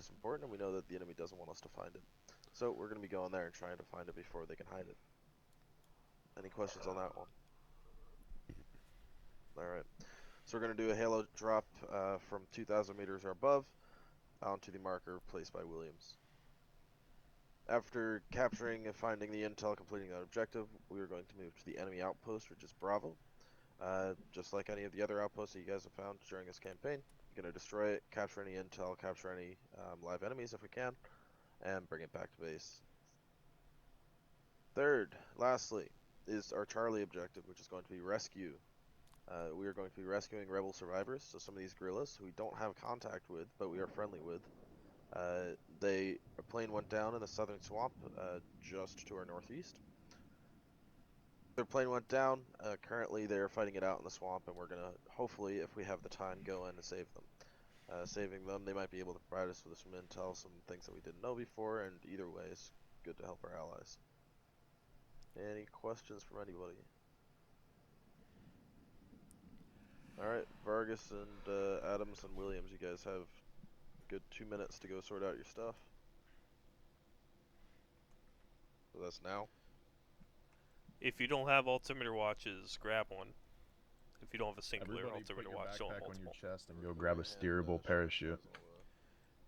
is important, and we know that the enemy doesn't want us to find it. So we're going to be going there and trying to find it before they can hide it. Any questions on that one? Alright. So we're going to do a halo drop from 2,000 meters or above onto the marker placed by Williams. After capturing and finding the intel, completing that objective, we are going to move to the enemy outpost, which is Bravo. Just like any of the other outposts that you guys have found during this campaign, you're going to destroy it, capture any intel, capture any live enemies if we can, and bring it back to base. Third, lastly, is our Charlie objective, which is going to be rescue. We are going to be rescuing rebel survivors, so some of these guerrillas who we don't have contact with, but we are friendly with. A plane went down in the southern swamp, just to our northeast. Their plane went down. Currently, they're fighting it out in the swamp, and we're gonna, hopefully, if we have the time, go in and save them. Saving them, they might be able to provide us with some intel, some things that we didn't know before, and either way, it's good to help our allies. Any questions from anybody? Alright, Vargas and Adams and Williams, you guys have a good 2 minutes to go sort out your stuff. So that's now. If you don't have altimeter watches, grab one. If you don't have a singular altimeter watch, don't have on multiple. your chest and go grab a steerable parachute.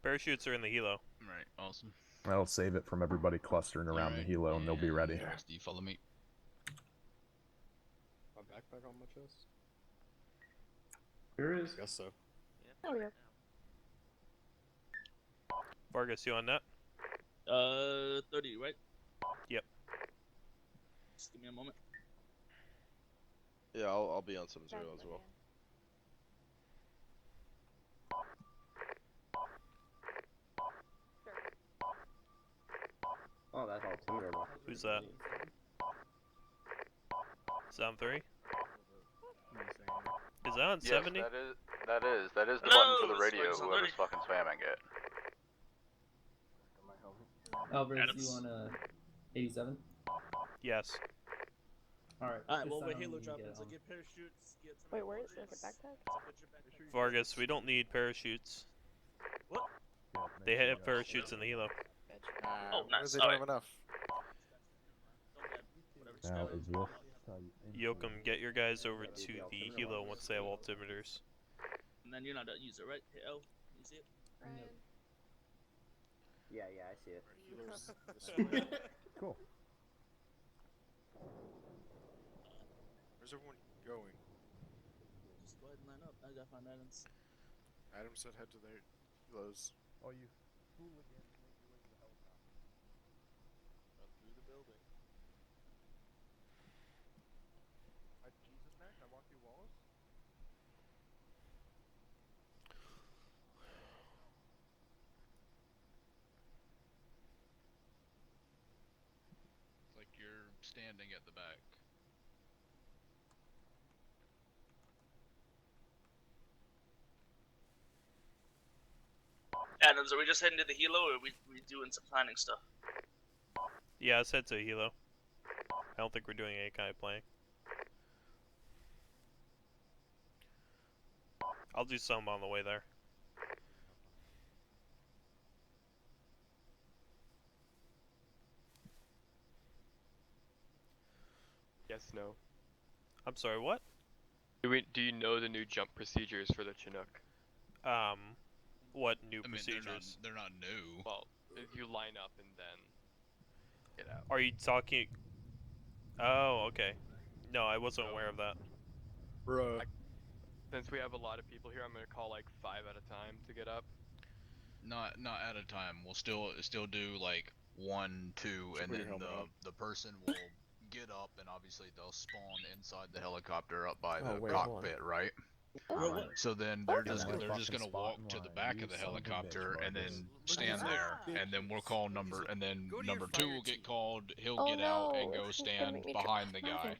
Parachutes are in the helo. Right, awesome. That'll save it from everybody clustering around the helo, and they'll be ready. Do you follow me? My backpack on my chest? There is. I guess so. Oh, yeah. Vargas, you on that? 30, right? Yep. Just give me a moment. Yeah, I'll be on 7-0 as well. Oh, that's altimeter. Who's that? Sound 3? Is that on 70? Yes, that is the Hello, button for the radio, it's whoever's fucking spamming it. Alvarez, you on 87? Yes. Alright. Alright, well, we're halo dropping, so get parachutes, get some. Wait, where is it? Backpack? Vargas, we don't need parachutes. What? They have parachutes in the helo. Oh, nice. They don't have enough. Now is this Yoakum, get your guys over to the helo once they have altimeters. And then you're not a user, right? Hit L. You see it? Ryan. Yeah, I see it. cool. Where's everyone going? Just go ahead and line up. I gotta find items. Adam said head to their helos. Oh, you hooligan! Make your way to the helicopter. Run through the building. Jesus man, can I walk through walls? It's like you're standing at the back. Adams, are we just heading to the helo, or are we doing some planning stuff? Yeah, let's head to helo. I don't think we're doing any kind of playing. I'll do some on the way there. Yes, no. I'm sorry, what? Do you know the new jump procedures for the Chinook? What new I mean, procedures? they're not new. Well, if you line up and then get out. Are you talking? Oh, okay. No, I wasn't aware of that. Bruh. Since we have a lot of people here, I'm gonna call like 5 at a time to get up. Not at a time. We'll still do like 1, 2, and then the person will get up, and obviously they'll spawn inside the helicopter up by the cockpit, right? So then they're just gonna walk to the back of the helicopter and then stand there, and then we'll call number 2 will get called. He'll get out and go stand behind the guy,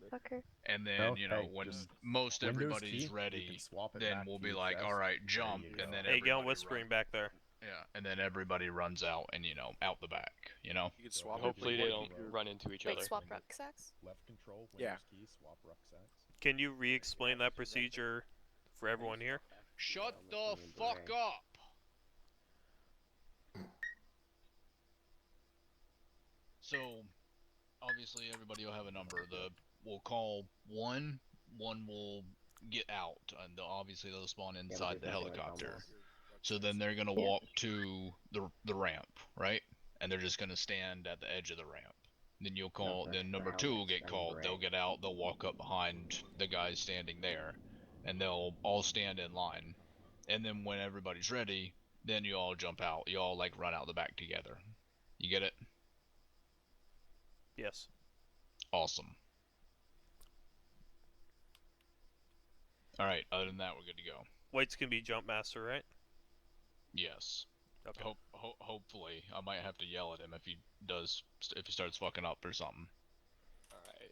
and then you know when most everybody's ready, then we'll be like, all right, jump, and then Hey, get whispering back there. yeah, and then everybody runs out and out the back, You can swap. Hopefully they don't run into each Wait, other. swap rucksacks? Left control, Windows Yeah. key, swap rucksacks. Can you re-explain that procedure for everyone here? Shut the fuck up! So obviously everybody will have a number. We'll call one. One will get out, and obviously they'll spawn inside the helicopter. So then they're gonna walk to the ramp, right? And they're just gonna stand at the edge of the ramp. Then you'll call. Then number two will get called. They'll get out. They'll walk up behind the guys standing there, and they'll all stand in line. And then when everybody's ready, then you all jump out. You all like run out the back together. You get it? Yes. Awesome. All right. Other than that, we're good to go. White's gonna be jump master, right? Yes. Okay. Hopefully, I might have to yell at him if he starts fucking up or something. Alright.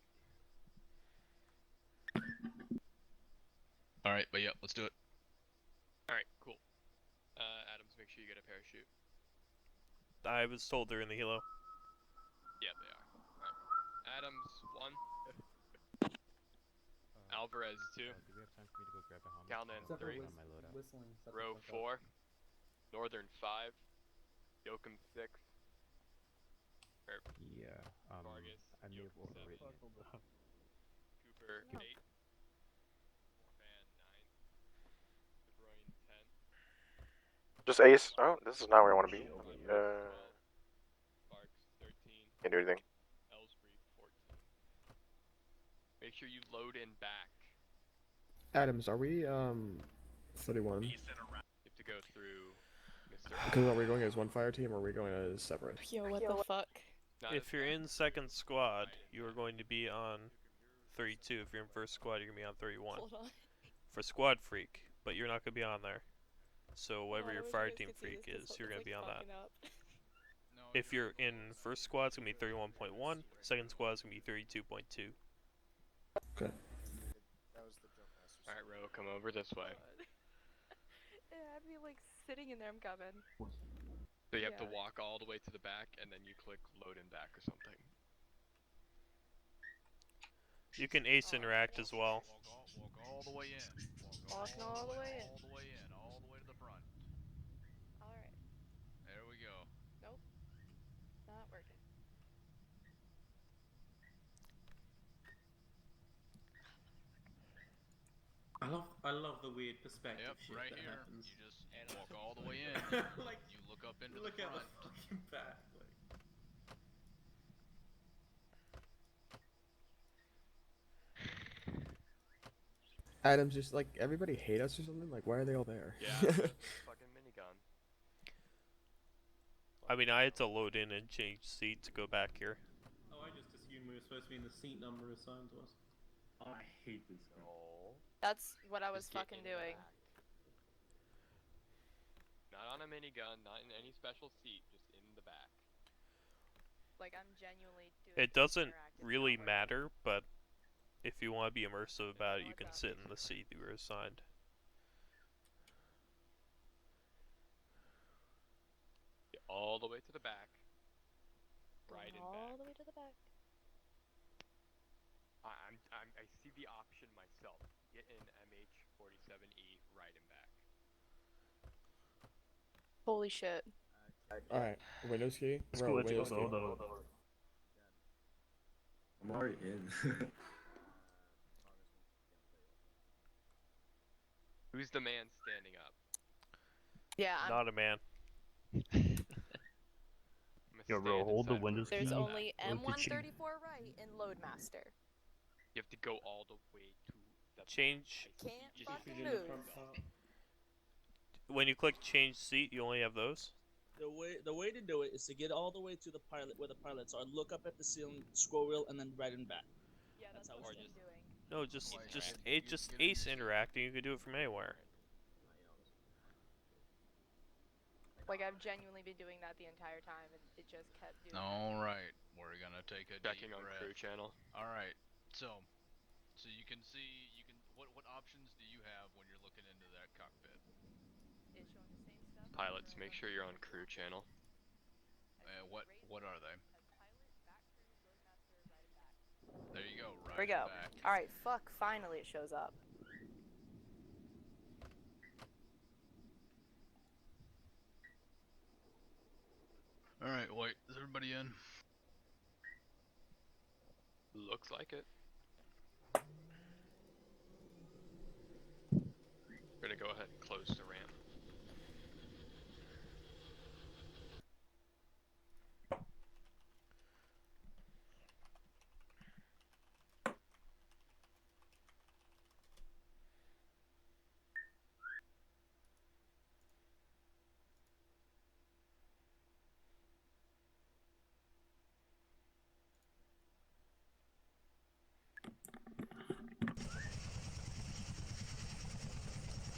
All right, but yeah, let's do it. Alright, cool. Adams, make sure you get a parachute. I was told they're in the helo. Yeah, they are. Alright. Adams, 1. Alvarez, 2. Do we have time for me to go grab a helmet? Calnan, Except for 3. whistling. shut the Row, fuck up. 4. Northern, 5. Yoakum, 6. Yeah, Vargas, I may have Yoakum, 7. overwritten it. Cooper, No. 8. Fan, 9. De Bruyne, 10. Just Ace. Oh, this is not where I want to be. 12. Sparks, 13. Can't do anything. Ellsbury, 14. Make sure you load in back. Adams, are we 31? You have to go through Mr. Because are we going as one fire team or are we going as separate? Yo, what the fuck? Not If as you're fast. in second squad, you are going to be on 32. If you're in first squad, you're gonna be on 31. Hold on. For squad freak, but you're not gonna be on there. So whatever God, I your wish fire you guys team could see freak this, 'cause is, you're gonna it's, be on that. fucking up. No, If you're in first squad, it's gonna be 31.1. Second squad is gonna be 32.2. Okay. That was the jump master. Alright, Ro, come over this way. It had me like sitting in there. I'm coming. So you have to Yeah. walk all the way to the back, and then you click load in back or something. You can ace interact as well. Walk all the way in. Walking all the way in. All the way in. All the way to the front. All right. There we go. Nope. Not working. I love the weird perspective Yep, shit right that here. happens. You just walk all the way in. Like, You look up into look the at front. the fucking back. Like. Adams, just like everybody hate us or something? Like, why are they all there? Yeah, fucking minigun. I mean, I had to load in and change seat to go back here. Oh, I just assumed we were supposed to be in the seat number assigned to us. I hate this guy. No. That's what I was Just get fucking doing. interact. Not on a minigun, not in any special seat, just in the back. Like I'm genuinely doing. It doesn't interact, it's really not working. matter, but if you want to be immersive about it, you can sit in the seat you were assigned. Get all the way to the back. Right in All back. the way to the back. I see the option myself. Get in MH47E right in back. Holy shit. Alright, Windows key. Bro, Windows key. I'm already in. Who's the man standing up? Yeah. Not a man. Yo, Ro, hold the windows. There's only M134 right and Loadmaster. You have to go all the way to the Change. back. Can't Just- fucking move. When you click change seat, you only have those. The way to do it is to get all the way to the pilot where the pilots are, look up at the ceiling, scroll wheel, and then right and back. Yeah, that's how what it's I'm doing. No, just Like, just ace interacting. You can do it from anywhere. Like I've genuinely been doing that the entire time, and it just kept doing. All right, we're gonna take a Checking deep on breath. crew channel. All right, so you can see what options do you have when you're looking into that cockpit? It's showing the same stuff. Pilots, make sure you're on crew channel. What are they? There you go. Right There we go. back. All right, fuck. Finally, it shows up. All right, wait. Is everybody in? Looks like it. We're gonna go ahead and close the ramp.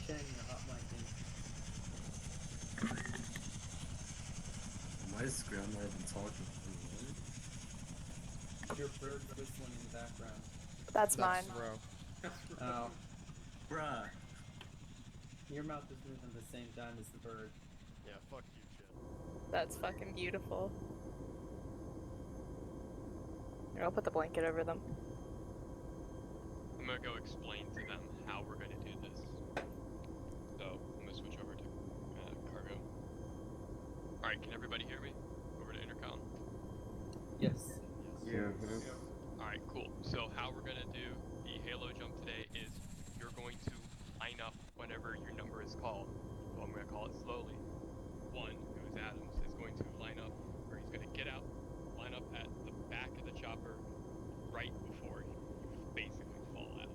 Shane, you're hot micing. My screen, I'm not even talking. Your bird whistling in the background. That's mine. Oh. Bruh. Your mouth is moving at the same time as the bird. Yeah, fuck you, Chip. That's fucking beautiful. Here, I'll put the blanket over them. I'm gonna go explain to them how we're gonna do this. So I'm gonna switch over to cargo. All right, can everybody hear me? Over to intercom. Yes. Yeah. All right, cool. So how we're gonna do the Halo jump today is you're going to line up whenever your number is called. Well, I'm gonna call it slowly. One, who's Adams, is going to line up, or he's gonna get out, line up at the back of the chopper, right before you basically fall out.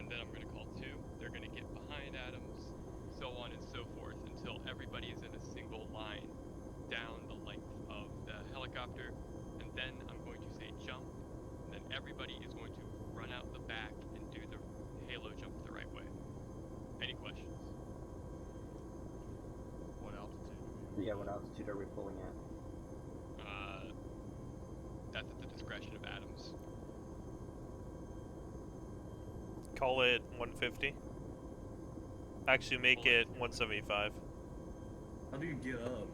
And then I'm gonna call two. They're gonna get behind Adams, so on and so forth, until everybody is in a single line down the length of the helicopter. And then I'm going to say jump, and then everybody is going to run out the back and do the Halo jump the right way. Any questions? What altitude? Yeah, what altitude are we pulling at? That's at the discretion of Adams. Call it 150. Actually, make it 175. How do you get up?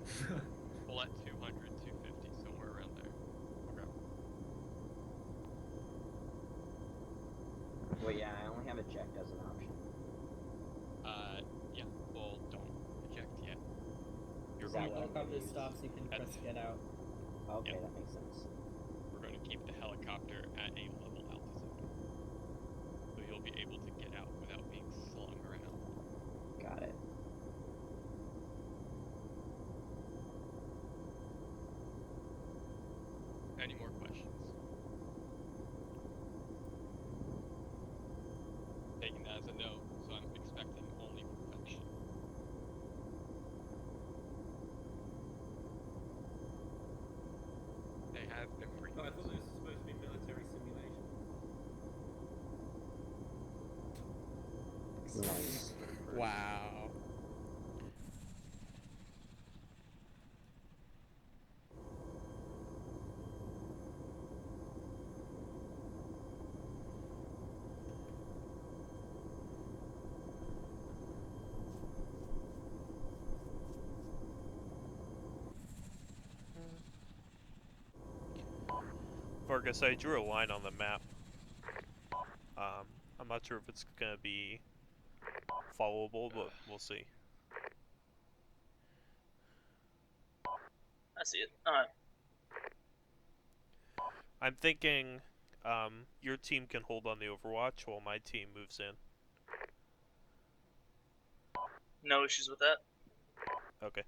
Pull at 200, 250, somewhere around there. Okay. Well, yeah, I only have eject as an option. Yeah. Well, don't eject yet. You're Is going that to... what Helicopter stops, you can press get out. Okay, Yep. that makes sense. We're going to keep the helicopter at a level altitude. So you'll be able to get out without being slung around. Got it. Any more questions? Taking that as a no, so I'm expecting only perfection. They have been Oh, I thought this was supposed to be military simulation. Nice. Wow. Vargas, I drew a line on the map. I'm not sure if it's gonna be followable, but we'll see. I see it. Alright. I'm thinking your team can hold on the Overwatch while my team moves in. No issues with that. Okay.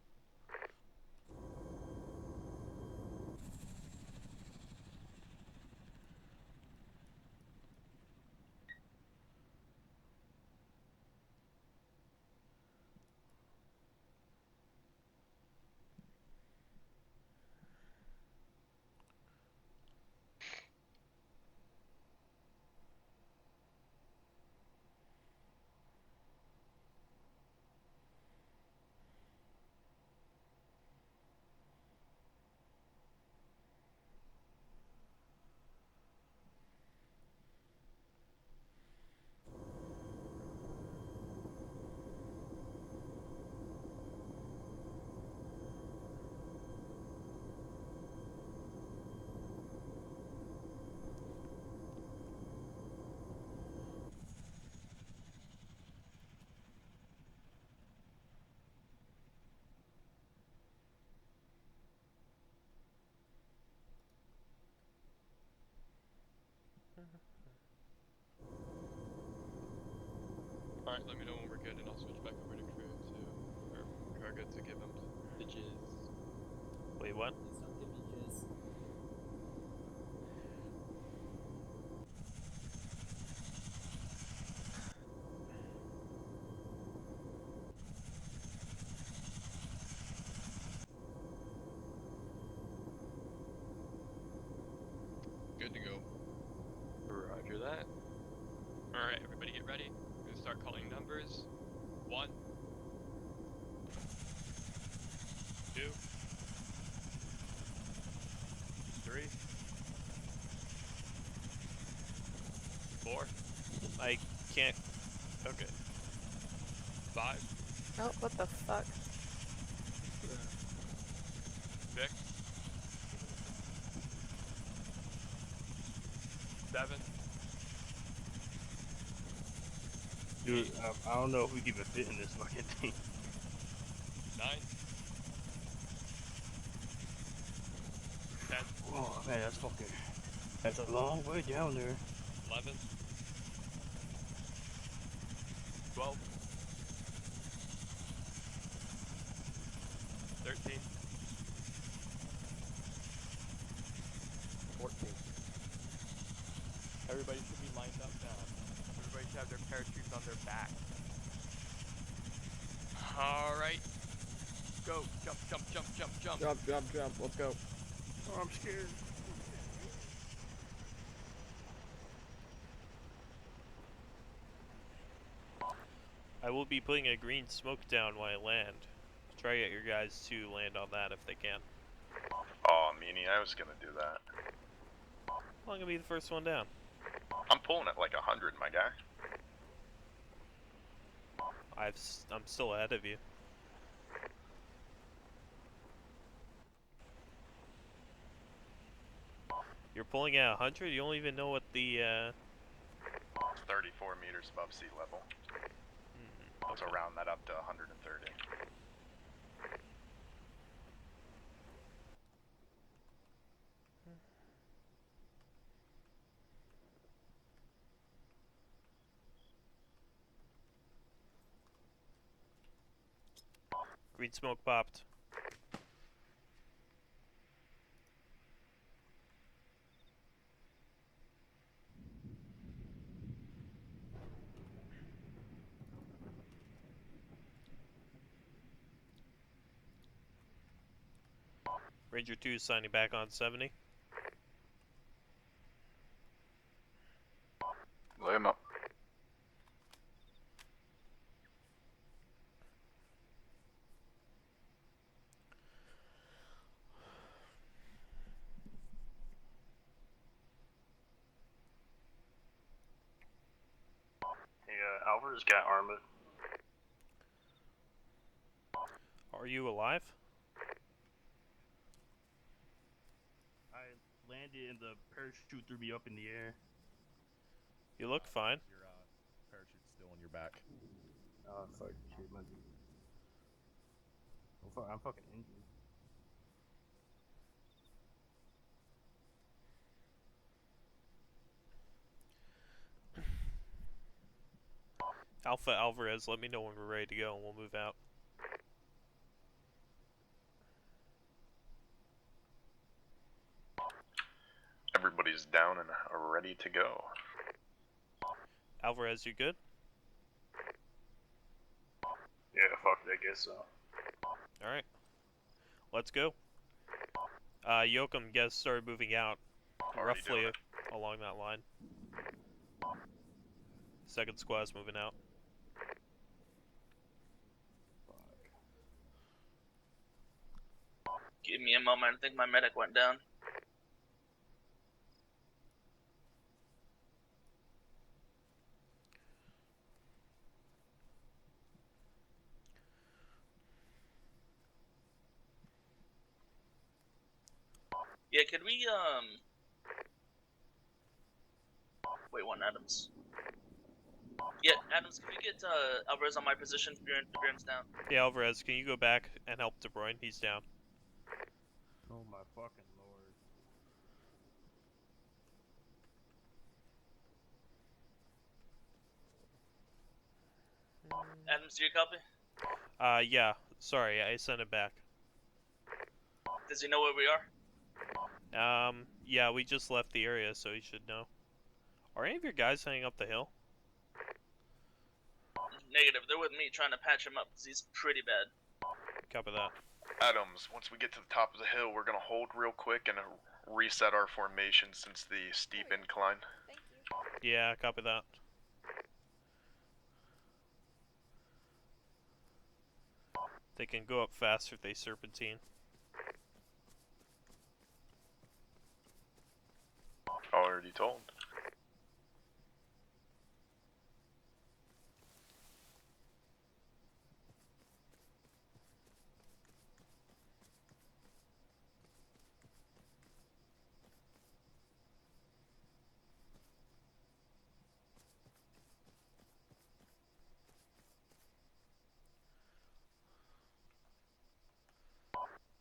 Alright, let me know when we're good and I'll switch back over to crew to, or cargo to give them the jizz. Wait, what? Please don't give me jizz. Good to go. Roger that. Alright, everybody get ready. We're gonna start calling numbers. 1, 2, 3, 4, I can't. Okay. 5, Oh, what the fuck? 6, 7. Dude, I don't know if we can even fit in this fucking thing. 9, 10. Oh man, that's a long way down there. 11, 12, 13, 14. Everybody should be lined up now. Everybody should have their parachutes on their back. Alright. Go. Jump, jump, jump, jump, jump. Jump, jump, jump. Let's go. Oh, I'm scared. I will be putting a green smoke down when I land. Try to get your guys to land on that if they can. Oh, meanie, I was gonna do that. I'm gonna be the first one down. I'm pulling at like 100, my guy. I'm still ahead of you. You're pulling at 100? You don't even know what the, 34 meters above sea level. So round that up to 130. green smoke popped. Ranger 2 is signing back on 70. Lay him up. Hey, Alvarez got ArmA. Are you alive? I landed and the parachute threw me up in the air. You look fine. Your parachute's still on your back. Oh fuck, shit, my dude. I'm fucking injured. Alpha Alvarez, let me know when we're ready to go and we'll move out. Everybody's down and are ready to go. Alvarez, you good? Yeah, fuck it, I guess so. Alright. Let's go. Yoakum, guys started moving out. Already Roughly doing along that line. Second squad's moving out. Give me a moment. I think my medic went down. Yeah, could we, wait, one, Adams. Yeah, Adams, can we get, Alvarez on my position? Buren's down. Yeah, Alvarez, can you go back and help De Bruyne? He's down. Oh my fucking lord. Adams, do you copy? Yeah. Sorry, I sent it back. Does he know where we are? Yeah, we just left the area, so he should know. Are any of your guys heading up the hill? Negative. They're with me trying to patch him up because he's pretty bad. Copy that. Adams, once we get to the top of the hill, we're gonna hold real quick and reset our formation since the steep incline. Thank you. Yeah, copy that. They can go up faster if they serpentine. Already told.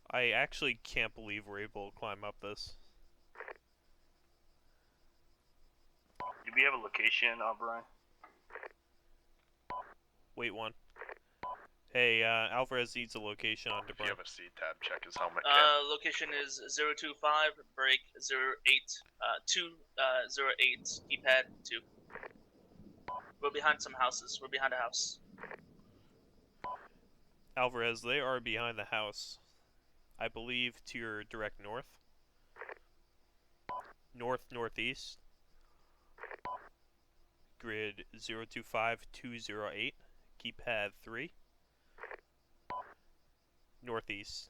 I actually can't believe we're able to climb up this. Do we have a location, Brian? Wait one. Hey, Alvarez needs a location on If you DeBrun. have a C-tab, check his helmet. Location is 025, break 08, 208, keypad 2. We're behind some houses. We're behind a house. Alvarez, they are behind the house. I believe to your direct north. Northeast. Grid 025208, keypad 3. Northeast.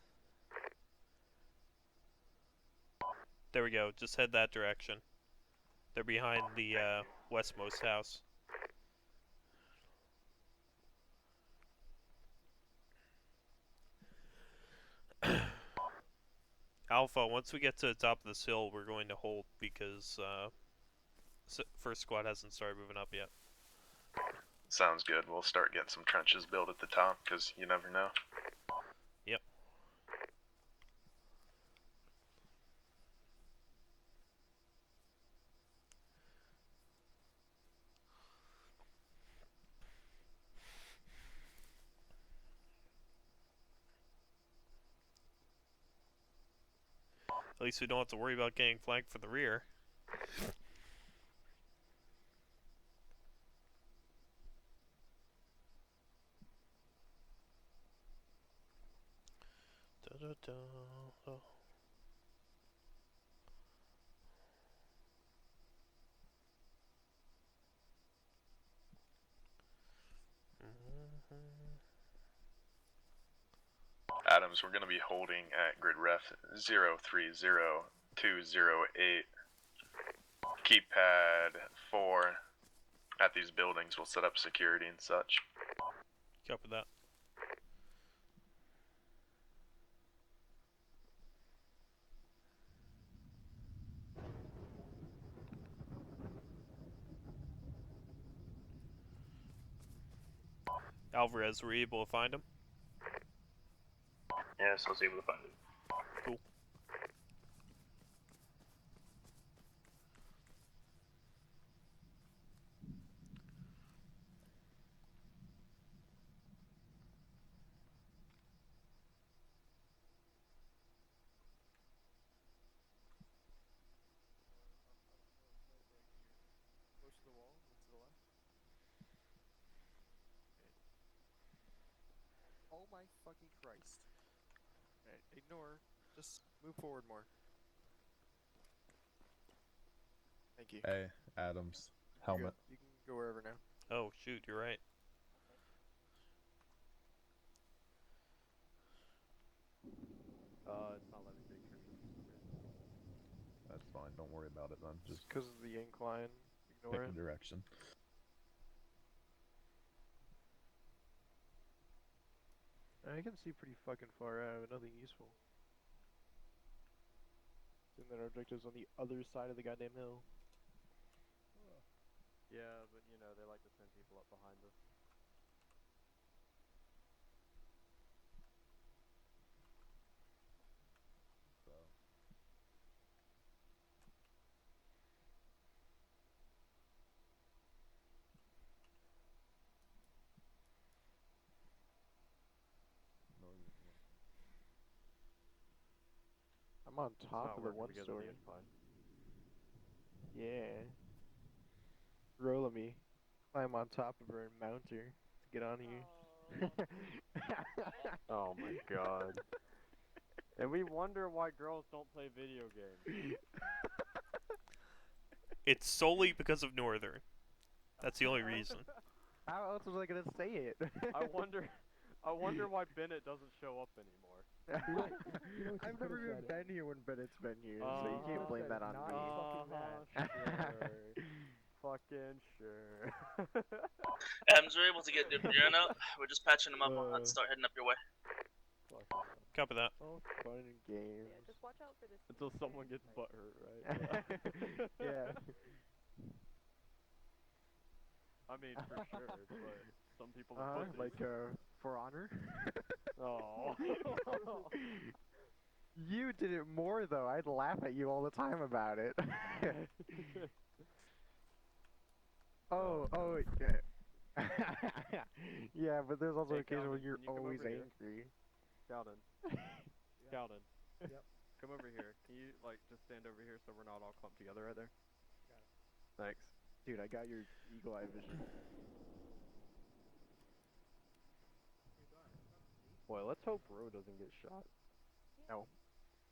There we go, just head that direction. They're behind the westmost house. Alpha, once we get to the top of this hill, we're going to hold because first squad hasn't started moving up yet. Sounds good. We'll start getting some trenches built at the top, because you never know. Yep. At least we don't have to worry about getting flanked for the rear. Da-da-da. Oh. Adams, we're going to be holding at grid ref 030208. Keypad 4 at these buildings. We'll set up security and such. Copy that. Alvarez, were you able to find him? Yes, I was able to find it. Cool. Close to the wall, and to the left. Oh my fucking Christ. Alright, ignore. Just move forward more. Thank you. Hey, Adams. You're good. Helmet. You can go wherever now. Oh, shoot, you're right. It's not letting me make trenches for some reason. That's fine. Don't worry about it then. Just because of the incline. pick Ignore a it. direction. I can see pretty fucking far out, but nothing useful. Assume that our objective's on the other side of the goddamn hill. Yeah, but you know, they like to send people up behind us. So. I'm on top of the one story. Yeah. Roll me. Climb on top of her and mount her to get on here. Oh my god. And we wonder why girls don't play video games. It's solely because of Northern. That's the only reason. How else was I gonna say it? I wonder why Bennett doesn't show up anymore. I've never even been here when Bennett's been here, so you can't blame that on me. Fucking sure. Adams, we're able to get the urine out. We're just patching them up. Let's start heading up your way. Copy that. Oh, fun and games. Yeah, just watch out for this. Until someone gets butthurt, right? Yeah. I mean, for sure, but some people Like, For Honor? Oh. You did it more, though. I'd laugh at you all the time about it. Oh, yeah. Yeah, but there's also Hey, occasions when Calvin, you're can you come always over here? angry. Calvin. Calvin. Yep. Come over here. Can you, like, just stand over here so we're not all clumped together right there? Thanks. Dude, I got your eagle eye vision. Boy, let's hope Ro doesn't get shot. No.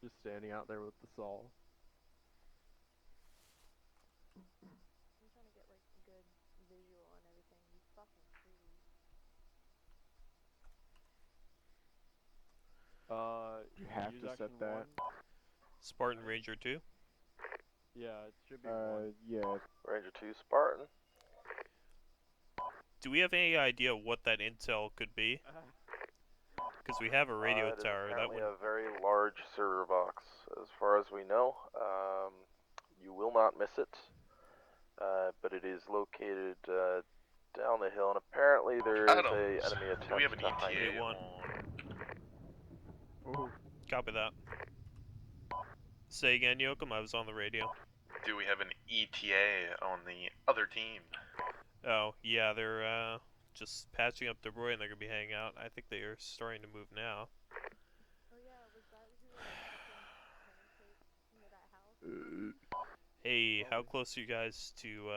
Just standing out there with the saw. I'm trying to get like a good visual and everything. These fucking trees. You have use to set action that. 1. Spartan Ranger 2. Yeah, it should be 1. Yeah. Ranger 2 Spartan. Do we have any idea what that intel could be? Because we have a radio it is tower. That apparently would. a very large server box, as far as we know. You will not miss it, but it is located down the hill, and apparently there is a enemy attempt do we have an to hide ETA it. one. Ooh. Copy that. Say again, Yoakum. I was on the radio. Do we have an ETA on the other team? Oh, yeah, they're just patching up the Roy and they're gonna be hanging out. I think they are starting to move now. Oh yeah, was that who penetrate into that house? Hey, how close are you guys to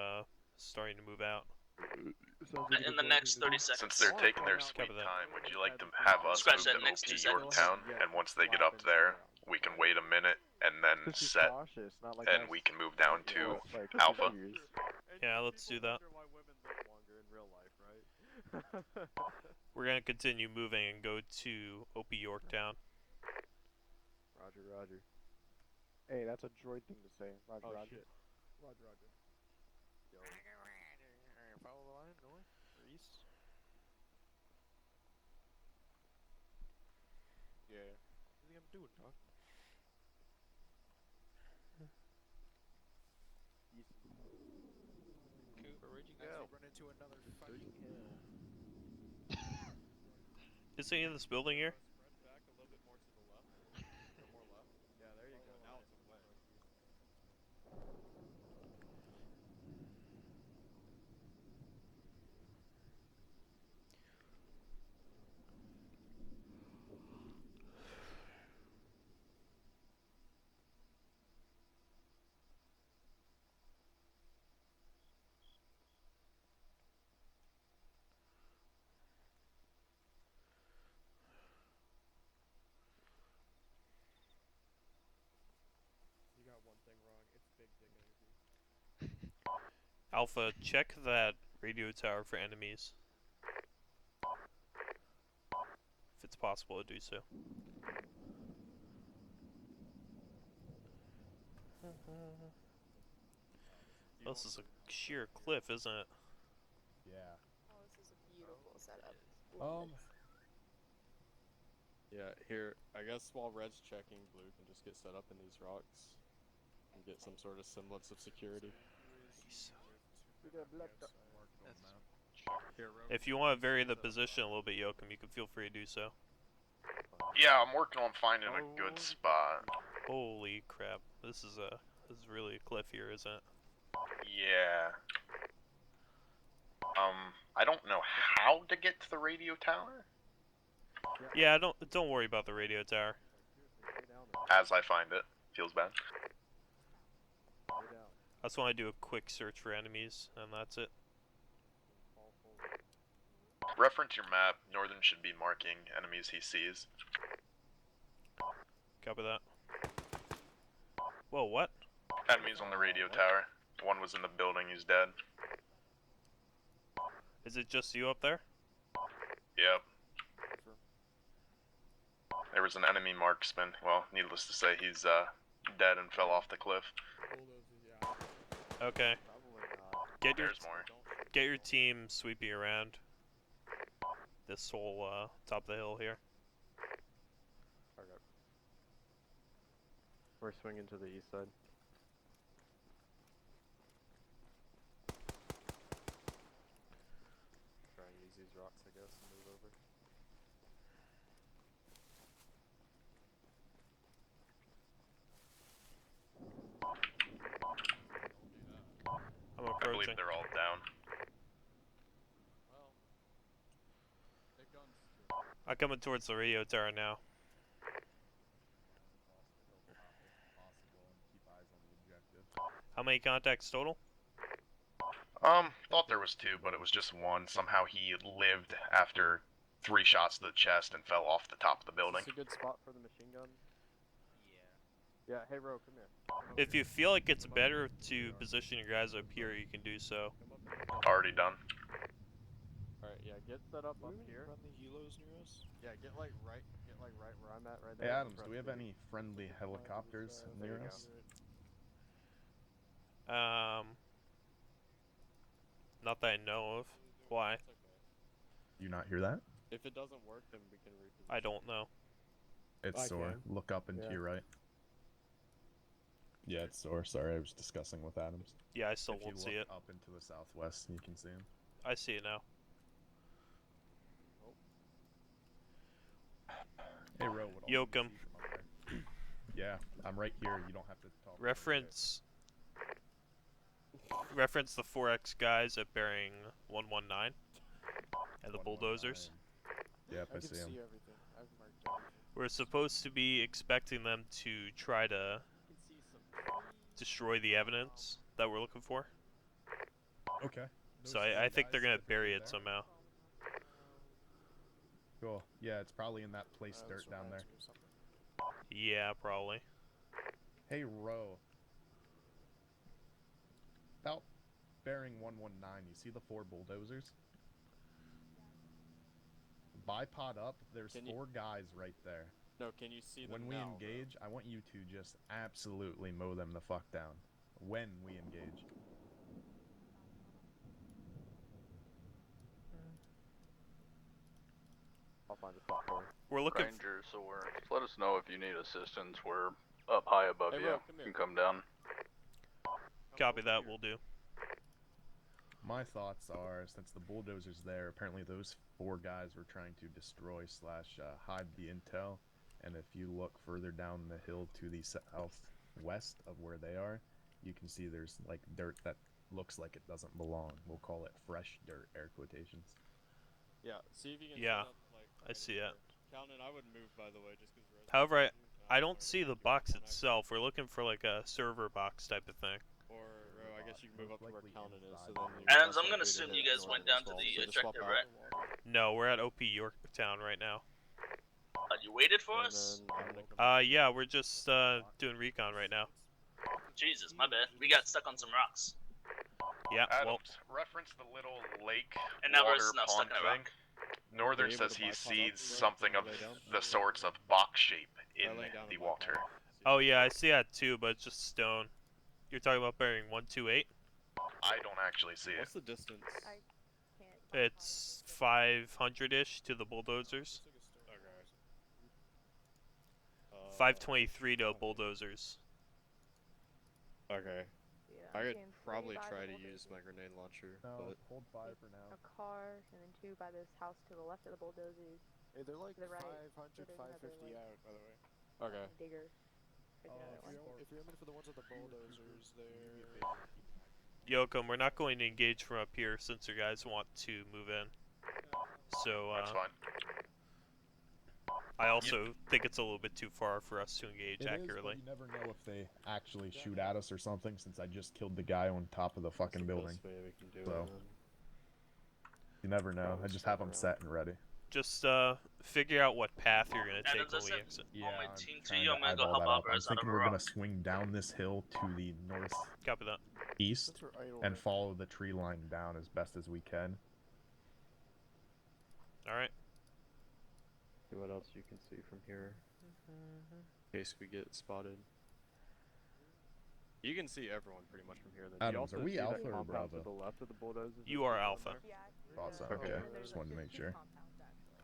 starting to move out? In the next 30 seconds. Since they're taking their sweet Cover that. time, would you like to have us Scratch move that to next OP 2 seconds. Yorktown, and once they get up there, we can wait a minute and then Just be set, cautious, not like and us. we can move down to Like, Alpha? years. Yeah, let's do that. Why women live longer in real life, right? We're gonna continue moving and go to OP Yorktown. Roger, roger. Hey, that's a droid thing to say. Roger, Oh, Roger. shit. Roger, Roger. Yo. Follow the line, north or east? Yeah. What do you think I'm doing, dog? East. Cooper, where'd you go? Run into another fucking hill. Is he in this building here? Spread back a little bit more to the left. Or more left. Yeah, there you go. Now it's away. You got one thing wrong. It's big dick energy. Alpha, check that radio tower for enemies. If it's possible to do so. This is a sheer cliff, isn't it? Yeah. Oh, this is a beautiful setup. Yeah, here, I guess while Red's checking, Blue can just get set up in these rocks and get some sort of semblance of security. We got blocked up. If you want to vary the position a little bit, Yoakum, you can feel free to do so. Yeah, I'm working on finding a good spot. Holy crap! This is really a cliff here, isn't it? Yeah. I don't know how to get to the radio tower. Yeah, don't worry about the radio tower. As I find it. Feels bad. I just want to do a quick search for enemies, and that's it. Reference your map. Northern should be marking enemies he sees. Copy that. Whoa, what? Enemies on the radio tower. One was in the building, he's dead. Is it just you up there? Yep. There was an enemy marksman. Well, needless to say, he's dead and fell off the cliff. Okay. There's more. Get your team sweeping around this whole top of the hill here. Okay. We're swinging to the east side. Try and use these rocks, I guess, and move over. I'm I approaching. believe they're all down. I'm coming towards the radio tower now. How many contacts total? Thought there was 2, but it was just 1. Somehow he lived after 3 shots to the chest and fell off the top of the building. Is this a good spot for the machine gun? Yeah. Yeah, hey Ro, come here. If you feel like it's better to position your guys up here, you can do so. Already done. Alright, yeah, get set up here. Friendly helos near us? Yeah, get like right where I'm at right Hey there. Adams, do we have any friendly helicopters near us? Not that I know of. Why? You not hear that? If it doesn't work, then we can reposition. I don't know. It's I sore. can. Look up and to Yeah. your right. Yeah, it's sore. Sorry, I was discussing with Adams. Yeah, I still If won't you see look it. up into the southwest, you can see him. I see it now. Hey, Ro, what all Yoakum. do you see from up there? Yeah, I'm right here. You don't have to talk. Reference the 4X guys at bearing 119 and the bulldozers. Yep, I can see him. everything. I've marked everything. We're supposed to be expecting them to try to destroy the evidence that we're looking for. Okay. So I think they're gonna bury it somehow. Cool. Yeah, it's probably in that place dirt down there. Yeah, probably. Hey, Ro. About bearing 119, you see the 4 bulldozers? Bipod up, there's 4 guys right there. No, can you see them When we now, engage, I want you to just absolutely mow them the fuck down. When we engage. I'll find a spot for you. We're looking. Ranger, so let us know if you need assistance. We're up high above Hey, you. Ro, come You here. can come down. Copy that. We'll do. My thoughts are, since the bulldozer's there, apparently those 4 guys were trying to destroy / hide the intel. And if you look further down the hill to the southwest of where they are, you can see there's like dirt that looks like it doesn't belong. We'll call it fresh dirt, air quotations. Yeah, see if you can. Yeah, set up, like, I see it. Calvin, I wouldn't move, by the way, just because. However, I don't see the box itself. We're looking for like a server box type of thing. Or I guess you can move up to where Calvin is. So then Adams, I'm gonna assume you guys went down to the objective, right? No, we're at OP Yorktown right now. You waited for us? Yeah, we're just doing recon right now. Jesus, my bad. We got stuck on some rocks. Yeah, well, Adams, reference the little lake And now we're water now pond stuck in a thing. rock. Northern says he sees something of the sorts of box shape in the water. oh yeah, I see that too, but it's just stone. You're talking about bearing 128? I don't actually see it. What's the distance? I can't. It's 500-ish to the bulldozers. 523 to bulldozers. Okay. Yeah, I I'm could seeing probably 3 by try the to use my grenade launcher, No, but hold fire for now. A car, and then 2 by this house to the left of the bulldozers. hey, they're like To the right, 500, so there's another 550 one. out, by the way. Okay. Digger. There's another one. If you're aiming for the ones with the bulldozers, they're. Yoakum, we're not going to engage from up here since your guys want to move in. So, That's fine. I also think it's a little bit too far for us to engage accurately. Is, but you never know if they actually shoot at us or something, since I just killed the guy on top of the fucking building. So, you never know. I just have them set and ready. Just figure out what path you're gonna take when we exit. Yeah, my I'm team to trying you. to I'm gonna go eyeball help that out. I Alvarez was out of thinking a we're gonna rock. swing down this hill to the Copy that. northeast and follow the tree line down as best as we can. Alright. See what else you can see from here. In case we get spotted. You can see everyone pretty much from here. Then. Adams, are we Alpha or Bravo? To the left of the bulldozers. You are Alpha. Thought so. Okay. Okay, just wanted to make sure.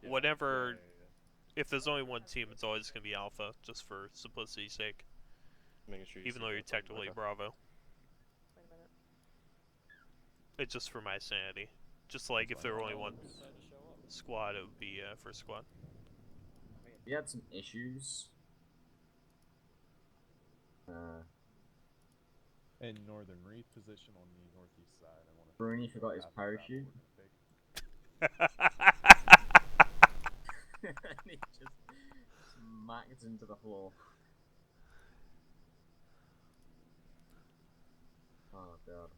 Whenever, if there's only one team, it's always gonna be Alpha, just for simplicity's sake. Making sure you even though you're technically Bravo. It's just for my sanity. Just like if there were only one squad, it would be first squad. We had some issues. In northern reef position on the northeast side. I want to. Bruni forgot his parachute. And he just smacked into the floor. Oh god.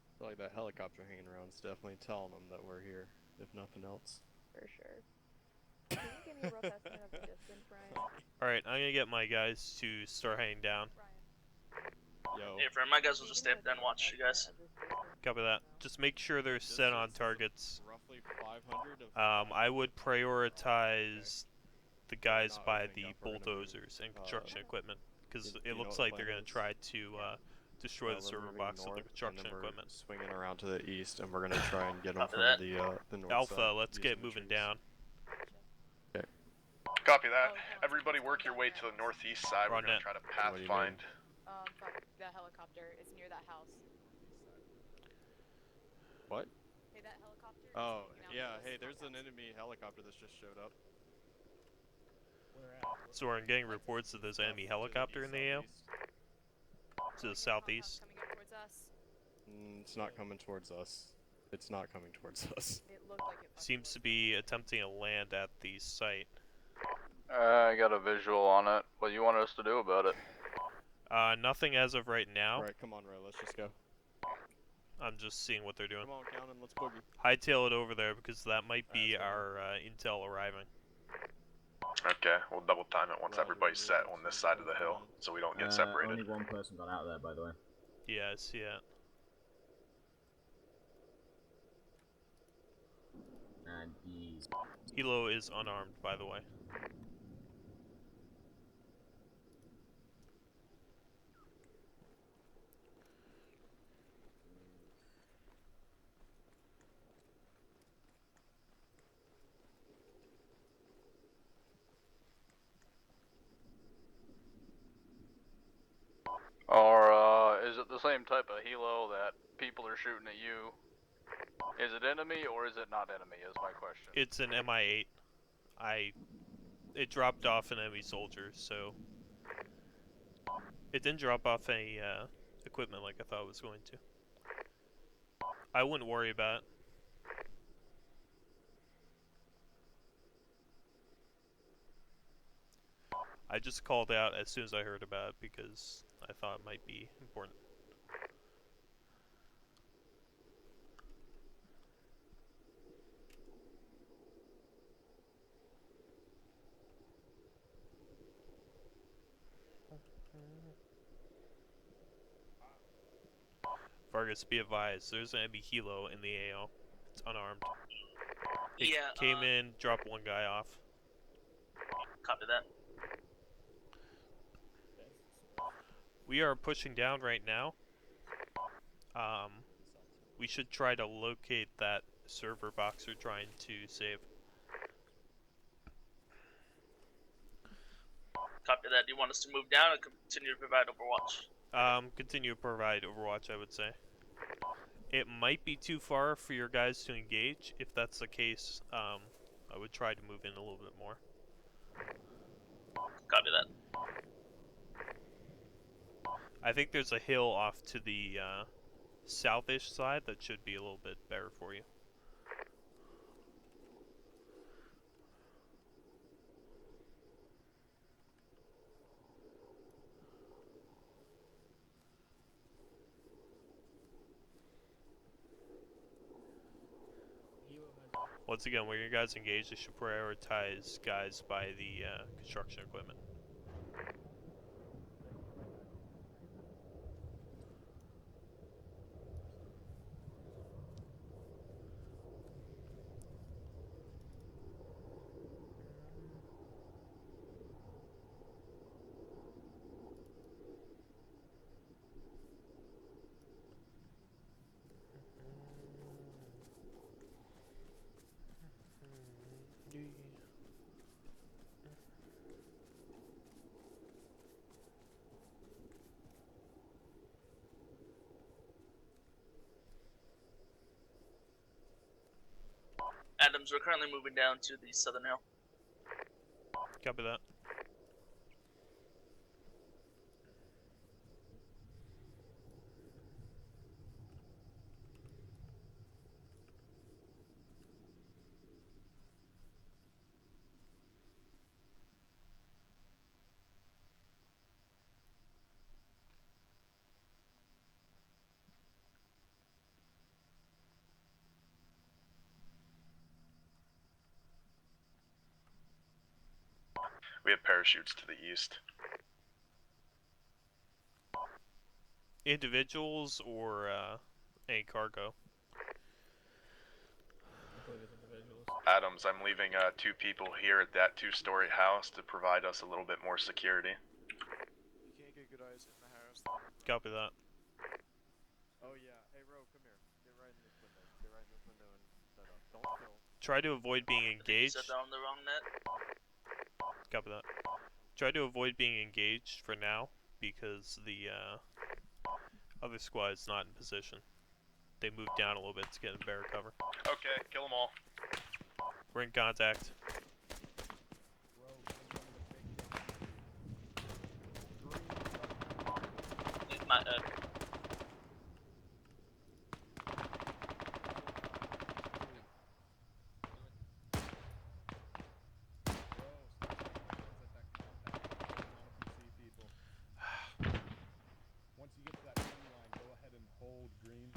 I feel like that helicopter hanging around is definitely telling them that we're here, if nothing else. For sure. Can you give me a rough estimate of the distance, Ryan? Alright, I'm gonna get my guys to start heading down. Yo. Hey, friend, my guys will just stay up there and watch you guys. Copy that. Just make sure they're set on targets. Roughly 500 of I would prioritize the guys by the bulldozers and construction equipment, because it looks like they're gonna try to destroy the server box with the construction equipment. Swinging around to the east, and we're gonna try and get them Copy from that. the north Alpha, side. let's get moving down. Okay. Copy that. Everybody work your way to the northeast side. We're gonna Ronet. try to So what do you pathfind. Fuck, the helicopter is near that house. What? Hey, that helicopter. Oh, yeah. Hey, there's an enemy helicopter that's just showed up. So we're getting reports that there's an enemy helicopter in the AO. To the southeast. Coming up towards us. It's not coming towards us. It's not coming towards us. It looked like it. Seems to be attempting to land at the site. I got a visual on it. What do you want us to do about it? Nothing as of right now. Alright, come on, Ray, let's just go. I'm just seeing what they're doing. Come on, Conan, let's boogie. Hightail it over there because that might be our intel arriving. Okay, we'll double time it once everybody's set on this side of the hill, so we don't get separated. Only one person got out there, by the way. Yeah, I see it. And he's... Hilo is unarmed, by the way. Or, is it the same type of helo that people are shooting at you? Is it enemy or is it not enemy, is my question. It's an MI8. It dropped off an enemy soldier, so... It didn't drop off any equipment like I thought it was going to. I wouldn't worry about it. I just called out as soon as I heard about it because I thought it might be important. Vargas, be advised, there's an enemy helo in the AO. It's unarmed. It came in, dropped one guy off. Copy that. We are pushing down right now. We should try to locate that server box we're trying to save. Copy that. Do you want us to move down or continue to provide Overwatch? Continue to provide Overwatch, I would say. It might be too far for your guys to engage. If that's the case, I would try to move in a little bit more. Copy that. I think there's a hill off to the southish side that should be a little bit better for you. Once again, when you guys engage, you should prioritize guys by the construction equipment. Adams, we're currently moving down to the southern hill. Copy that. We have parachutes to the east. Individuals or any cargo? I believe it's individuals. Adams, I'm leaving 2 people here at that 2-story house to provide us a little bit more security. You can't get good eyes in the house. Copy that. Oh yeah. Hey, Ro, come here. Get right in this window. Get right in this window and set up. Don't kill. Try to avoid being I think you engaged. set that on the wrong net. Copy that. Try to avoid being engaged for now, because the other squad is not in position. They moved down a little bit to get in better cover. Okay, kill them all. We're in contact. My, Once you get to that tree line, go ahead and hold green.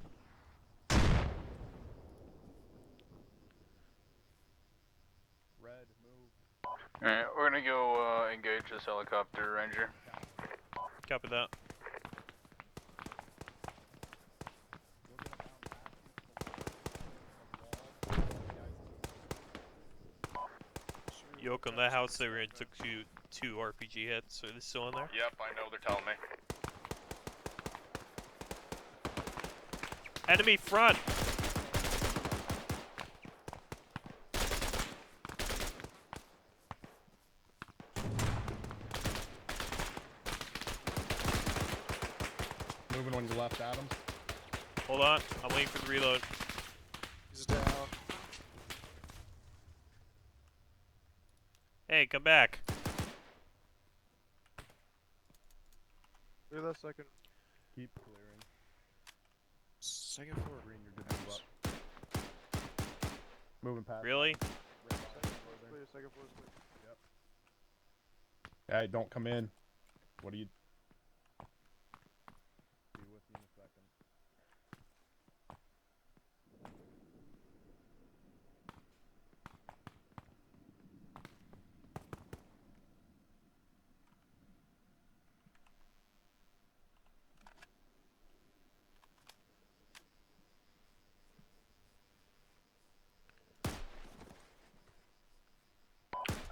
Red, move. Alright, we're gonna go engage this helicopter, Ranger. Copy that. Yoakum, that house they were in took two RPG hits. Are they still in there? Yep, I know, they're telling me. Enemy front! Moving on your left, Adams. Hold on, I'm waiting for the reload. He's down. Hey, come back. Clear that second. Keep clearing. Second floor. Green, you're good to move up. Moving past. Really? Clear, second floor is clear. Yep. Hey, don't come in. What do you... Be with you in a second.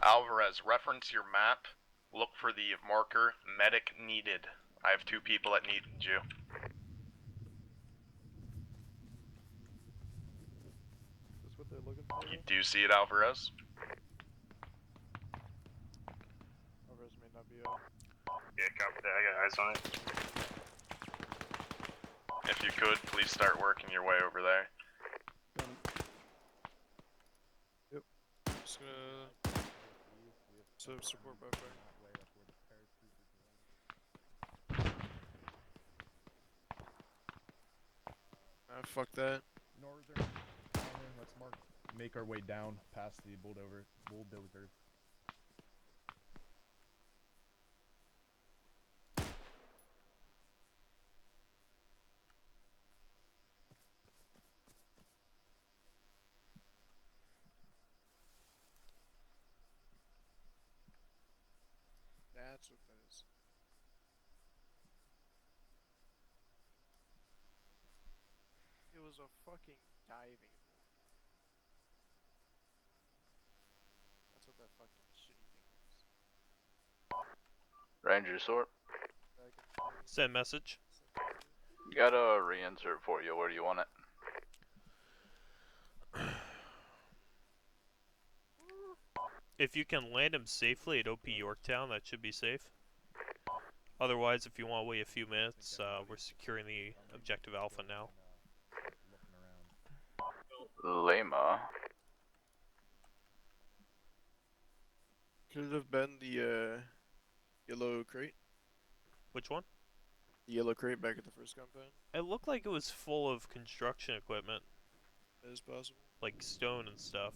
Alvarez, reference your map. Look for the marker, medic needed. I have 2 people that need you. Is this what they're looking for? Do you see it, Alvarez? Alvarez may not be up. Yeah, copy that. I got eyes on it. If you could, please start working your way over there. Yep. Just gonna... So support back there. Fuck that. Northern. Let's make our way down past the bulldozer. That's what that is. It was a fucking diving board. That's what that fucking shitty thing was. Ranger sort. Send message. Got a reinsert for you. Where do you want it? If you can land him safely at OP Yorktown, that should be safe. Otherwise, if you want to wait a few minutes, we're securing the objective Alpha now. Lema. Could it have been the yellow crate? Which one? The yellow crate back at the first compound? It looked like it was full of construction equipment. That is possible. Like stone and stuff.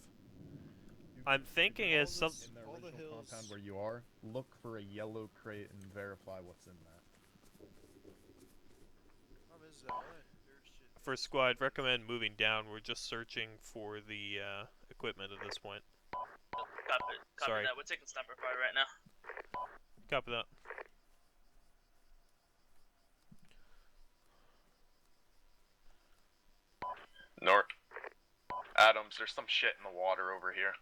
I'm thinking it's some. In the original compound where you are, look for a yellow crate and verify what's in that. Problem is that all that dirt shit. First squad, recommend moving down. We're just searching for the equipment at this point. Copy Sorry. that. We're taking sniper fire right now. Copy that. North. Adams, there's some shit in the water over here.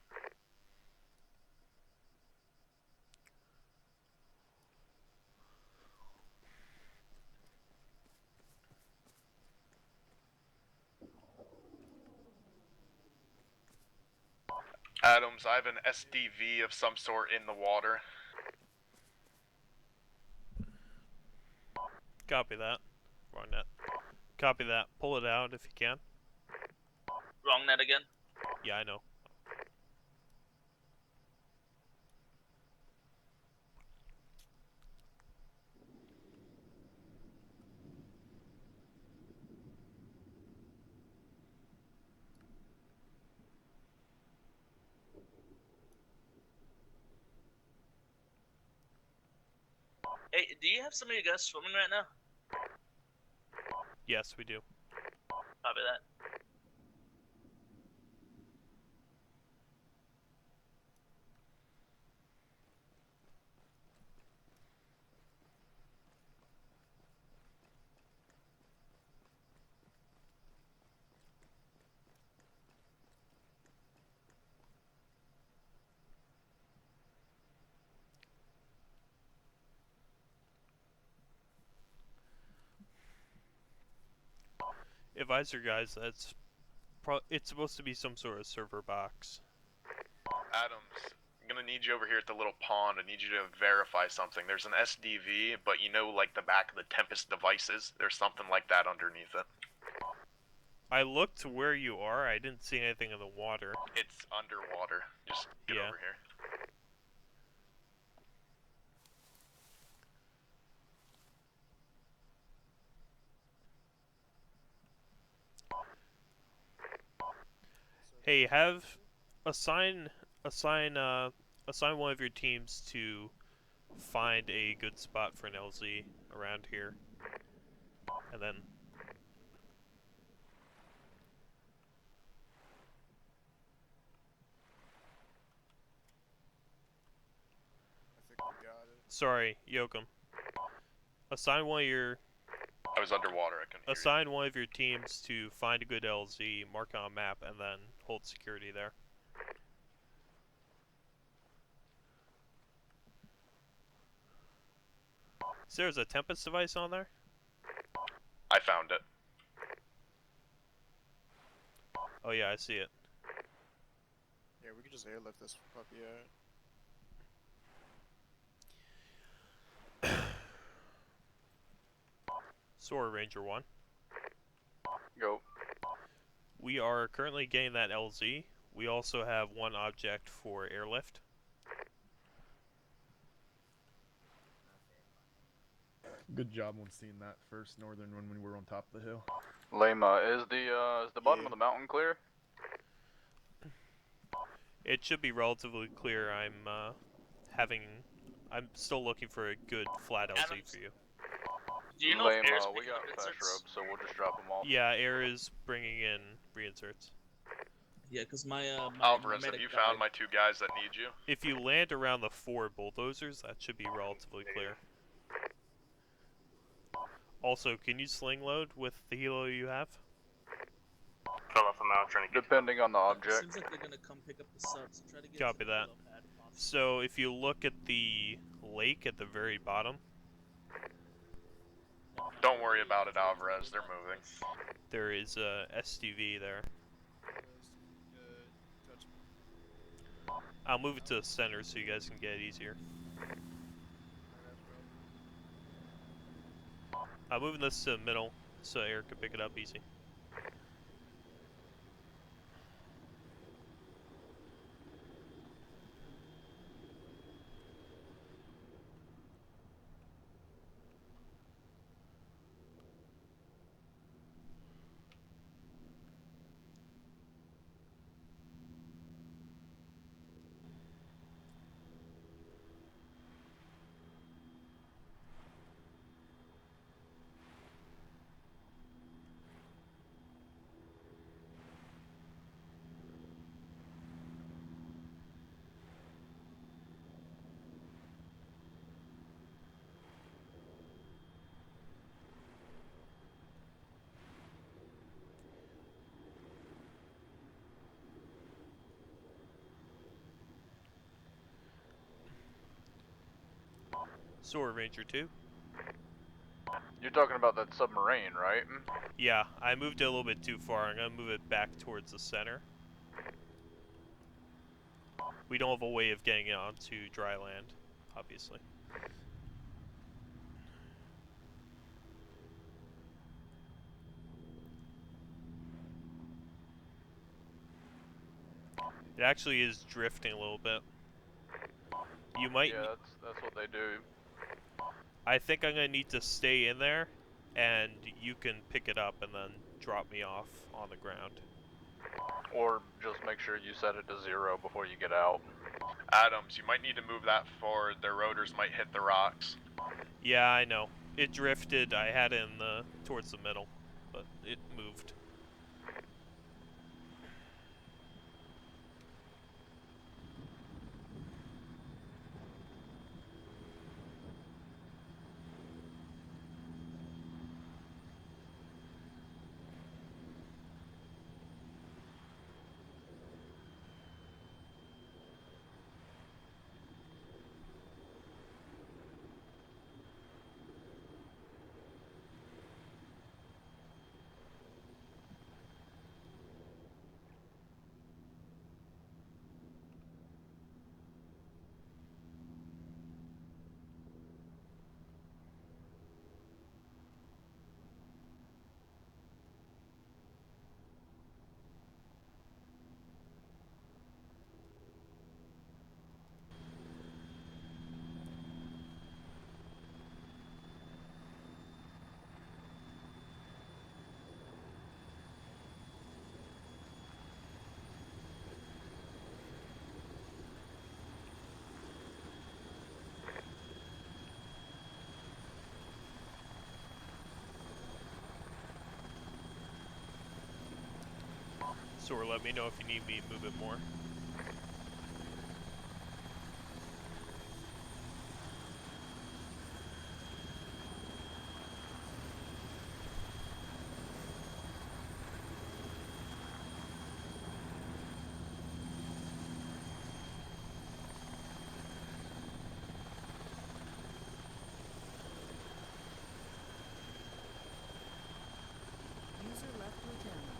Adams, I have an SDV of some sort in the water. Copy that. Wrong net. Copy that. Pull it out if you can. Wrong net again. Yeah, I know. Hey, do you have some of you guys swimming right now? Yes, we do. Copy that. Advisor guys, it's supposed to be some sort of server box. Adams, I'm gonna need you over here at the little pond. I need you to verify something. There's an SDV, but you know, like the back of the Tempest devices, there's something like that underneath it. I looked to where you are. I didn't see anything in the water. It's underwater. Just get over here. Hey, assign one of your teams to find a good spot for an LZ around here, and then. I think we got it. Sorry, Yoakum. Assign one of your. I was underwater. I couldn't hear you. Assign one of your teams to find a good LZ, mark on a map, and then hold security there. So there's a Tempest device on there? I found it. Oh yeah, I see it. Yeah, we could just airlift this puppy out. Sword Ranger 1. Go. We are currently getting that LZ. We also have one object for airlift. Good job on seeing that first northern when we were on top of the hill. Lema, is the bottom of the mountain clear? It should be relatively clear. I'm still looking for a good flat LZ Adams, for you. Do you know if air's we got fast ropes, so we'll just drop them off. Yeah, air is bringing in reinserts. Yeah, because my Alvarez, have medic you died. found my 2 guys that need you? If you land around the 4 bulldozers, that should be relatively clear. Also, can you sling load with the helo you have? Fell off a mount trying to get depending on the It object. seems like they're gonna come pick up the sub, so try to get Copy to the that. helo pad if possible. So if you look at the lake at the very bottom, Don't worry about it, Alvarez. They're moving. there is a SDV there. I'll move it to the center so you guys can get it easier. I'm moving this to the middle so Eric can pick it up easy. Sword Ranger 2. You're talking about that submarine, right? Yeah, I moved it a little bit too far. I'm going to move it back towards the center. We don't have a way of getting it onto dry land, obviously. It actually is drifting a little bit. You might... Yeah, that's what they do. I think I'm going to need to stay in there, and you can pick it up and then drop me off on the ground. Or just make sure you set it to 0 before you get out. Adams, you might need to move that forward. Their rotors might hit the rocks. Yeah, I know. It drifted. I had it in the towards the middle, but it moved. Or let me know if you need me to move it more. User left your channel.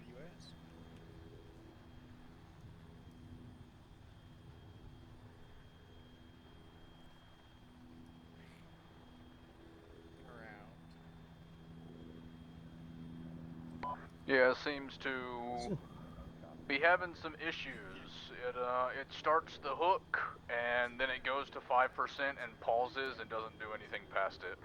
do you ask? Yeah, it seems to be having some issues. It starts the hook and then it goes to 5% and pauses and doesn't do anything past it.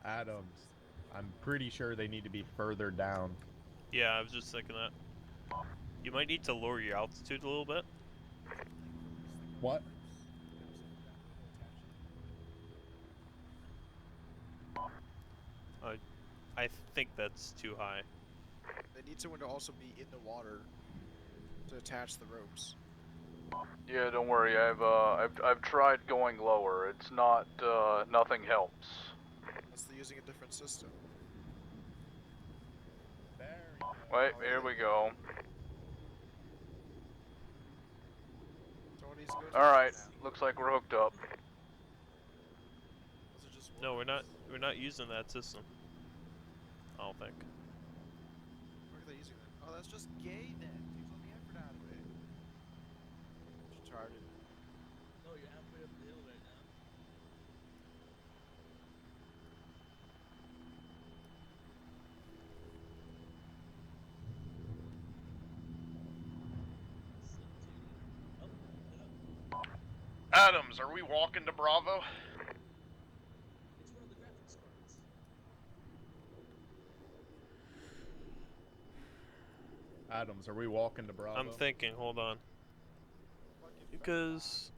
Adams, I'm pretty sure they need to be further down. Yeah, I was just thinking that. You might need to lower your altitude a little bit. What? I think that's too high. They need someone to also be in the water to attach the ropes. Yeah, don't worry. I've tried going lower. It's not. Nothing helps. Unless they're using a different system. Wait, here we go. Someone needs to go to All right, looks like we're hooked up. No, we're not. We're not using that system. I don't think. What are they using then? Oh, that's just gay then. Takes all the effort out of it. Retarded. No, you're halfway up the hill right now. Adams, are we walking to Bravo? It's one of the graphics cards. Adams, are we walking to Bravo? I'm thinking. Hold on. Because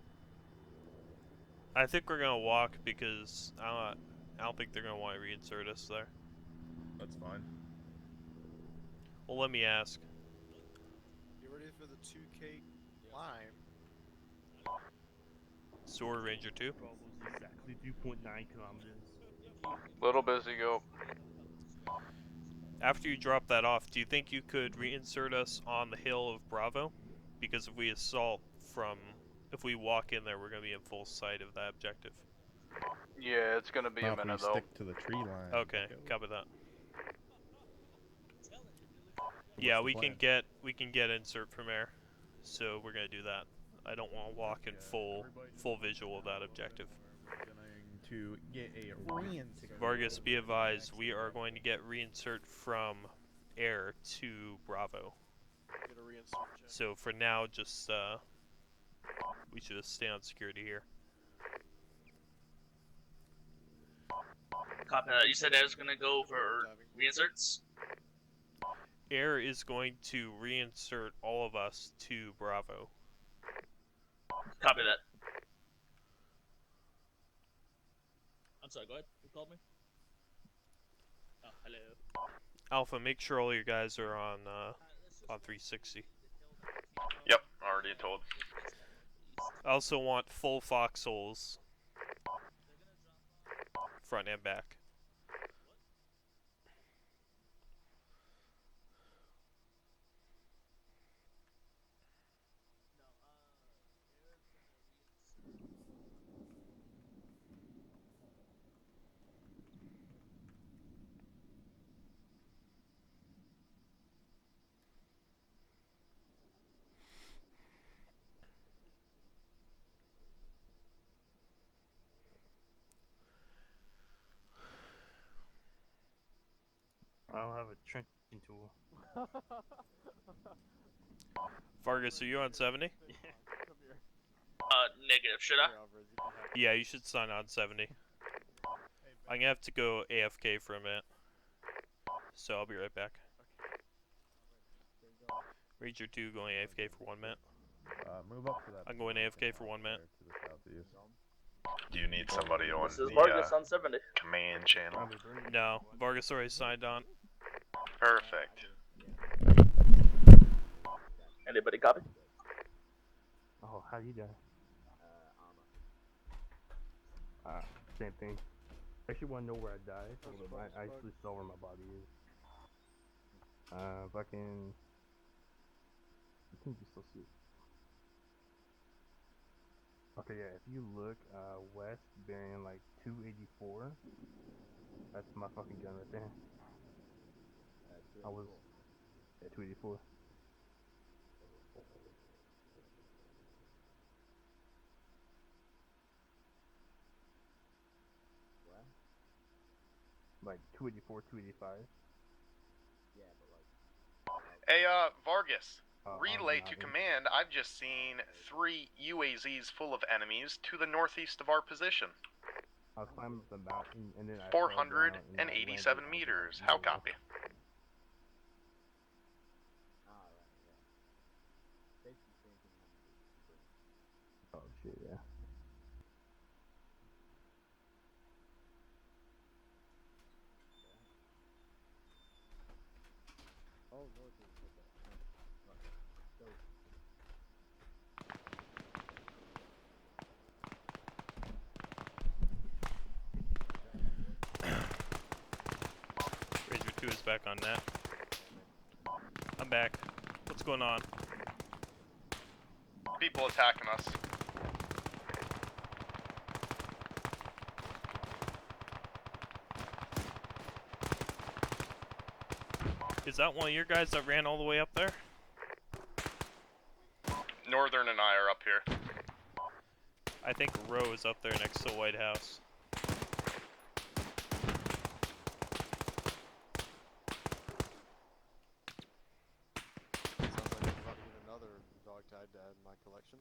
I think we're gonna walk because I don't think they're gonna want to reinsert us there. That's fine. Well, let me ask. Get ready for the 2K climb. Sword Ranger 2. Bravo's exactly 2.9 kilometers. Little busy, go. After you drop that off, do you think you could reinsert us on the hill of Bravo? Because if we assault from, if we walk in there, we're gonna be in full sight of that objective. Yeah, it's gonna be a minute though. Stick to the tree line. Okay, copy that. What's Yeah, the we plan? can get insert from air, so we're gonna do that. I don't want to walk in full visual of that objective. We're going to get a reinsert. Vargas, be advised, we are going to get reinsert from air to Bravo. Get a reinsert check. So for now, just we should just stay on security here. Copy that. You said I was gonna go for reinserts? Air is going to reinsert all of us to Bravo. Copy that. I'm sorry, go ahead. Who called me? Oh, hello. Alpha, make sure all your guys are on 360. Yep, already told. I also want full foxholes, front and back. I don't have a trenching tool. Vargas, are you on 70? Negative. Should I? Yeah, you should sign on 70. I'm gonna have to go AFK for a minute, so I'll be right back. Ranger 2 going AFK for 1 minute. Move up to that. I'm going AFK for 1 minute. To the southeast. Do you need somebody on This is the Vargas on 70. command channel? No, Vargas already signed on. Perfect. Anybody copy? Oh, how you doing? Same thing. I actually want to know where I died. I actually saw where my body is. Fucking. I think you still see it. Okay, yeah, if you look west, bearing like 284, That's my fucking gun right there. I was at 284. Like 284, 285. Yeah, but like. Hey, Vargas. I'm Relay not to in- command. I've just seen 3 UAZs full of enemies to the northeast of our position. I was climbing up the mountain and then I 487 meters. How copy? Alright, yeah. Basically the same thing happened to Super. Oh shit, yeah. Oh, north is okay. Right. So. Razor 2 is back on net. I'm back. What's going on? People attacking us. Is that one of your guys that ran all the way up there? Northern and I are up here. I think Roe is up there next to the White House. Sounds like I'm about to get another dog tag to add in my collection.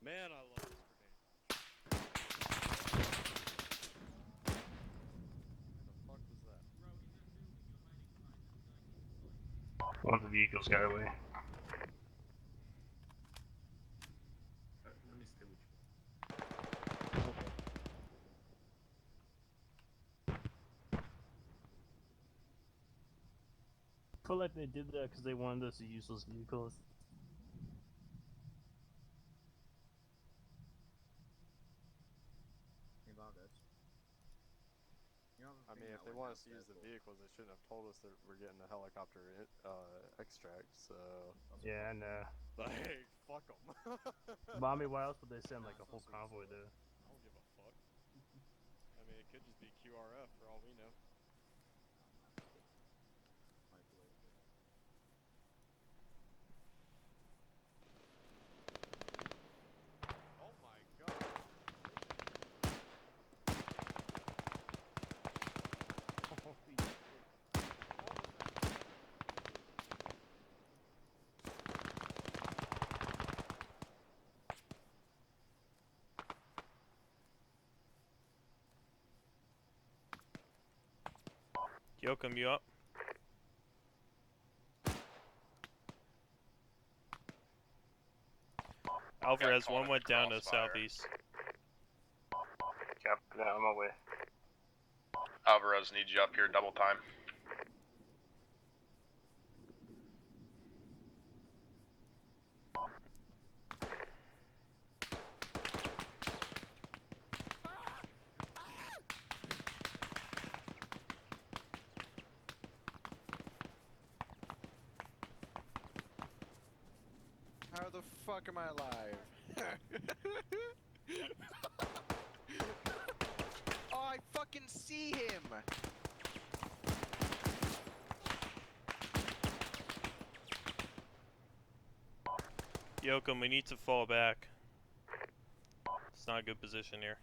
Man, I love this grenade. What the fuck was that? One of the vehicles got away. Let me stay with you. I feel like they did that because they wanted us to use those vehicles. Hey, Vargas. You know, I mean, if they want us to use the vehicles, they shouldn't have told us that we're getting a helicopter extract, so... Yeah, I know. Like, fuck them. But I mean, why else would they send like a whole convoy there? I don't give a fuck. I mean, it could just be QRF for all we know. Oh my god. Yoakum, you up? Alvarez, one went down to southeast. Copy that, on my way. Alvarez needs you up here double time. How the fuck am I alive? Oh, I fucking see him! Yoakum, we need to fall back. It's not a good position here.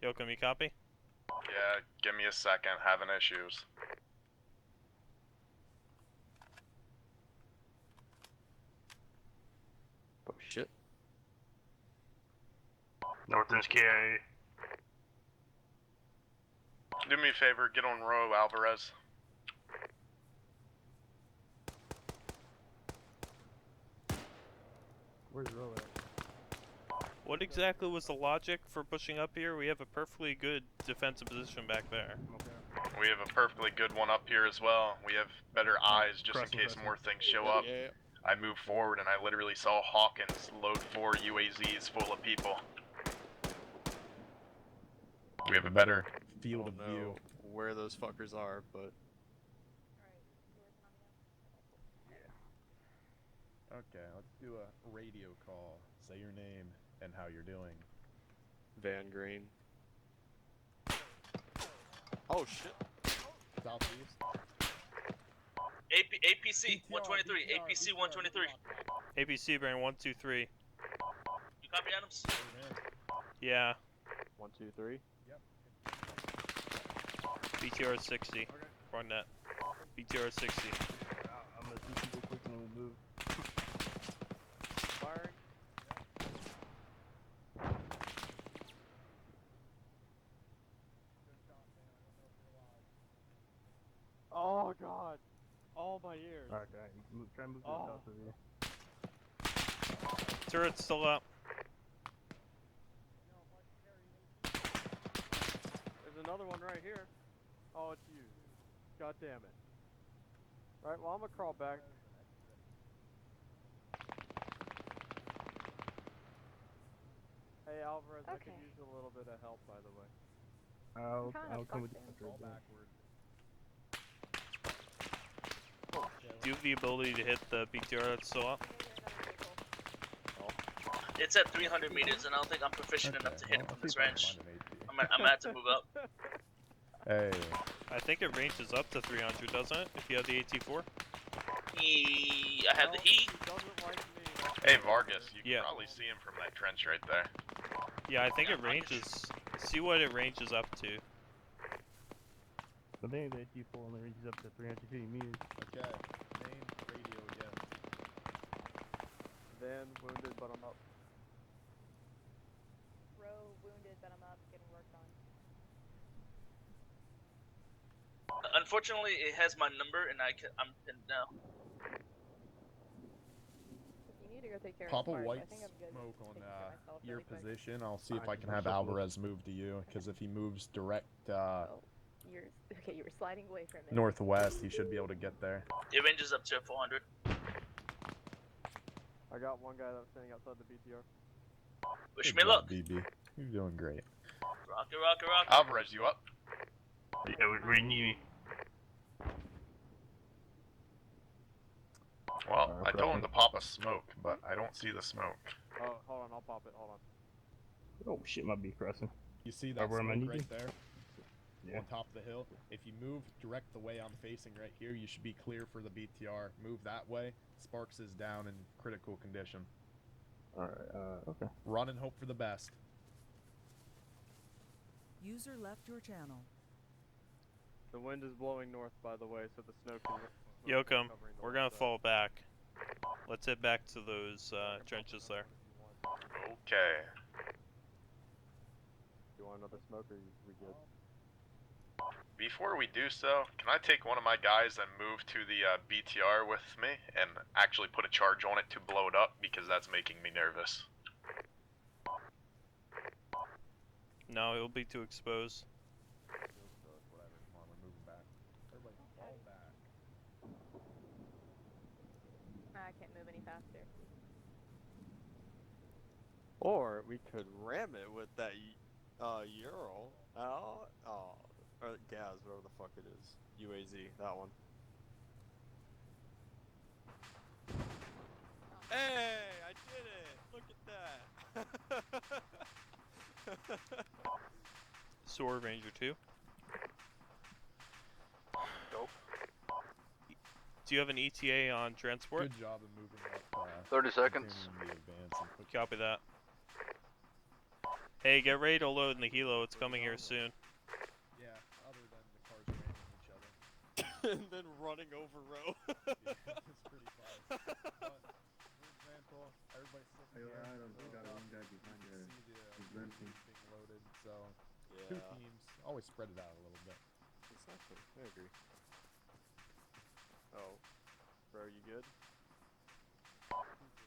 Yoakum, you copy? Yeah, give me a second. Having issues. Oh shit. Northern's KIA. Do me a favor, get on row, Alvarez. Where's Roe at? What exactly was the logic for pushing up here? We have a perfectly good defensive position back there. Okay. We have a perfectly good one up here as well. We have better eyes just in case more things show up. Yeah. I moved forward and I literally saw Hawkins load 4 UAZs full of people. We have a better field of view where those fuckers are, but okay, let's do a radio call. Say your name and how you're doing. Van Green. Oh shit. Southeast. APC 123. APC 123. APC bearing 123. You copy, Adams? Yeah. 1, 2, 3. Yep. BTR 60. Okay. Run that. BTR 60. I'm gonna see people quick and then we'll move. Firing. Oh god. Oh my ears. Alright, try and move to the south of you. Turret's still up. There's another one right here. Oh, it's you. God damn it. Right, well I'm gonna crawl back. Hey Alvarez, I could use a little bit of help, by the way. I'll come with you. Do you have the ability to hit the BTR that's still up? It's at 300 meters, and I don't think I'm proficient enough to hit it from this range. I'm gonna have to move up. Hey. I think it ranges up to 300, doesn't it? If you have the AT4? I have the heat. Hey Vargas, you can probably see him from that trench right there. Yeah, I think it ranges. See what it ranges up to. I think the AT4 only ranges up to 350 meters. Okay. Name, radio again. Van wounded, but I'm up. Row wounded, but I'm up, getting worked on. Unfortunately, it has my number, and I'm pinned now. If you need to go take care Pop a of Sparks, white I think I'm good. smoke on taking care of myself your really quick. position. I'll see if I can have Alvarez move to you, because if he moves direct You were sliding away from it. northwest, he should be able to get there. It ranges up to 400. I got one guy that's standing outside the BTR. Wish Good me job, luck. BB. You're doing great. Rocket, rocket, rocket. Alvarez, you up? Yeah, we need me. Well, I told him to pop a smoke, but I don't see the smoke. Oh, hold on, I'll pop it, hold on. Oh shit, might be pressing. You see that where am I smoke needing? right there? Yeah. On top of the hill. If you move direct the way I'm facing right here, you should be clear for the BTR. Move that way. Sparks is down in critical condition. Alright, okay. Run and hope for the best. User left your channel. The wind is blowing north, by the way, so the snow can... Yokum, we're gonna fall back. Let's head back to those trenches there. Okay. You want another smoke, or we good? Before we do so, can I take one of my guys and move to the BTR with me and actually put a charge on it to blow it up, because that's making me nervous. No, it'll be too exposed. Whatever. Come on, we're moving back. Everybody fall back. I can't move any faster. Or we could ram it with that Ural. Or Gaz, whatever the fuck it is. UAZ, that one. Hey, I did it! Look at that! Sword Ranger 2. Nope. Do you have an ETA on transport? Good job of moving up. 30 seconds. continuing the advance and quick- Copy that. Hey, get ready to load in the helo. It's coming here soon. Yeah, other than the cars ramming each other. And then running over row. Yeah, it's pretty fun. But, for example, everybody's sitting Hey, here. Adam, we got loaded one up, guy behind you there. see the He's limping. being loaded, so Yeah. 2 teams, always spread it out a little bit. Exactly, I agree. Oh, bro, you good?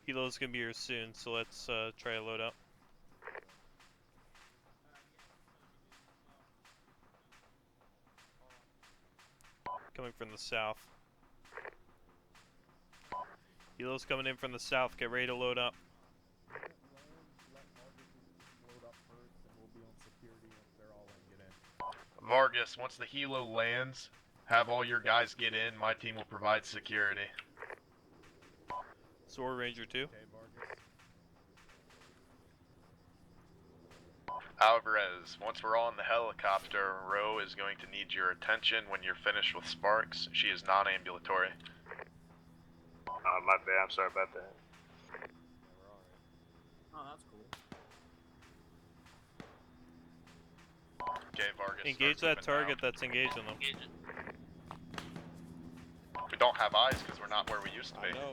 Helo's gonna be here soon, so let's try to load up. Coming from the south. Helo's coming in from the south. Get ready to load up. Vargas, once the helo lands, have all your guys get in. My team will provide security. Sword Ranger 2. Alvarez, once we're all in the helicopter, Roe is going to need your attention when you're finished with Sparks. She is non-ambulatory. My bad, I'm sorry about that. Oh, that's cool. Okay, Vargas. Engage that target that's engaging them. We don't have eyes because we're not where we used to be. I know.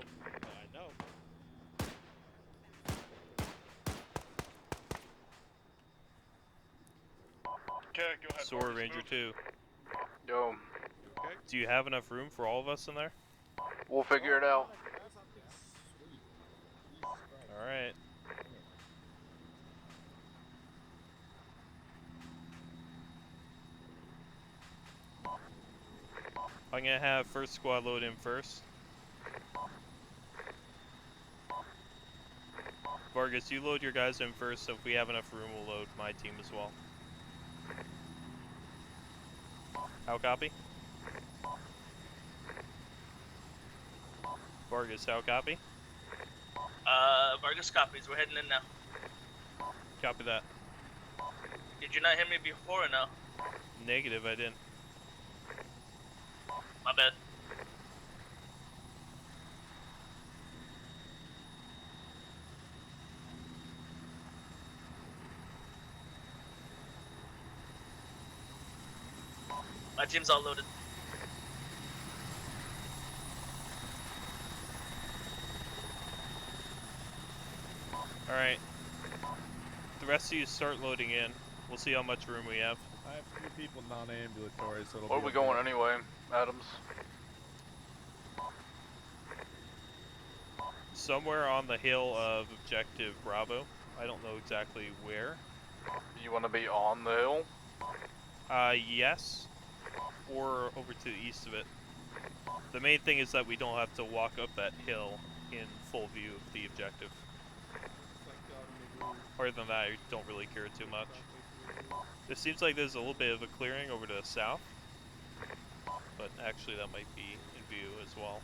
Okay, go ahead. Sword Vargas, Ranger move. 2. Yo. Okay. Do you have enough room for all of us in there? We'll figure it out. Alright. I'm gonna have first squad load in first. Vargas, you load your guys in first, so if we have enough room, we'll load my team as well. How copy? Vargas, how copy? Vargas copies. We're heading in now. Copy that. Did you not hear me before or no? Negative, I didn't. My bad. My team's all loaded. Alright. The rest of you start loading in. We'll see how much room we have. I have 2 people non-ambulatory, so it'll Where be are we okay. going anyway, Adams? Somewhere on the hill of Objective Bravo. I don't know exactly where. You want to be on the hill? Yes. Or over to the east of it. The main thing is that we don't have to walk up that hill in full view of the objective. Other than that, I don't really care too much. It seems like there's a little bit of a clearing over to the south, but actually that might be in view as well.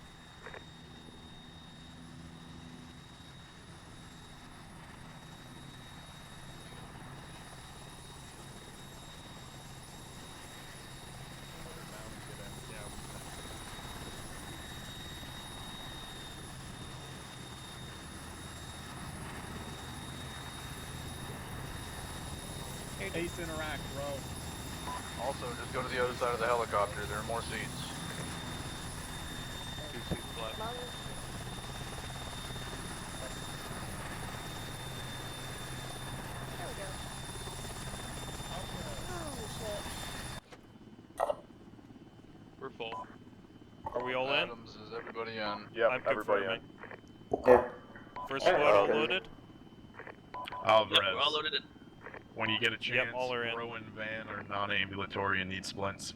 Ace interact, bro. Also, just go to the other side of the helicopter. There are more seats. 2 seats left. There we go. Oh shit. We're full. Are we all in? Adams, is everybody in? Yep, I'm everybody confirming. in. First squad all Okay. loaded? Alvarez. Yep, we're all loaded in. When you get a chance, Yep, all are in. Roe and Van are non-ambulatory and need splints.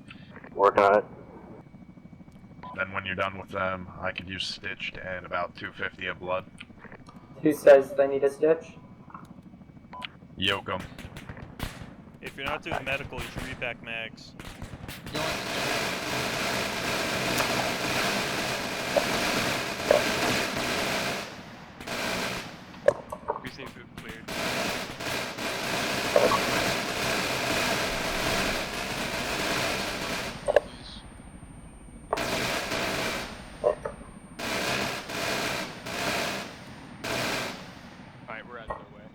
Working on it. Then when you're done with them, I could use stitched and about 250 of blood. Who says they need a stitch? Yoke 'em. If you're not doing medical, you should repack mags. We seem to have cleared. Alright, we're out of their way.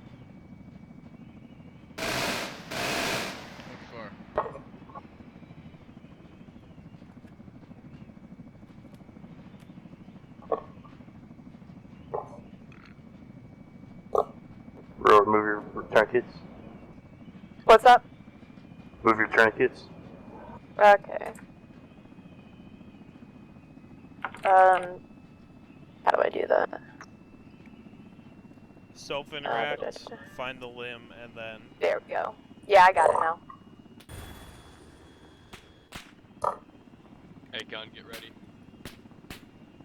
What for? Bro, move your tourniquets. What's up? Move your tourniquets. Okay. How do I do that? Self-interact, find the limb, and then... There we go. Yeah, I got it now. Hey, gun, get ready.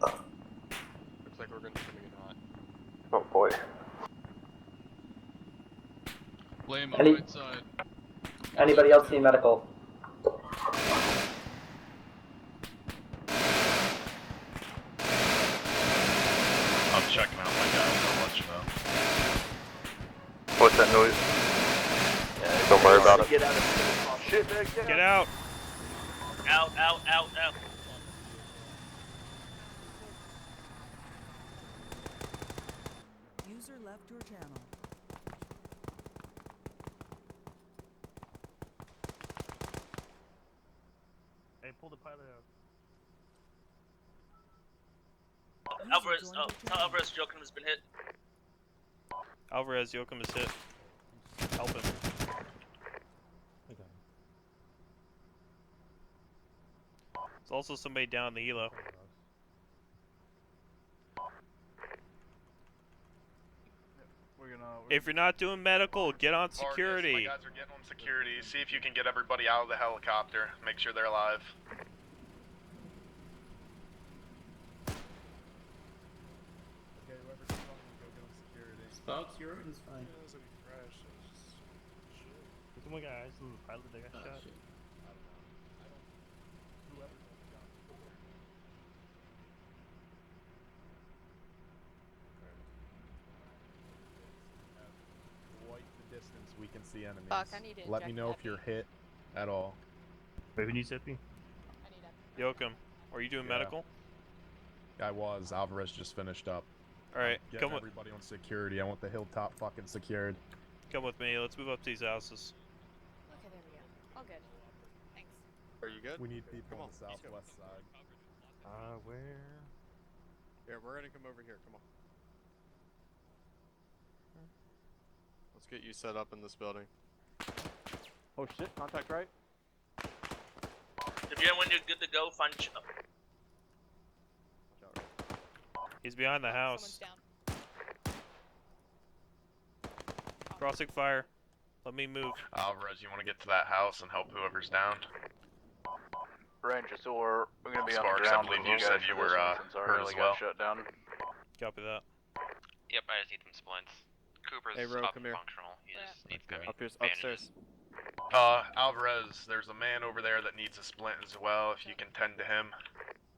Looks like we're gonna time's coming in hot. Oh boy. Blame Any- right side. Anybody else need medical? I'm checking out my guys, I'll let you know. What's that noise? Don't worry about it. Get out of Shit, man, Get out! Out, out, out, out. User left your channel. Hey, pull the pilot out. Alvarez, tell Alvarez Joachim has been hit. Alvarez, Joachim is hit. Help him. There's also somebody down in the helo. If you're not doing medical, get on security. Vargas, my guys are getting on security. See if you can get everybody out of the helicopter. Make sure they're alive. Okay, whoever's calling, go get on security. Sparks, your is fine. Yeah, that's like a crash. That was just shit. There's one guy, the pilot that got shot. Shit. I don't know. Whoever's on the job. Quite the distance we can see enemies. Fuck, I need to Let me inject know if you're hit at all. Wait, who needs epi? I need epi. Joachim, are you doing Yeah. medical? I was. Alvarez just finished up. Alright, Get come with everybody on security. I want the hilltop fucking secured. come with me. Let's move up to these houses. Okay, there we go. All good. Thanks. Are you good? We need people Come on the southwest side. Where? Here, we're gonna come over here. Come on. Let's get you set up in this building. Oh shit, contact right. If you're when you're good to go, find. Watch out, right? He's behind the Someone's house. down. Crossing fire. Let me move. Alvarez, you want to get to that house and help whoever's down? Ranger, so we're gonna be Sparks, on the I ground. believe with you guys said for you this were, one since our hurt heli as well. got shut down. Copy that. Yep, I just need some splints. Cooper's Hey, Ro, up come and here. functional. He just needs to Upstairs. Alvarez, there's a man over there that needs a splint as well, if you can tend to him.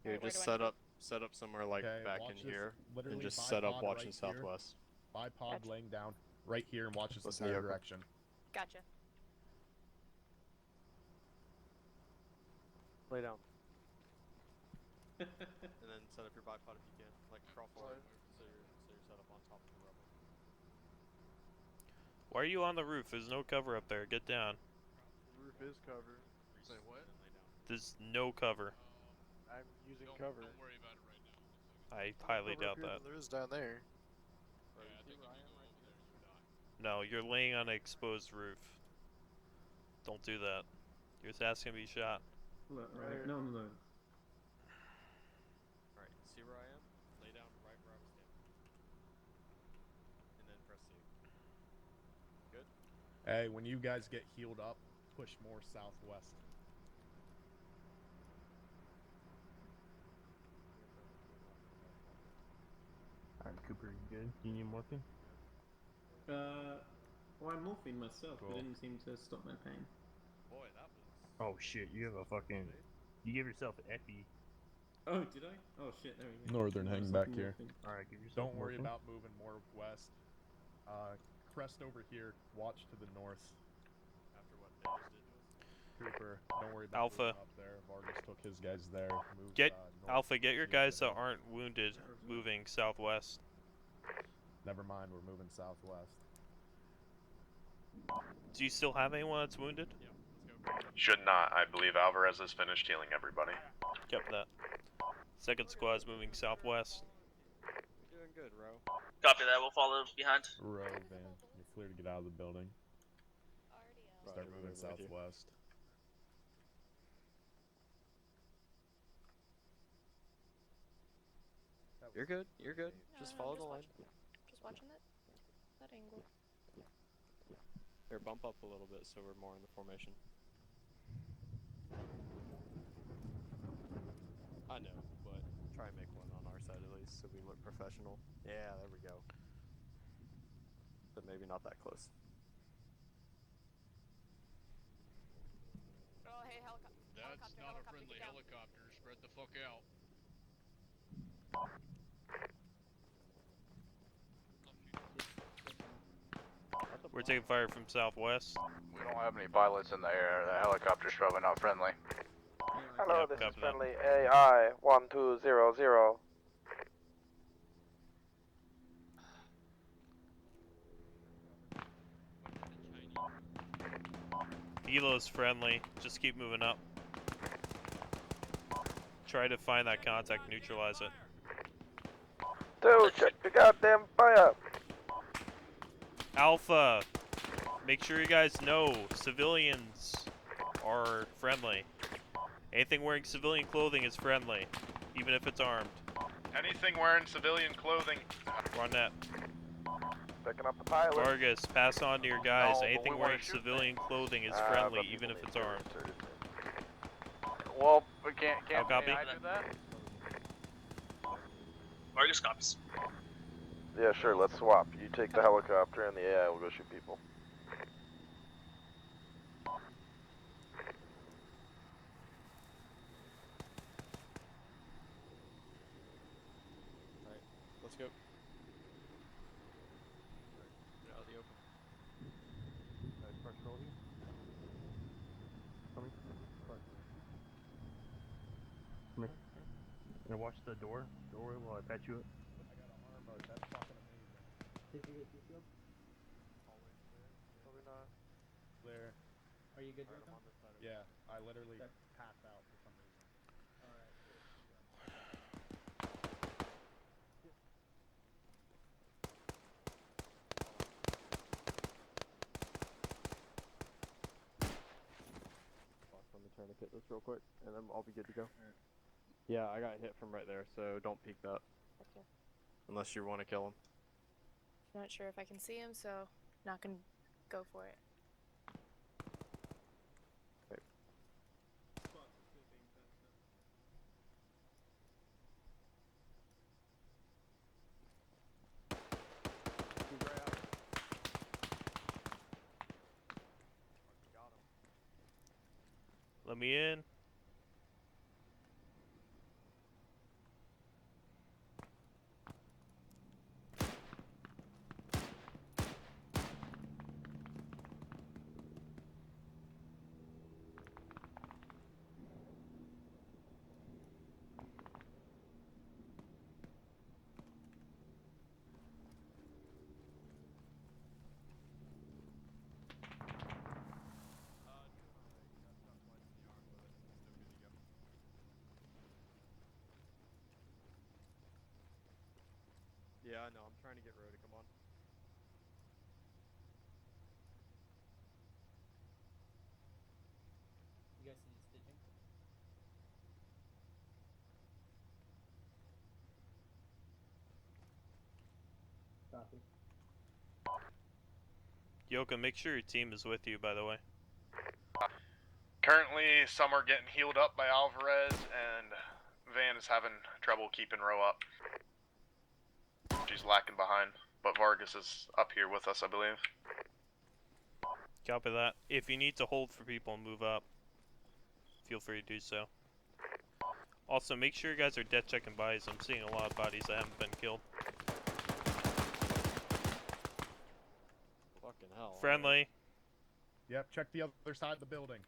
Here, Where just do I set up somewhere like Okay, back watch in this here, literally and just by set up pod watching right here. southwest. Bipod Gotcha. laying down right here and watch this Listen to entire Yoko. direction. Gotcha. Lay down. And then set up your bipod if you can. Like crawl forward so you're set up on top of the rubble. Why are you on the roof? There's no cover up there. Get down. The roof is covered. Say what? Then lay down. There's no cover. I'm using cover. Don't worry about it right now. I highly Cover up doubt here that. than there is down there. Bro, you see where I am right here? No, you're laying on an exposed roof. Don't do that. You're just asking to be shot. Look, right. No, no, no. Alright, see where I am? Lay down right where I was standing. And then press C. Good? Hey, when you guys get healed up, push more southwest. Alright, Cooper, you good? You need morphine? Well, I'm morphine myself, Cool. but it didn't seem to stop my pain. Boy, that was... Oh shit, you have a fucking... You give yourself epi. Oh, did I? Oh shit, there we go. Northern hang back here. Alright, give yourself Don't worry morphine. about moving more west. Crest over here. Watch to the north. After what they just did to us? Cooper, don't worry about Alpha. moving up there. Vargas took his guys there. Move, Get north. Alpha. Get your guys that aren't wounded moving southwest. Never mind, we're moving southwest. Do you still have anyone that's wounded? Yeah, let's go. Should not. I believe Alvarez has finished healing everybody. Copy that. Second squad's moving southwest. You're doing good, Ro. Copy that. We'll follow behind. Row van. You're clear to get out of the building. Start moving moving with you. southwest. You're good. You're good. No, Just no, follow I'm the line. Just watching that angle. Here, bump up a little bit so we're more in the formation. I know, but try and make one on our side at least. face so we look professional. Yeah, there we go. But maybe not that close. Oh, hey, That's not a friendly helicopter. Spread the fuck out. We're taking fire from southwest. We don't have any pilots in the air. The helicopter's probably not friendly. Hello, Yep, this is copy that. friendly AI 1200. Helo's friendly. Just keep moving up. Try to find that contact, neutralize it. Dude, check your goddamn fire. Alpha, make sure you guys know civilians are friendly. Anything wearing civilian clothing is friendly, even if it's armed. Anything wearing civilian clothing. Run that. Picking up the pilot. Vargas, pass on to your guys. No, but Anything we wanna wearing shoot civilian clothing is but friendly, people even if need it's to armed. insert it. Well, we can't How copy? I do that? Vargas copies. Yeah, sure, let's swap. You take the helicopter and the AI will go shoot people. Alright, let's go. Get out of the open. First roll here. Coming. Start. Come here. And watch the doorway while I patch you up. I got an ArmA. That's fucking amazing. Did you get your shield? Hallway's clear. Probably not. Clear. Are you good, Alright, I'm Rico? on this side of it. Yeah, I literally Okay. passed out for some reason. Alright. Let me tourniquet this real quick, and then I'll be good to go. Yeah, I got hit from right there, so don't peek that. Gotcha. Unless you want to kill him. Not sure if I can see him, so not gonna go for it. Okay. He's right out. Got him. Let me in. Yeah, I know. I'm trying to get Rhoda. Come on. You guys need stitching? Copy. Yoka, make sure your team is with you, by the way. Currently, some are getting healed up by Alvarez, and Van is having trouble keeping row up. She's lacking behind, but Vargas is up here with us, I believe. Copy that. If you need to hold for people and move up, feel free to do so. Also, make sure you guys are death checking bodies. I'm seeing a lot of bodies that haven't been killed. Fucking hell. Friendly. Yep, check the other side of the building.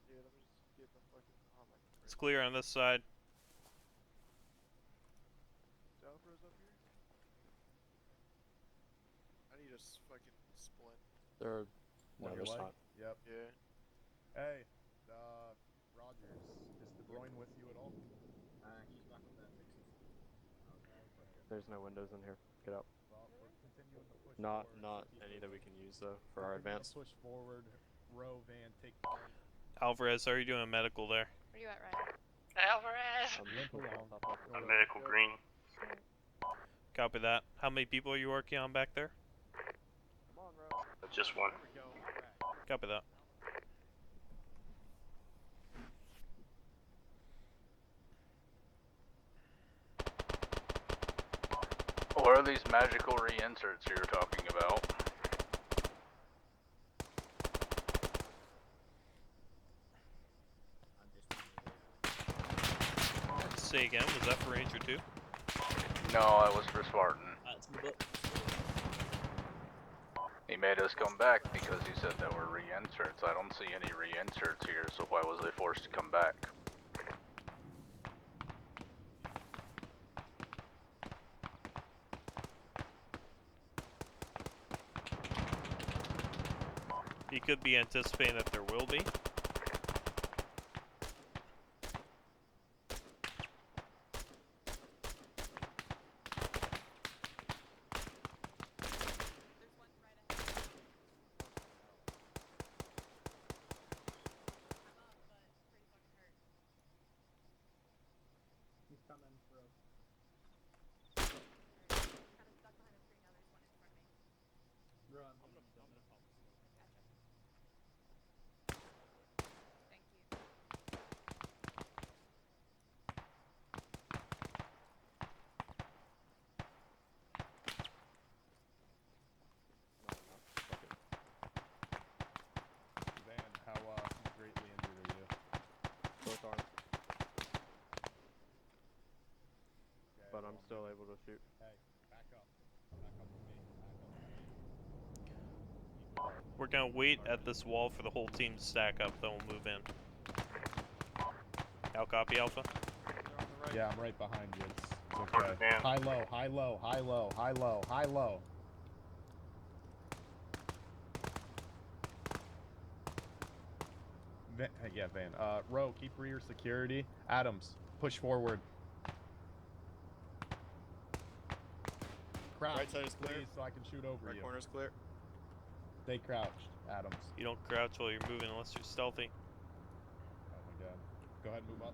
Yeah, let me just get the fucking ArmA. It's clear on this side. Is Alvarez up here? I need a fucking splint. There. No, On your there's leg? not. Yep. Yeah. Hey, Rogers, is De Bruyne with you at all? He's back up there fixing something. There's no windows in here. Get out. Well, we're continuing the push Not forward. any that we can use though for our advance. Push forward, row van, take point. Alvarez, how are you doing medical there? Where are you at, Ryan? Alvarez! I'm medical green. Copy that. How many people are you working on back there? Come on, Ro. Just one. There we go. Alright. Copy that. these magical reinserts you're talking about? Say again, was that for Ranger 2? No, that was for Spartan. He made us come back because he said there were reinserts. I don't see any reinserts here, so why was they forced to come back? He could be anticipating that there will be. He's coming, bro. Bro, I'm gonna pop. Van, how greatly injured are you? Both arms. Okay, But I'm still able to shoot. Hey, back up. Back up with me. We're gonna wait at this wall for the whole team to stack up, then we'll move in. How copy, Alpha? Yeah, I'm right behind you. It's okay. High low, high low, high low, high low, high low. Yeah, Van. Row, keep rear security. Adams, push forward. Crouch, Right side is clear. please, so I can shoot over Right you. corner's clear. Stay crouched, Adams. You don't crouch while you're moving unless you're stealthy. Oh my god. Go ahead, move up.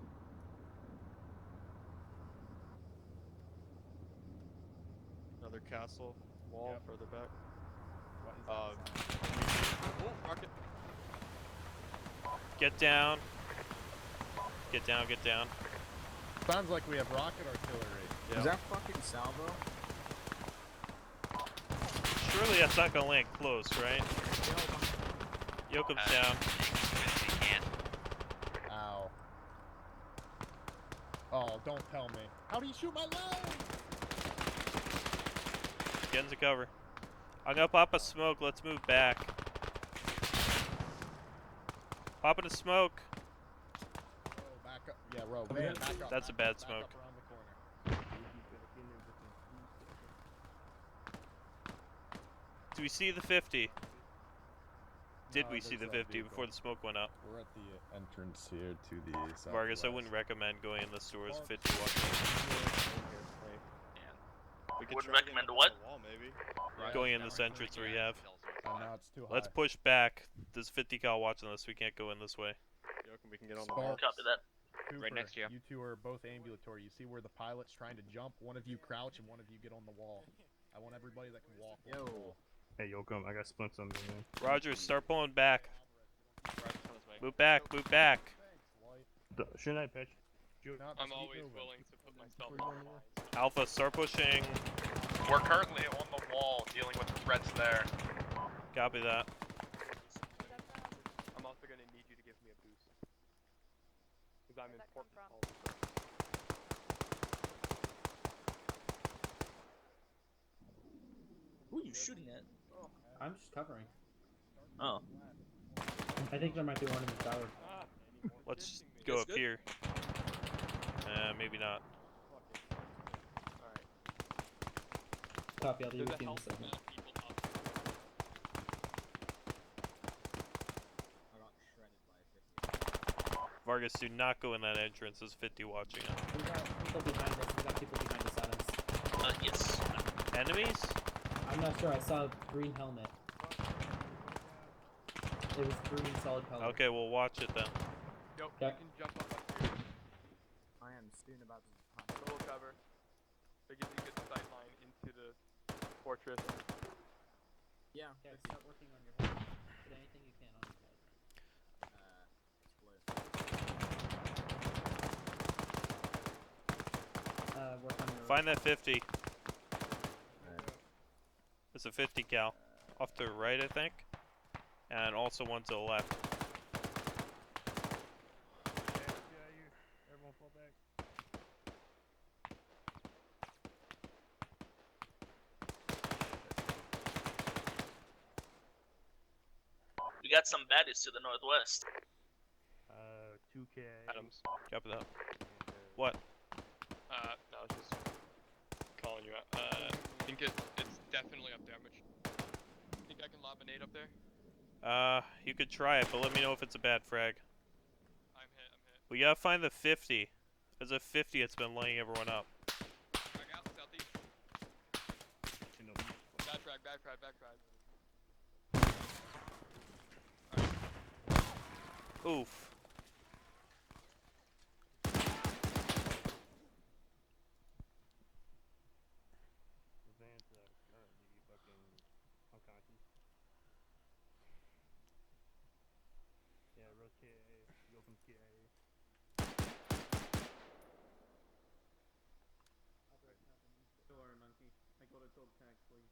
Another castle wall Yep. further back. What is Oh, rocket. Get down. Get down, get down. Sounds like we have rocket artillery. Is that fucking salvo? Surely that's not gonna land close, right? Yoakum's down. Ow. Oh, don't tell me. How do you shoot my leg? Get into cover. I'm gonna pop a smoke, let's move back. Pop in a smoke. Row, back up. Yeah, row. Van, back up. That's a bad smoke. Back up around the corner. Do we see the 50? Did No, we see there's the that 50 vehicle. before the smoke went up? We're at the entrance here to the southwest. Vargas, I wouldn't recommend going in the stores 50 watch. Wouldn't recommend what? Wall, maybe. Going in this entrance we have. Now it's too high. Let's push back. There's 50 cal watching us. We can't go in this way. We can get on the wall. Copy that. Cooper, Right next to you. You two are both ambulatory. You see where the pilot's trying to jump? One of you crouch and one of you get on the wall. I want everybody that can walk. On the wall. Hey, Yoakum, I got splints on me, man. Roger, start pulling back. Move back, move back. Shouldn't I pitch? I'm always willing to put myself on the line. Alpha, start pushing. We're currently on the wall dealing with the threats there. Copy that. I'm also gonna need you to give me a boost. Because I'm important. Who are you shooting at? I'm just covering. Oh. I think there might be one in the tower. Let's go up here. Maybe not. Copy, I'll do There's with a you in a healthy second. amount of people up. I got shredded by a 50. Vargas, do not go in that entrance. There's 50 watching us. We got people behind us. We got people behind us, Adams. Yes. Enemies? I'm not sure. I saw a green helmet. It was green solid color. Okay, we'll watch it then. Yo, Okay. you can jump up here. I am soon about to Little cover. That gives you a good sight line into the fortress. Yeah. Okay, start working on your head. Put anything you can on your head. Work on your... Find that 50. a 50 cal. Off to the right, I think. And also one to the left. Everyone fall back. We got some baddies to the northwest. 2K. Adams. Copy that. What? No, I was just calling you out. I think it's definitely up there. Think I can lob a nade up there? You could try it, but let me know if it's a bad frag. I'm hit. We gotta find the 50. There's a 50 that's been laying everyone up. Frag out, southeast. Bad frag. Oof. Advance, currently fucking unconscious. Yeah, rotate KIA. You open KIA. Sorry, monkey. I got a dog tag, please.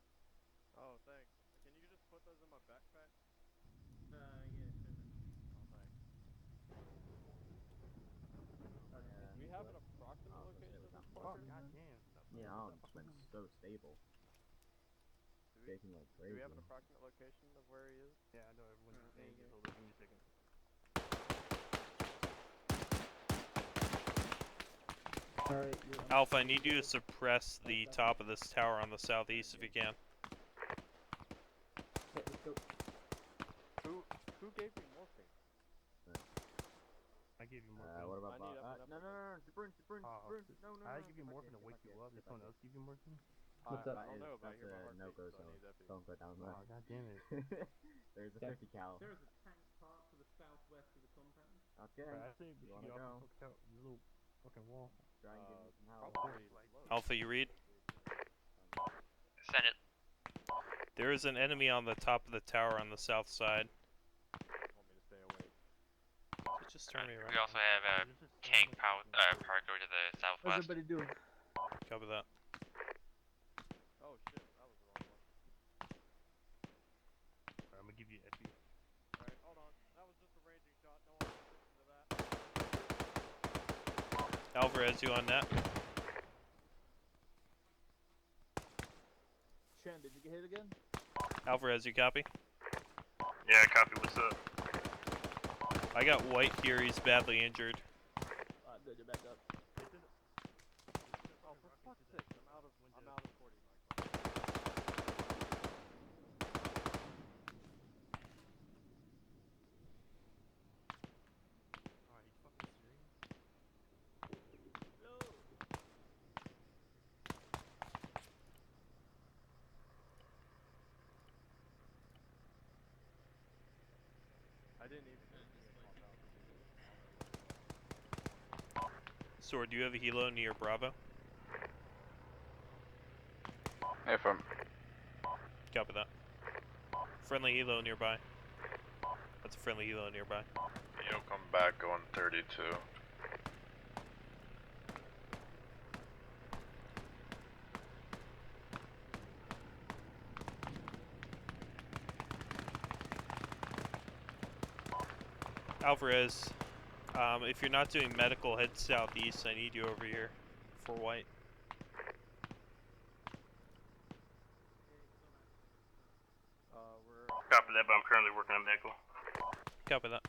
Oh, thanks. Can you just put those in my backpack? Yeah, sure then. Oh, thanks. Do we have an approximate location of this Oh, fucker? God damn. Yeah, I just went so stable. Shaking like Do crazy. we have an approximate location of where he is? Yeah, I know everyone's there saying you it. go. Hold on, give me a second. Alright, Alpha, I need you to suppress the top of this tower on the southeast if you can. Okay, let's go. Who gave me morphine? I gave you morphine. What about I need no, Sprint, no. I gave you morphine to wake you up. Did someone else give you morphine? What's up? I don't know, but I That's hear my a heartbeat, no-go so I zone. need Epi. Don't go down there. Oh, god damn it. There's a Okay. 50 cal. There is a tank park to the southwest of the compound. Okay. I say we should get off the little fucking wall. Try and give me some help. Probably Alpha, you read? Send it. There is an enemy on the top of the tower on the south side. want me to stay awake. So just turn me around. We also have a tank park over to the southwest. How's everybody doing? Copy that. Oh shit, that was the wrong one. Alright, I'm gonna give you Epi. Alright, hold on. That was just a ranging shot. No one listen to that. Alvarez, you on net? Shen, did you get hit again? Alvarez, you copy? Yeah, copy. What's up? I got White here, he's badly injured. Good, you're back up. Oh, for fuck's sake, I'm out of 40 mic. Are you fucking serious? No. I didn't even Sword, do you have a helo near Bravo? Affirm. Copy that. Friendly helo nearby. That's a friendly helo nearby. You'll come back going 32. Alvarez, if you're not doing medical, head southeast. I need you over here for White. we're... Copy that, but I'm currently working on medical. Copy that.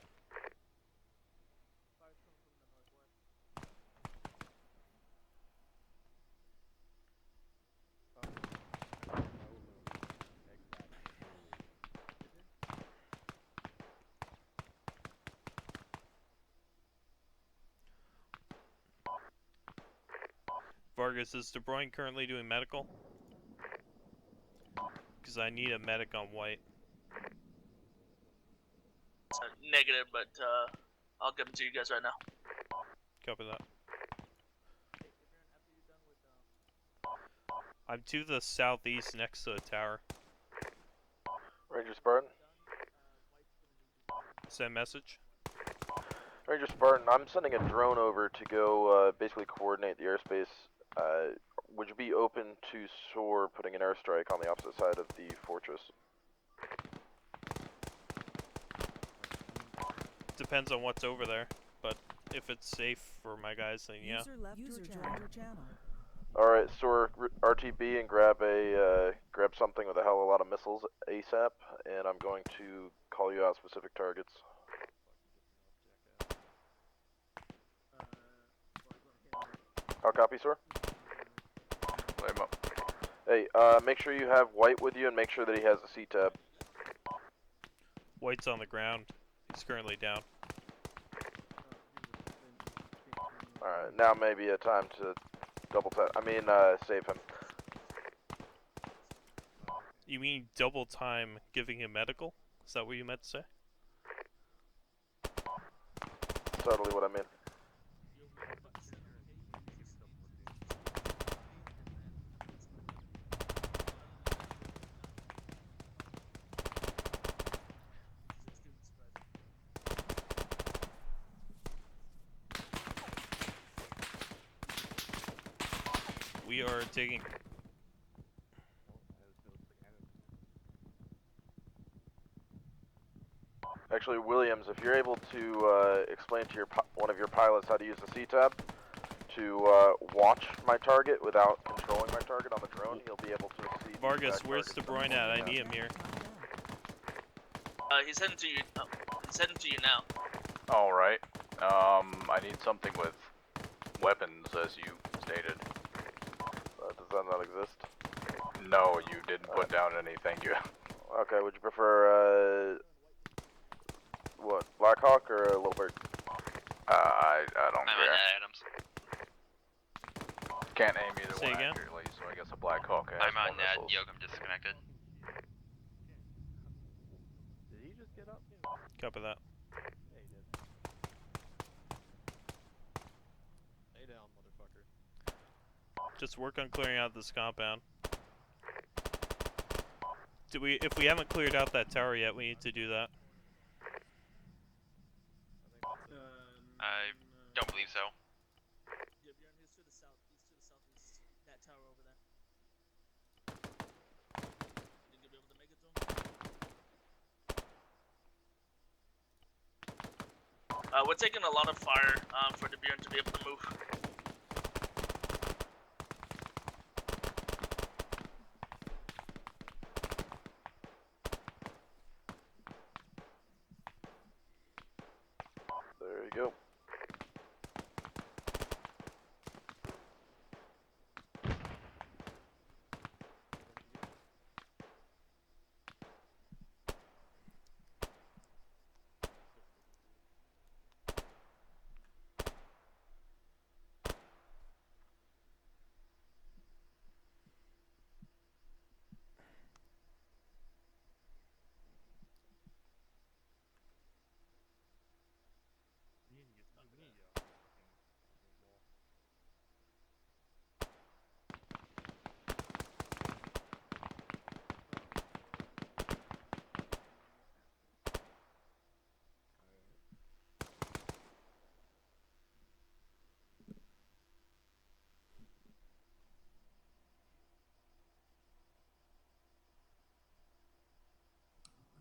Vargas, is De Bruyne currently doing medical? Because I need a medic on White. Negative, but I'll give them to you guys right now. Copy that. I'm to the southeast next to the tower. Ranger Spartan. Send message. Ranger Spartan, I'm sending a drone over to go basically coordinate the airspace would you be open to SOAR putting an airstrike on the opposite side of the fortress? Depends on what's over there, but if it's safe for my guys, then yeah. User left your channel. Alright, SOAR, RTB and grab something with a hell of a lot of missiles ASAP, and I'm going to call you out specific targets. How copy, SOAR? Lay him up. Hey, make sure you have White with you and make sure that he has a C-tab. White's on the ground. He's currently down. Alright, now may be a time to save him. You mean double time giving him medical? Is that what you meant to say? Totally what I mean. We are taking... Actually, Williams, if you're able to explain to one of your pilots how to use the C-tab to watch my target without controlling my target on the drone, he'll be able to see. Vargas, where's De Bruyne at? I need him here. He's heading to you. He's heading to you now. All right. I need something with weapons, as you stated. Does that not exist? No, you didn't put down anything. You. Okay. Would you prefer what, Blackhawk or a Little Bird? I don't I'm care. on Adams. Can't aim either Say one again? accurately, so I guess a Black Hawk has I'm more on that. missiles. Yoke, I'm disconnected. Did he just get up? Copy that. Yeah, he did. Lay down, motherfucker. Just work on clearing out this compound. If we haven't cleared out that tower yet, we need to do that. I don't believe so. Yeah, Bjorn, he's to the south. He's to the southeast. That tower over there. Think you'll be able to make it to him? We're taking a lot of fire for the Bjorn to be able to move. There you go.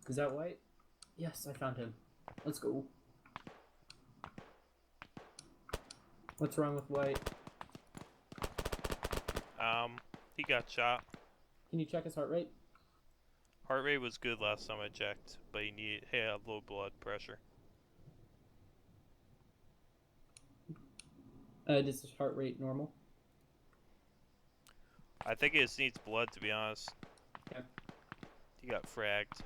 Is that White? Yes, I found him. Let's go. What's wrong with White? He got shot. Can you check his heart rate? Heart rate was good last time I checked, but he had low blood pressure. Is his heart rate normal? I think he just needs blood, to be honest. Okay. He got fragged.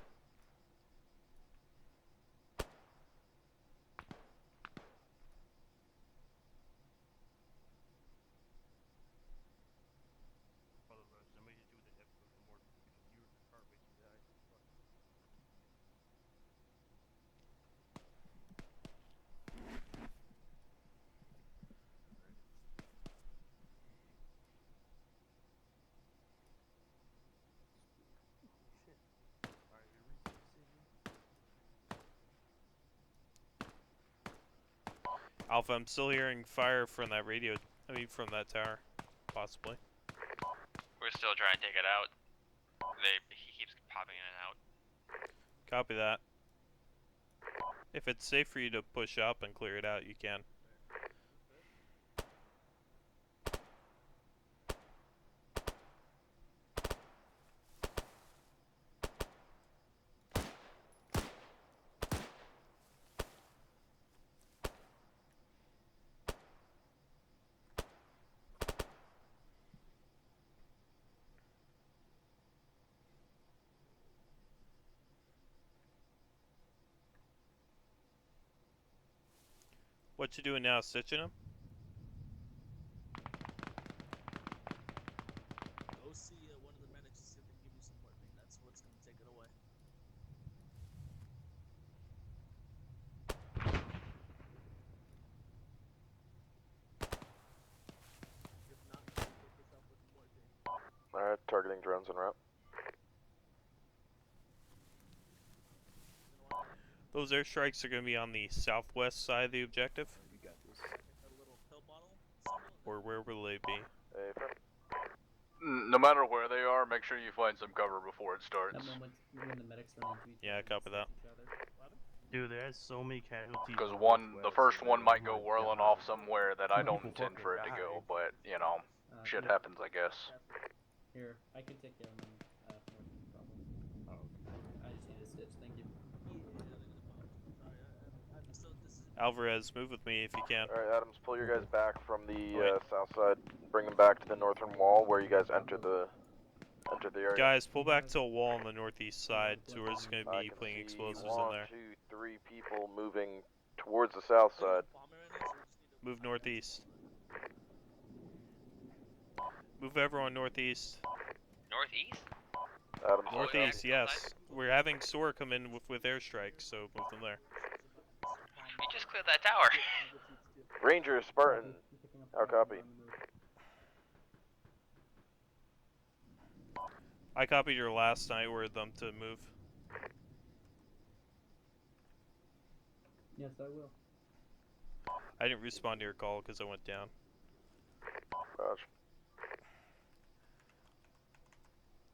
Alpha, I'm still hearing fire from that radio. I mean, from that tower, possibly. We're still trying to take it out. He keeps popping in and out. Copy that. If it's safe for you to push up and clear it out, you can. What you doing now, stitching him? Go see one of the medics to see if they can give you some morphine. That's what's going to take it away. If not, take yourself with some morphine. Alright, targeting drones en route. Those airstrikes are going to be on the southwest side of the objective. You got this. A little pill bottle. Or where will they be? Hey, No matter where they are, make sure you find some cover before it starts. That moment when the medics run into each Yeah, copy that. Dude, there's so many casualties. Because the first one might go whirling off somewhere that I don't intend for it to go, but, you know, shit happens, I guess. Here, I can take care of my morphine problem. I just need a stitch, thank you. Alvarez, move with me if you can. Alright, Adams, pull your guys back from the south side. Bring them back to the northern wall where you guys entered the area. Guys, pull back to a wall on the northeast side to where it's going to be putting explosives in there. 1, 2, 3 people moving towards the south side. Move northeast. Move everyone northeast. Northeast? Adams, Northeast, yes. We're having SOAR come in with airstrikes, so move them there. You just cleared that tower. Ranger, Spartan. Our copy. I copied your last night, ordered them to move. Yes, I will. I didn't respond to your call because I went down. Roger.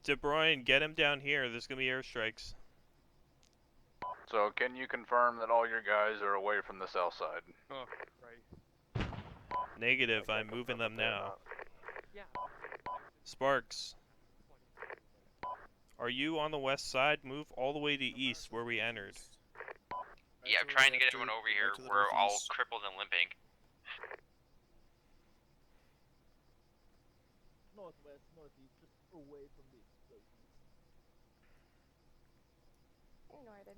De Bruyne, get him down here. There's going to be airstrikes. So, can you confirm that all your guys are away from the south side? Oh, right. Negative, I'm moving them now. Yeah. Sparks. Are you on the west side? Move all the way to east where we entered. Yeah, I'm trying to get everyone over here. We're all crippled and limping. Northwest, northeast, just away from the explosions. Ignored.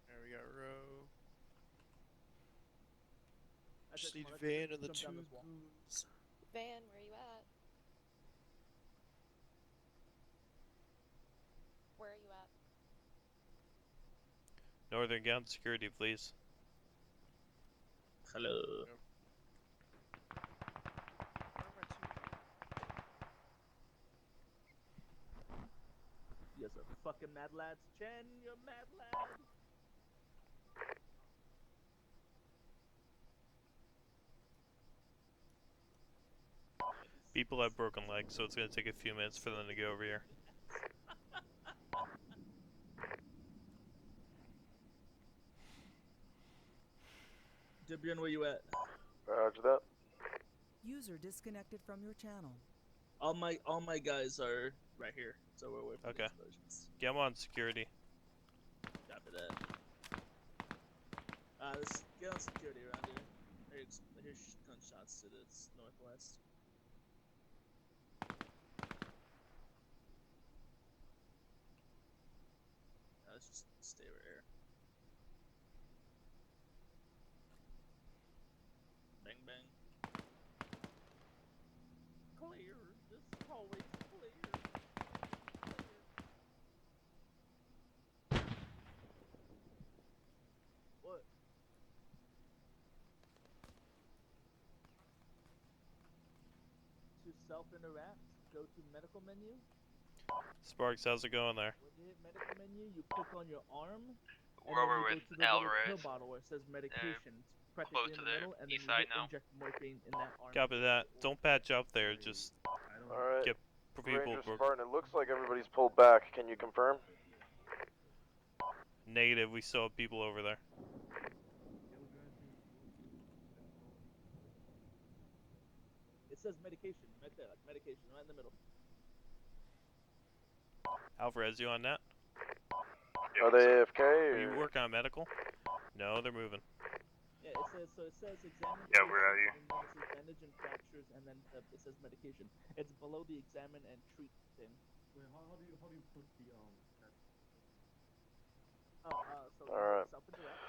There we got row. Just need Van and the two goons. Van, where you at? Where are you at? Northern Gun Security, please. Hello. Yes, a fucking mad lads. Chen, you're a mad lad. People have broken legs, so it's going to take a few minutes for them to go over here. Debian, where you at? Roger that. User disconnected from your channel. All my guys are right here, so we're away from the explosions. Get them on security. Copy that. Let's get on security around here. Here's gunshots to the northwest. Let's just stay right here. Bang bang. Clear. This hallway's clear. What? To self-interact, go to medical menu. Sparks, how's it going there? When you hit medical menu, you click on your arm. And We're over then you with go to the little Alvarez. pill bottle where it says medication. Practically close in to the the middle, and east then side you now. inject morphine in that arm. Copy that. Don't patch up there, just Alright. get Ranger Spartan, it looks like everybody's pulled back. Can you confirm? Negative. We still have people over there. It says medication right there, like medication right in the middle. Alvarez, you on that? Are they AFK? Are you working on medical? No, they're moving. Yeah, it says examine. Yeah, where are you? And then it says bandage and fractures, and then it says medication. It's below the examine and treat thing. Wait, how do you put the So Alright. self-interact,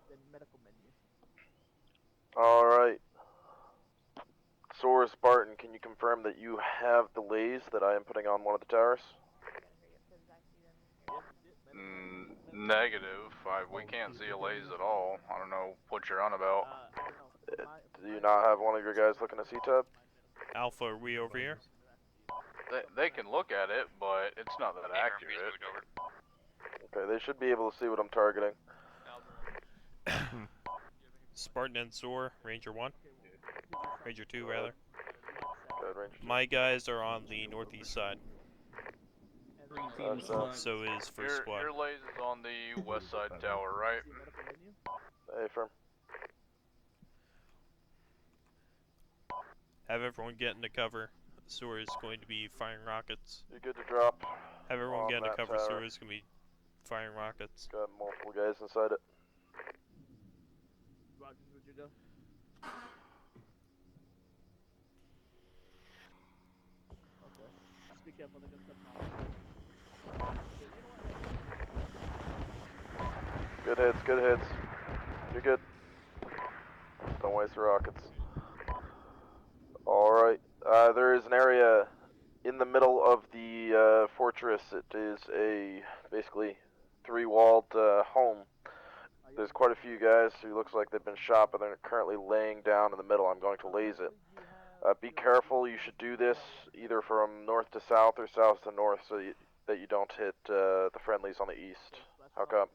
then medical menu. Alright. Sora Spartan, can you confirm that you have the lays that I am putting on one of the towers? Negative. We can't see a lays at all. I don't know what you're on about. Do you not have one of your guys looking at C-Tab? Alpha, are we over here? They can look at it, but it's not that accurate. Okay, they should be able to see what I'm targeting. Spartan and Zor, Ranger 1. Ranger 2, rather. Good, Ranger 2. My guys are on the northeast side. So is first squad. Your lays is on the west side tower, right? Hey, firm. Have everyone get into cover. Sewer is going to be firing rockets. You're good to drop. Have everyone on get into that cover. tower. Sewer is going to be firing rockets. Got multiple guys inside it. Roger, would you go? Okay. Just be careful, they're gonna cut Good hits, good hits. You're good. Don't waste the rockets. Alright, there is an area in the middle of the fortress. It is a basically three-walled home. There's quite a few guys who looks like they've been shot, but they're currently laying down in the middle. I'm going to laze it. Be careful, you should do this either from north to south or south to north so that you don't hit the friendlies on the east. How come?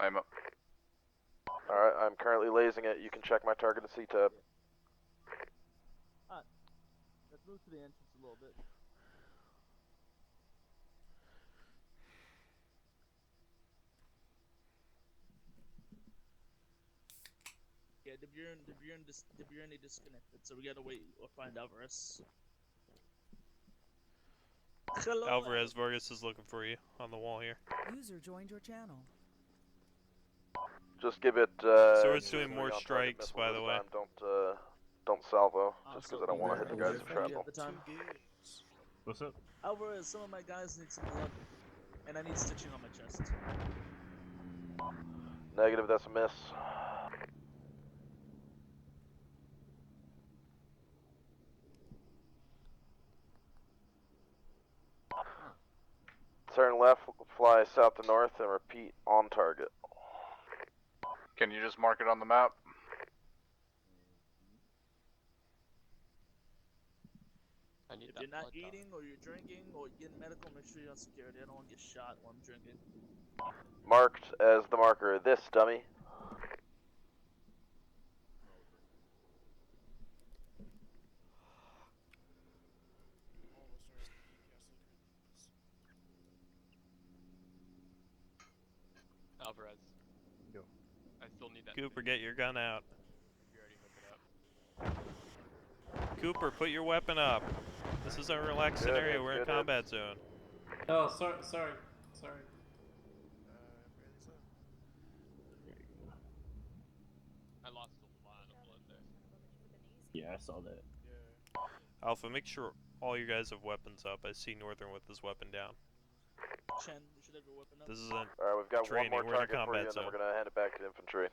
I'm up. Alright, I'm currently lasing it. You can check my target in C-Tab. Alright. Let's move to the entrance a little bit. Yeah, the Buren disconnected, so we gotta wait or find Alvarez. Hello, Alvarez, Vargas is looking for you on the wall here. User joined your channel. Just give it. So it's doing more strikes, by the way. Don't salvo, just because I don't want to hit the guys in shrapnel. What's up? Alvarez, some of my guys need some blood, and I need stitching on my chest. Negative, that's a miss. Turn left, fly south to north, and repeat on target. Can you just mark it on the map? If you're not eating, or you're drinking, or you're getting medical, make sure you're on security. I don't want to get shot while I'm drinking. Marked as the marker. This dummy. Alvarez. Yo. I still need that. Cooper, get your gun out. You already hooked it up. Cooper, put your weapon up. This is a relaxed scenario. We're in combat zone. Oh, sorry. I lost a lot of blood there. Yeah, I saw that. Alpha, make sure all you guys have weapons up. I see Northern with his weapon down. Chen, you should have your weapon up. This isn't Alright, we've got training. one more We're in a target for you, combat and then zone. we're going to hand it back to infantry.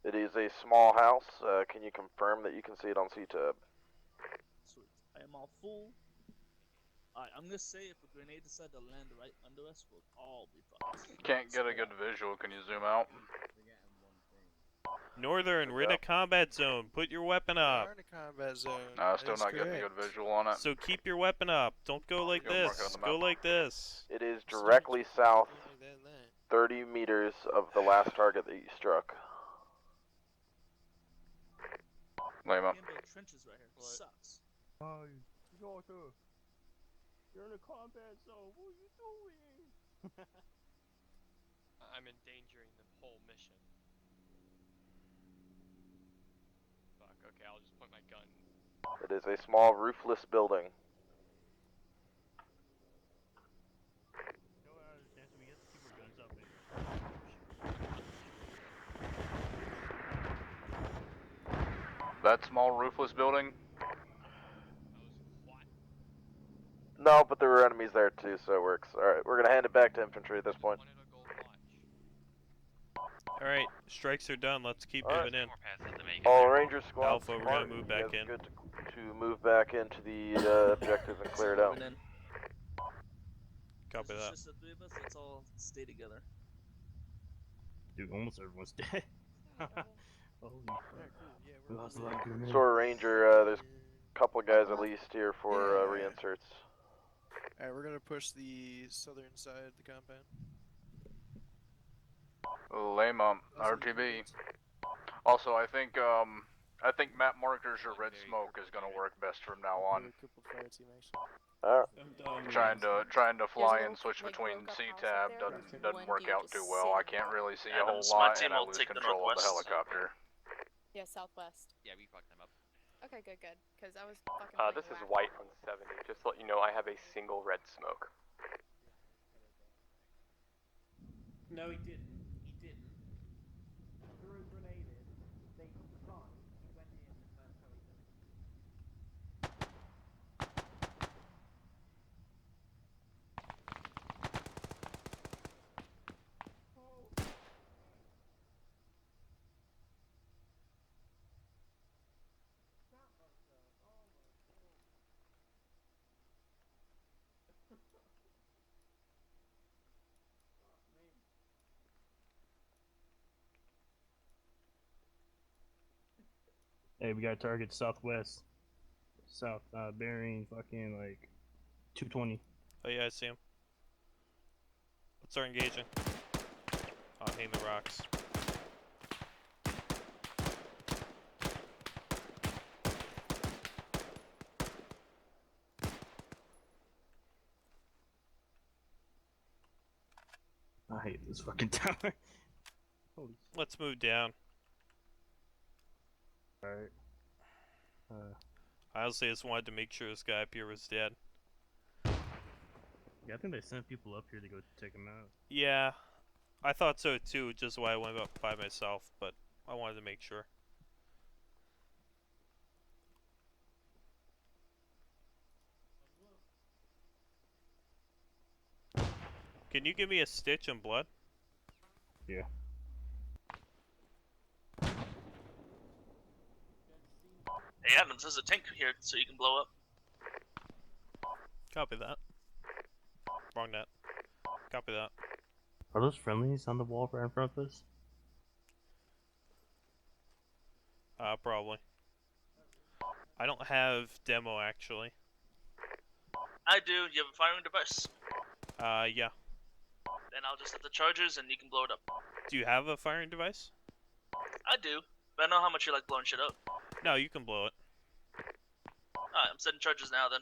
It is a small house. Can you confirm that you can see it on C-Tab? Sweet. I am all full. Alright, I'm gonna say if a grenade decide to land right under us, we'll all be fucked. Can't get a good visual. Can you zoom out? Northern, we're in a combat zone. Put your weapon up. We're in a combat zone. No, still not getting a good visual on it. So keep your weapon up. Don't go like Go mark it on this. the Go map. like this. It is directly south, 30 meters of the last target that you struck. Lame up. Can't build trenches right here. Sucks. Oh, you're in a combat zone. What are you doing? I'm endangering the whole mission. Fuck, okay, I'll just point my gun. It is a small roofless building. You know what I understand? So we have to keep our guns up and That small roofless building? No, but there were enemies there too, so it works. Alright, we're gonna hand it back to infantry at this point. Alright, strikes are done. Let's keep moving in. All Ranger squad. Alpha, we're gonna move back in. Good to move back into the objective and clear it out. Moving in. Copy It's that. just the three of us. Let's all stay together. dude, almost everyone's dead. Holy fuck. We lost a lot of good men. Sora Ranger, there's a couple of guys at least here for reinserts. Alright, we're gonna push the southern side of the compound. Lame up. RTB. Also, I think map markers or red smoke is gonna work best from now on. Trying to fly and switch between C-tab doesn't work out too well. I can't really see a whole lot, and I lose control of the helicopter. Yeah, southwest. Yeah, we fucked them up. Okay, good. Because I was fucking. This is White on 70. Just to let you know, I have a single red smoke. No, he didn't. He didn't. Threw a grenade in. They run. He went in, and that's how he did it. Hey, we got a target southwest. South, bearing fucking like 220. Oh yeah, I see him. Let's start engaging. Oh, I'm hitting the rocks. I hate this fucking tower. Holy. Let's move down. Alright. I honestly just wanted to make sure this guy up here was dead. Yeah, I think they sent people up here to go take him out. Yeah, I thought so too, which is why I went up by myself, but I wanted to make sure. Can you give me a stitch and blood? Yeah. Hey Adams, there's a tank here, so you can blow up. Copy that. Wrong net. Copy that. Are those friendlies on the wall right in front of us? Probably. I don't have demo actually. I do. You have a firing device? Yeah. Then I'll just hit the chargers and you can blow it up. Do you have a firing device? I do, but I know how much you like blowing shit up. No, you can blow it. Alright, I'm setting charges now then.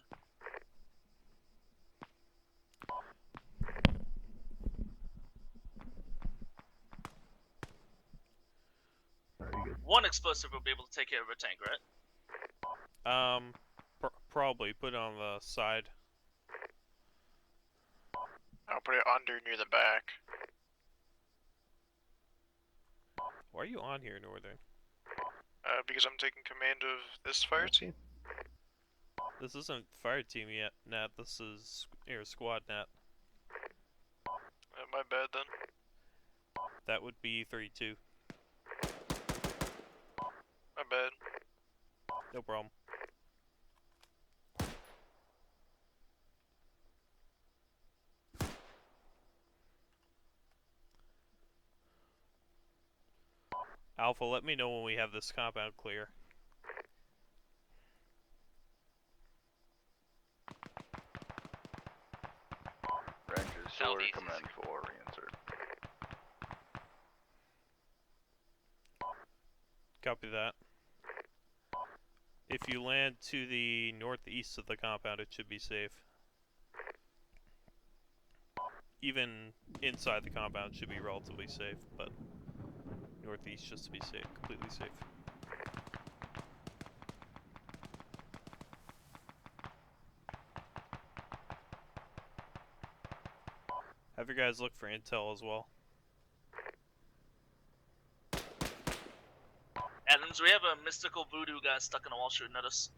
One explosive will be able to take care of a tank, right? Probably. Put it on the side. I'll put it under near the back. Why are you on here, Northern? Because I'm taking command of this fire team. This isn't fire team yet, Nat. This is air squad, Nat. My bad then. That would be 32. My bad. No problem. Alpha, let me know when we have this compound clear. Rangers, Solar Command 4, reinsert. Copy that. If you land to the northeast of the compound, it should be safe. Even inside the compound should be relatively safe, but northeast just to be safe, completely safe. Have your guys look for intel as well. Adams, we have a mystical voodoo guy stuck in a wall shooting at us.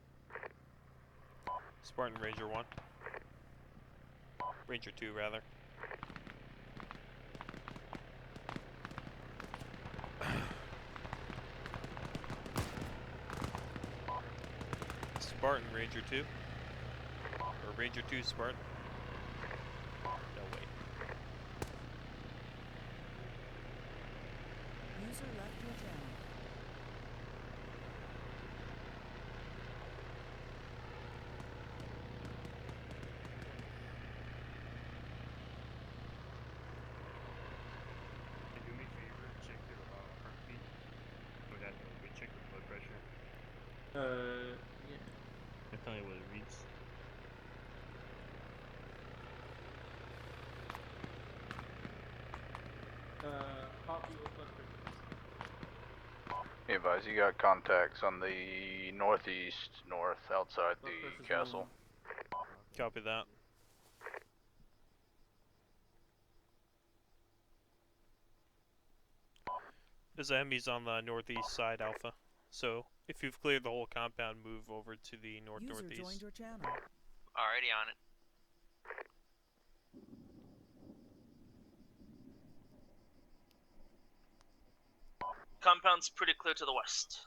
Spartan Ranger 1. Ranger 2, rather. Spartan Ranger 2. Or Ranger 2 Spartan. No, wait. User left your channel. Hey, do me a favor, check their heartbeat. Or that, we check their blood pressure. Yeah. And tell me what it reads. Heartbeat or blood pressure? Hey, advise, you got contacts on the northeast, north, outside the castle. Copy that. There's enemies on the northeast side, Alpha. So, if you've cleared the whole compound, move over to the north-northeast. User joined your channel. Already on it. Compound's pretty clear to the west.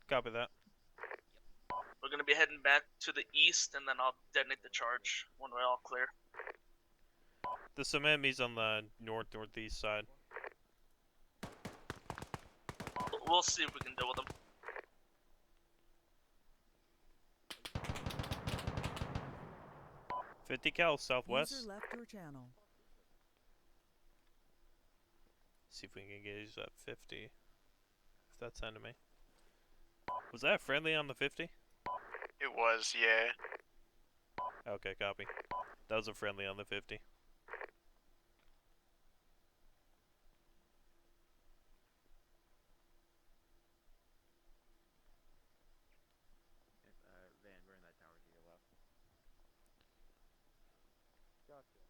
Copy that. We're gonna be heading back to the east, and then I'll detonate the charge when we're all clear. There's some enemies on the north-northeast side. We'll see if we can deal with them. .50 cal southwest. User left your channel. See if we can engage that 50. If that's enemy. Was that friendly on the 50? It was, yeah. Okay, copy. That was a friendly on the 50. Van, we're in that tower to your left. Gotcha.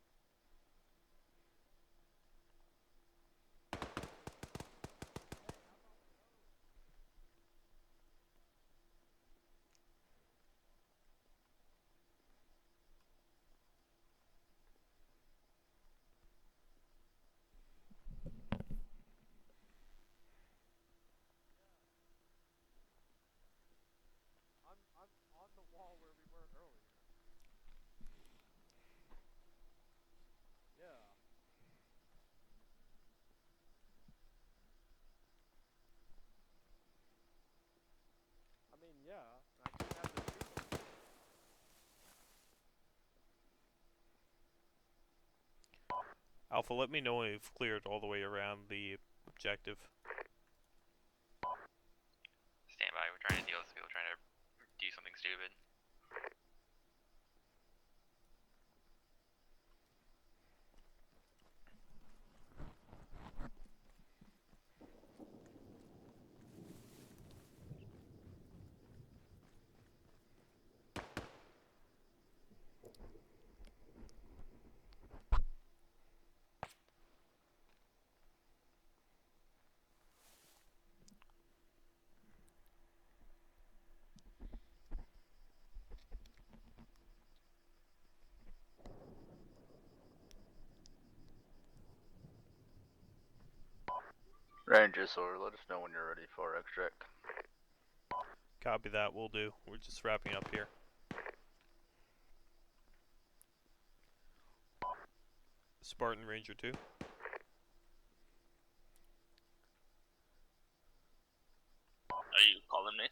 I'm on the wall where we were earlier. Yeah. I mean, yeah. I just have to shoot them. Alpha, let me know when you've cleared all the way around the objective. Stand by, we're trying to deal with people trying to do something stupid. Ranger Sword, let us know when you're ready for extract. Copy that, we'll do. We're just wrapping up here. Spartan Ranger 2. Are you calling me?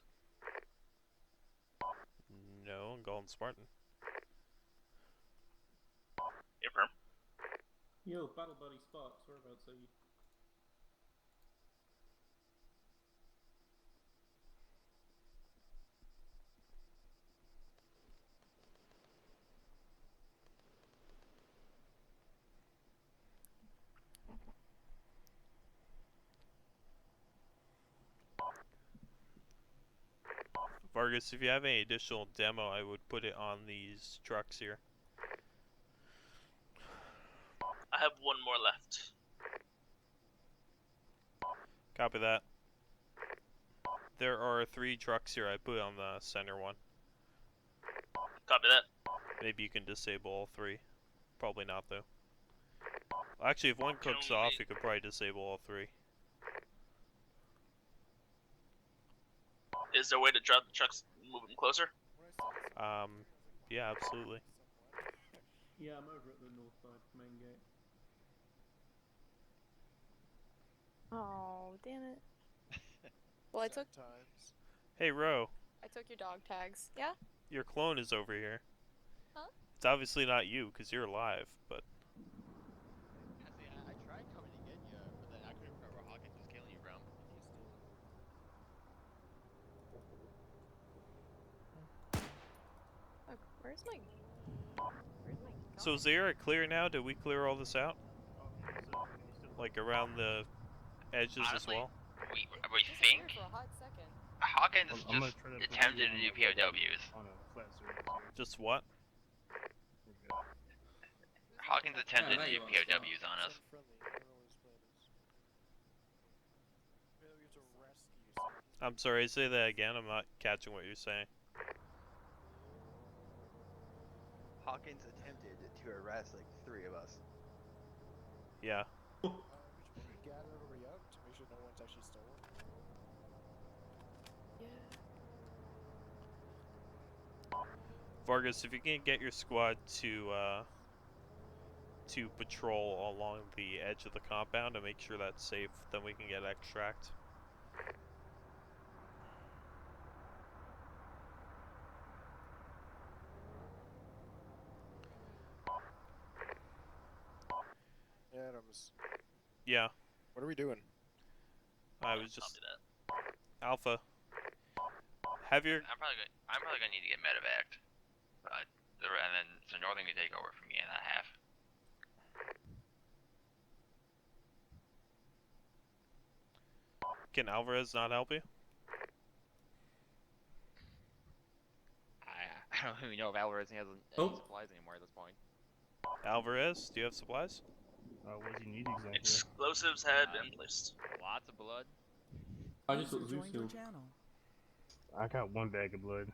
No, I'm calling Spartan. Affirm. Yo, battle buddy Sparks, whereabouts are you? Vargas, if you have any additional demo, I would put it on these trucks here. I have one more left. Copy that. There are 3 trucks here. I put on the center one. Copy that. Maybe you can disable all 3. Probably not, though. Actually, if one cooks off, you could probably disable all 3. Is there a way to drop the trucks, move them closer? Yeah, absolutely. Yeah, I'm over at the north side main gate. Oh, damn it. Well, I took Hey, Ro. I took your dog tags. Yeah? Your clone is over here. Huh? It's obviously not you, because you're alive, but... Yeah, see, I tried coming to get you, but then I couldn't remember where Hawkins was killing you from. Look, where's my So is the area clear now? Did we clear all this out? Like around the edges as Honestly, well? we think for a hot second. Hawkins just attempted to do POWs. Just what? Hawkins attempted to do POWs on us. I'm sorry, say that again. I'm not catching what you're saying. Hawkins attempted to arrest like 3 of us. Yeah. We should probably gather everybody up to make sure no one's actually stolen. Vargas, if you can get your squad to patrol along the edge of the compound and make sure that's safe, then we can get extract. Adams. Yeah. What are we doing? I was just Alpha. Have your I'm probably gonna need to get medevac. And then so Northern can take over from me in that half. Can Alvarez not help you? I don't even know if Alvarez has any supplies anymore at this point. Alvarez, do you have supplies? What do you need exactly? Explosives had been placed. Lots of blood. I just got User joined your Zeus channel. I got 1 bag of blood.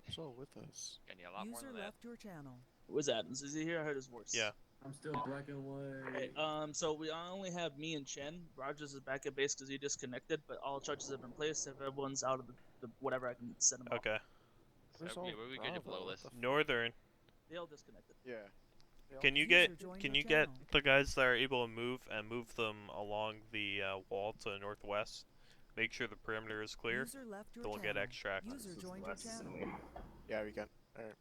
It's all with us. Gonna need a lot more User than that. left your channel. Where's Adams? Is he here? I heard his voice. Yeah. I'm still black and white. Hey, so we only have me and Chen. Rogers is back at base because he disconnected, but all charges have been placed. If everyone's out of the whatever, I can set them up. Okay. So we good to blow this. Northern. They all disconnected. Yeah. Can you get the guys that are able to move and move them along the wall to the northwest? Make sure the perimeter is clear. User left your Then we'll get channel. extract. User joined your channel. Yeah, we can. Alright.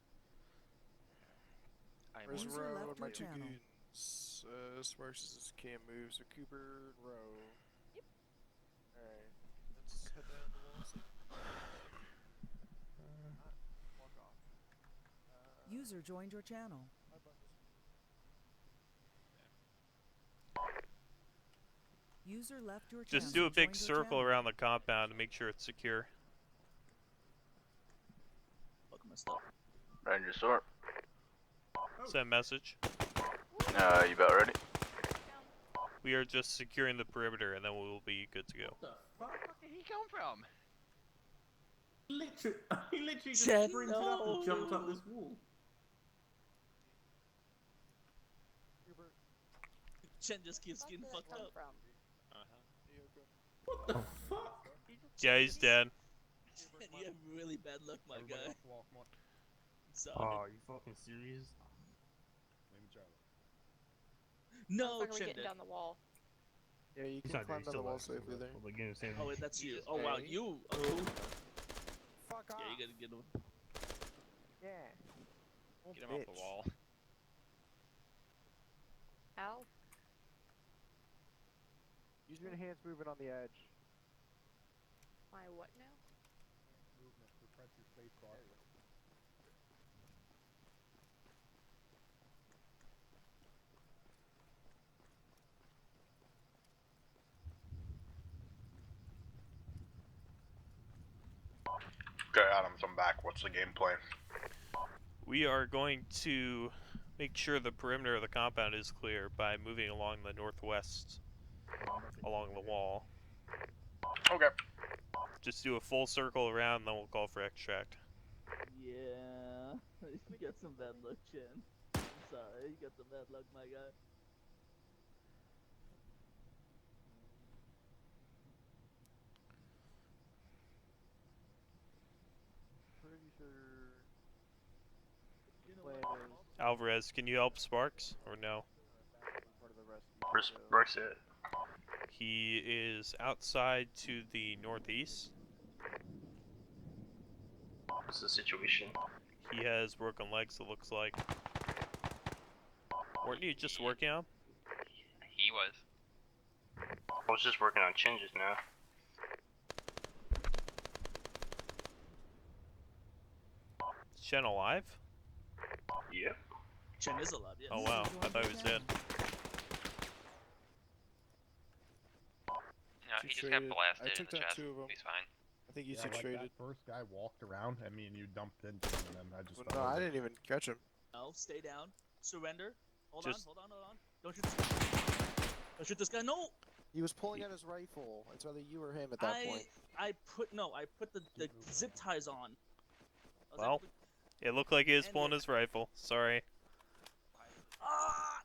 Where's User Row left and my your 2 channel. goons? Sparks can't move, so Cooper and Row. Yep. Alright. Let's head down the wall. Walk off. User joined your channel. User left your channel. Just do a big Joined your circle channel. around the compound to make sure it's secure. Fuck my stuff. Ranger sort. Send message. You about ready? We are just securing the perimeter and then we will be good to go. Where did he come from? He literally just Chen, sprinted up and no. jumped up this wall. Chen just keeps getting fucked up. What the fuck? Yeah, he's dead. Chen, you have really bad luck, my guy. Sorry. Oh, you fucking serious? No, How the fuck are we Chen getting did. down the wall? Yeah, you He's can not there, climb he's down the still wall alive, still safely alive. there. Like, you understand? Oh wait, that's you. Oh Hey. wow, you. Oh. Fuck off. Yeah, you gotta get him. Yeah. Get him off the wall. Ow. Use your enhanced movement on the edge. My what now? Movement. Press your space bar. Okay, Adams, I'm back. What's the game plan? We are going to make sure the perimeter of the compound is clear by moving along the northwest, along the wall. Okay. Just do a full circle around, then we'll call for extract. Yeah, you got some bad luck, Chen. I'm sorry, you got some bad luck, my guy. Pretty sure. You know Plan what? is Alvarez, can you help Sparks, or no? part of the rescue. Where's so- Sparks at? He is outside to the northeast. What's the situation? He has broken legs, it looks like. Weren't you just working on him? He was. I was just working on Chin just now. Is Chen alive? Yep. Chen is alive, yes. Oh wow, I thought he was dead. No, Two he just got traded. blasted I in took the down chest. 2 of them. He's fine. I think you Yeah, two like traded. that first guy walked around, and me and you dumped into him, and then I just Well, fell no, I over. didn't even catch him. No, stay down. Surrender. Hold Just- on. Don't shoot this guy. Don't shoot this guy. No! He was pulling out his rifle. It's either you or him at that point. I put the zip ties on. I was Well, able to- it looked like he was And pulling it- his rifle. Sorry. Ah!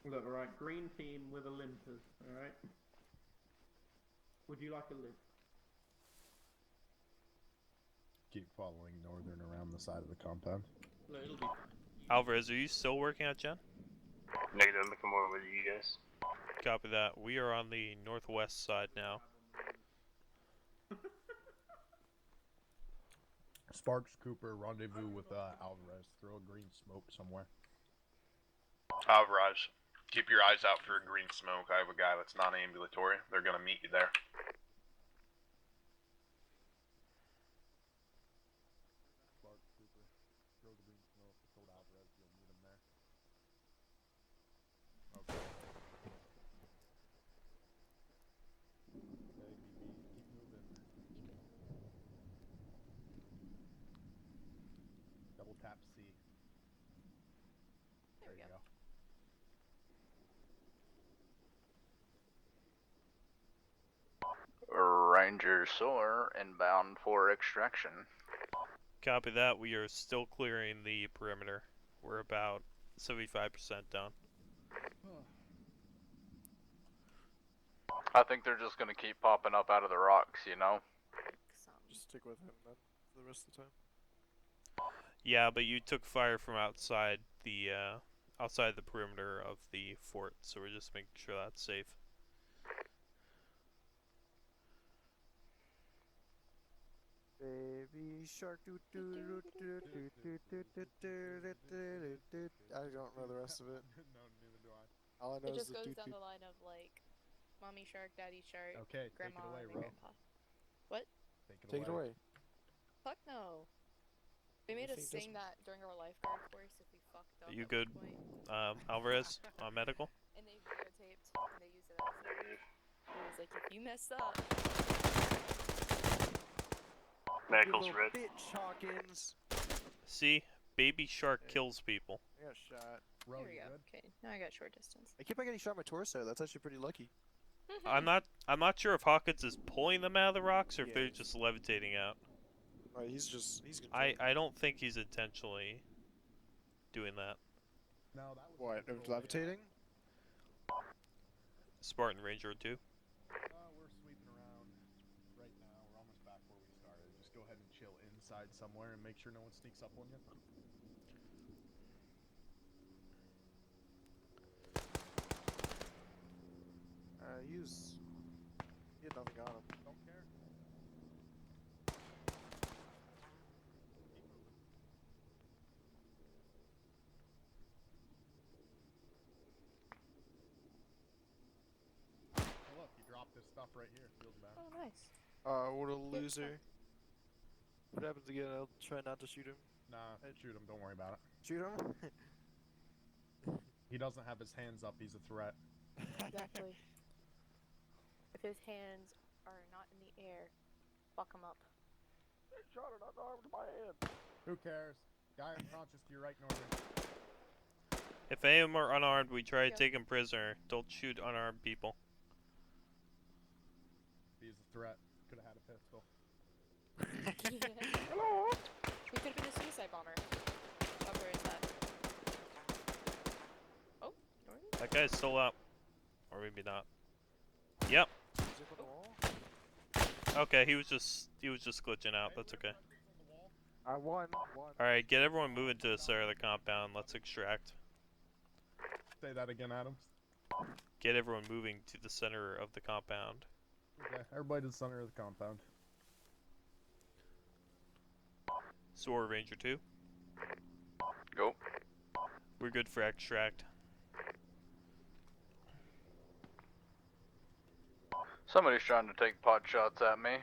Look, alright, green team with a limpers, alright? Would you like a limp? Keep following Northern around the side of the compound. Look, it'll be fine. Alvarez, are you still working on Chen? Negative, I'm making more with you guys. Copy that. We are on the northwest side now. Sparks, Cooper, rendezvous with Alvarez. Throw a green smoke somewhere. Alvarez, keep your eyes out for a green smoke. I have a guy that's non-ambulatory. They're gonna meet you there. Sparks, Cooper, throw the green smoke. I told Alvarez you'll meet him there. Okay. Okay, BB, keep moving. Double tap C. There you go. Ranger Solar inbound for extraction. Copy that. We are still clearing the perimeter. We're about 75% done. I think they're just gonna keep popping up out of the rocks, you know? Just stick with him then for the rest of the time. Yeah, but you took fire from outside the perimeter of the fort, so we're just making sure that's safe. Baby shark doo doo doo doo doo doo doo doo doo doo doo doo. I don't know the rest of it. No, neither do I. All I know It is just the goes doo down doo. the line of like, mommy shark, daddy shark, Okay, take it grandma, away, and Ro. grandpa. What? Take it away. Fuck no. They made us Anything sing that during our lifeguard course if we fucked up. Are you at good, one point. Alvarez, on medical? And they videotaped and they used it as it was like, if you mess up. Medical's You red. little bitch, Hawkins. See? Baby shark kills people. I got shot. There we go. Okay, now I got short distance. I keep on getting shot in my torso. That's actually pretty lucky. I'm not sure if Hawkins is pulling them out of the rocks or if Yeah, they're he's- just levitating out. Alright, he's I don't think he's intentionally doing that. No, that was What? Of levitating? Spartan Ranger 2. We're sweeping around right now. We're almost back where we started. Just go ahead and chill inside somewhere and make sure no one sneaks up on you. Use. He had nothing on him. Don't care. Oh, look, he dropped this stuff right here. Feels bad. Oh, nice. What a loser. What happens again? I'll try not to shoot him. Nah, shoot him. Don't worry about it. Shoot him? He doesn't have his hands up. He's a threat. Exactly. If his hands are not in the air, fuck him up. Shot an unarmed man. Who cares? Guy unconscious to your right, Norman. If any of them are unarmed, we try to take them prisoner. Don't shoot unarmed people. He's a threat. Could have had a pistol. Hello. We could have been a suicide bomber. Oh, where is that? Oh, That guy's still up. Or maybe not. Yep. Okay, he was just glitching out. That's okay. I won. Alright, get everyone moving to the center of the compound. Let's extract. Say that again, Adams. Get everyone moving to the center of the compound. Okay, everybody to the center of the compound. Sword Ranger 2. Go. We're good for extract. Somebody's trying to take pot shots at me.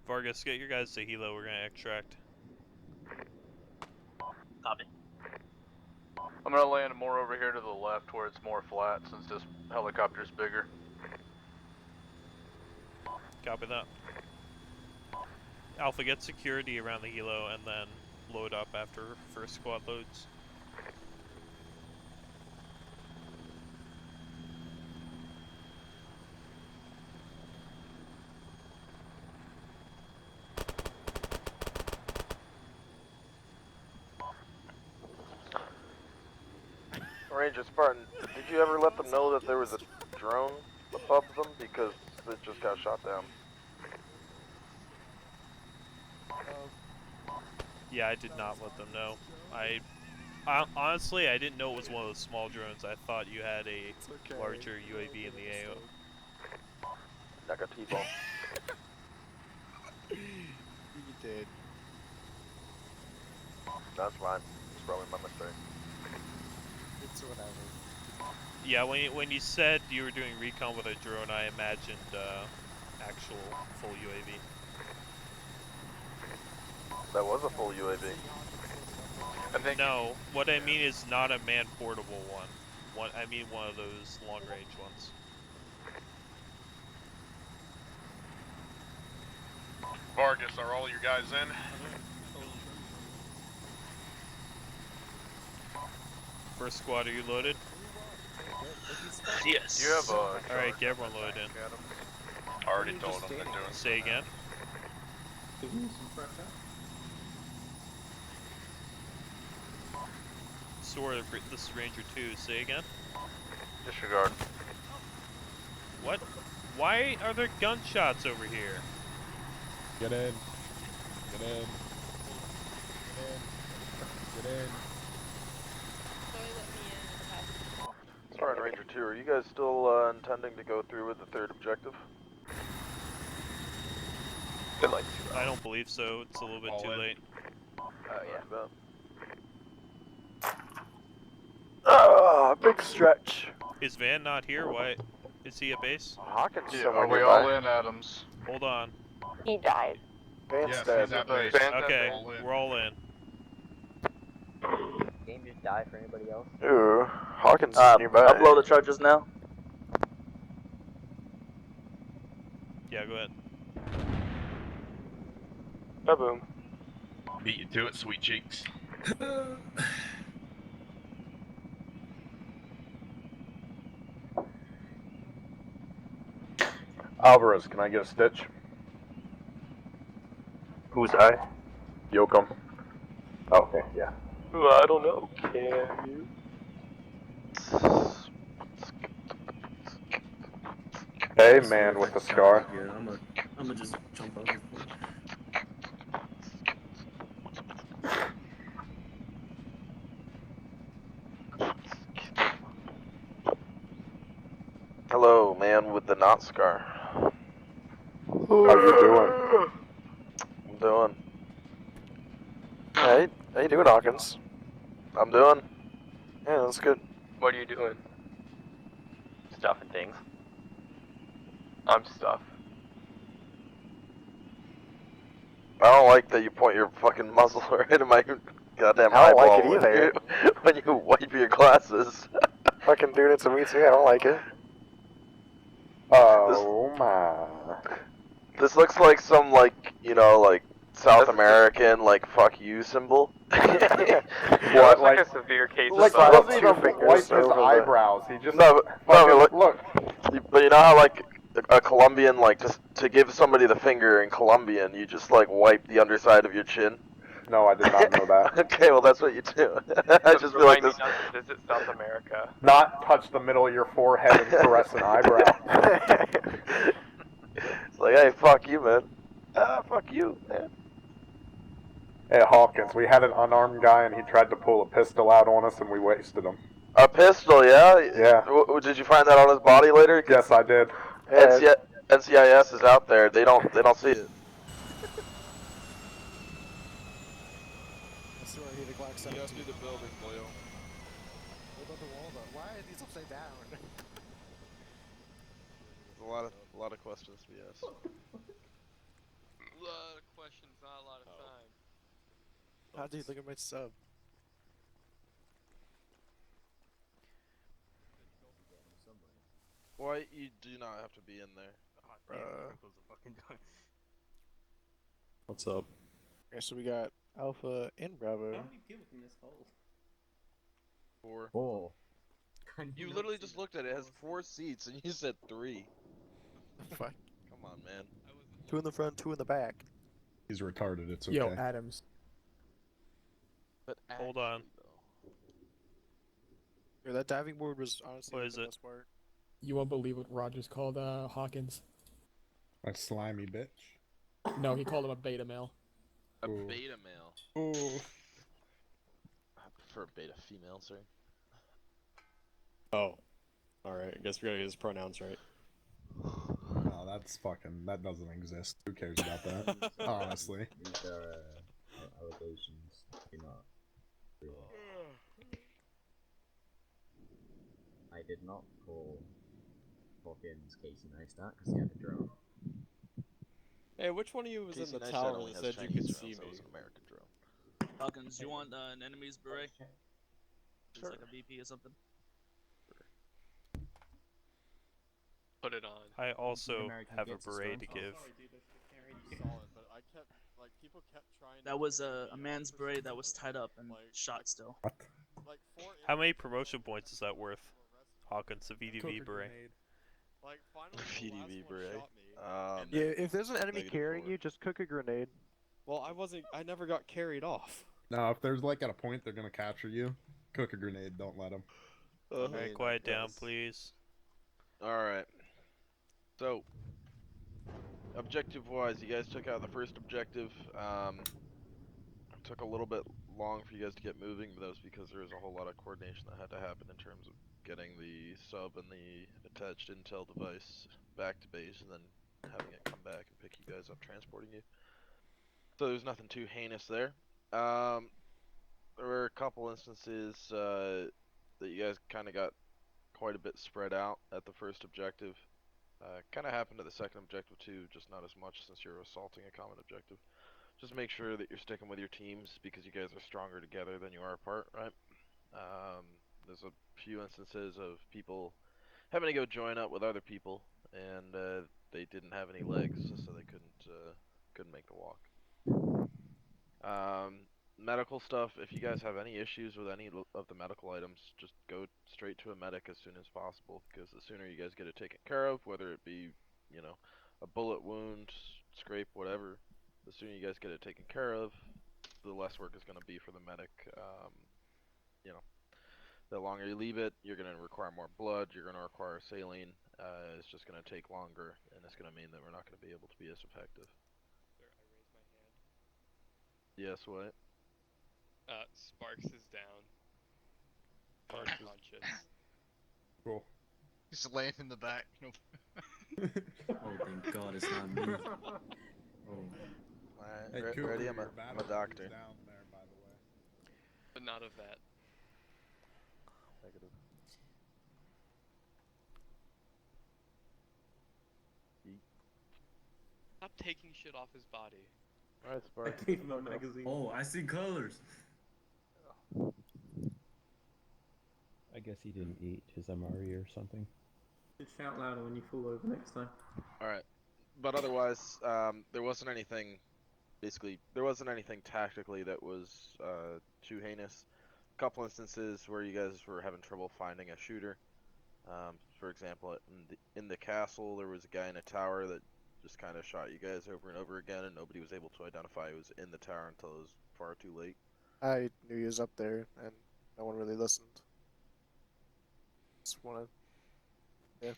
Vargas, get your guys to helo. We're gonna extract. Copy. I'm gonna land more over here to the left where it's more flat since this helicopter's bigger. Copy that. Alpha, get security around the helo and then load up after first squad loads. Ranger Spartan, did you ever let them know that there was a drone above them because it just got shot down? Yeah, I did not let them know. I honestly, I didn't know it was one of those small drones. I thought you had a larger UAV in the AO. Like a T-ball. You did. That's fine. It's probably my mistake. It's whatever. Yeah, when you said you were doing recon with a drone, I imagined actual full UAV. That was a full UAV. No, what I mean is not a man-portable one. I mean one of those long-range ones. Vargas, are all your guys in? First squad, are you loaded? Yes. You have Alright, get everyone loaded in. I already told them they're doing. Say again? Sword, this is Ranger 2. Say again? Disregard. What? Why are there gunshots over here? Get in. Get in. Get in. Spartan Ranger 2, are you guys still intending to go through with the third objective? I don't believe so. It's a little bit too late. Yeah. Big stretch. Is Van not here? Why? Is he at base? Hawkins Yeah, somewhere are we nearby. all in, Adams? Hold on. He died. Van's Yes, dead. he's at base. Okay, we're all in. Game just die for anybody else? Ooh, Hawkins is nearby. Upload the charges now. Yeah, go ahead. Ba-boom. Beat you to it, sweet cheeks. Alvarez, can I get a stitch? Who's I? Yoakum. Okay, yeah. I don't know. Can you? Hey, man with the scar. I'm gonna just jump over. Hello, man with the not scar. How you doing? I'm doing. Hey, how you doing, Hawkins? I'm doing. Yeah, that's good. What are you doing? Stuff and things. I'm stuff. I don't like that you point your fucking muzzle right in my goddamn I don't eyeball like it either. when you wipe your glasses. Fucking doing it to me too, I don't like it. Oh my. This looks like some, like, you know, like, South American, like, fuck you symbol. What, like a severe case like, of he doesn't two even fingers wipe his over the- eyebrows. He just No, fucking, but look. But you know how, like, a Colombian, like, just to give somebody the finger in Colombian, you just, like, wipe the underside of your chin? No, I did not know that. Okay, well, that's what you do. I just feel like this. not to visit South America. Not touch the middle of your forehead and caress an eyebrow. It's like, hey, fuck you, man. Ah, fuck you, man. Hey, Hawkins, we had an unarmed guy and he tried to pull a pistol out on us and we wasted him. A pistol, yeah? Yeah. Did you find that on his body later? Yes, I did. NCIS is out there. They don't see it. I swear I hear the clock 17. You guys do the building, Boyle. What about the wall, though? Why are these upside down? There's a lot of questions to be asked. A lot of questions, not a lot of time. How do you look at my sub? Why, you do not have to be in there. What's up? Okay, so we got Alpha and Bravo. How many people can this hold? 4. 4. You literally just looked at it. It has 4 seats, and you said 3. Fuck. Come on, man. 2 in the front, 2 in the back. He's retarded, it's okay. Yo, Adams. But hold on. Yeah, that diving board was honestly What is the it? best part. You won't believe what Rogers called Hawkins. A slimy bitch. No, he called him a beta male. A Ooh. beta male. Ooh. I prefer beta female, sir. Oh. Alright, I guess we gotta get his pronouns right. No, that doesn't exist. Who cares about that? Honestly. These are allegations. You're not real. I did not call Hawkins Casey Neistat because he had a drone. Hey, which one of you was Casey in the Neistat tower only that has said you Chinese could drones, see that me? was an American drone. Falcons, you want an enemy's beret? Just like a VP or something? Put it on. I also American have a gets a beret to storm. give. Saw it, but I kept, like, people kept trying That was a man's beret that was tied up and shot still. like, 4 How many promotion points is that worth? Hawkins, the VDV beret. Like, finally, the last VDV one beret. shot me. Yeah, if there's an enemy carrying you, just cook a grenade. Well, I never got carried off. No, if there's like at a point they're gonna capture you, cook a grenade, don't let them. Alright, quiet down, please. Alright. So, objective-wise, you guys took out the first objective. Took a little bit long for you guys to get moving, but that was because there was a whole lot of coordination that had to happen in terms of getting the sub and the attached intel device back to base, and then having it come back and pick you guys up, transporting you. So there's nothing too heinous there. There were a couple instances that you guys kind of got quite a bit spread out at the first objective. Kind of happened at the second objective too, just not as much since you're assaulting a common objective. Just make sure that you're sticking with your teams because you guys are stronger together than you are apart, right? There's a few instances of people having to go join up with other people, and they didn't have any legs, so they couldn't make the walk. Medical stuff, if you guys have any issues with any of the medical items, just go straight to a medic as soon as possible, because the sooner you guys get it taken care of, whether it be, you know, a bullet wound, scrape, whatever, the sooner you guys get it taken care of, the less work is going to be for the medic. You know, the longer you leave it, you're going to require more blood, you're going to require saline, it's just going to take longer, and it's going to mean that we're not going to be able to be as effective. Sir, I raised my hand. Yes, what? Sparks is down. Unconscious. Cool. Just laying in the back. Nope. Oh, thank God it's not me. Oh. Hey, Ready? I'm a doctor. Down there, by the way. But not of that. Negative. Stop taking shit off his body. Alright, Spark. I gave him a magazine. Oh, I see colors. I guess he didn't eat his MRE or something. Just shout louder when you fall over next time. Alright. But otherwise, there wasn't anything, basically, there wasn't anything tactically that was too heinous. A couple instances where you guys were having trouble finding a shooter. For example, in the castle, there was a guy in a tower that just kind of shot you guys over and over again, and nobody was able to identify who was in the tower until it was far too late. I knew he was up there, and no one really listened. Just wanna. Yeah.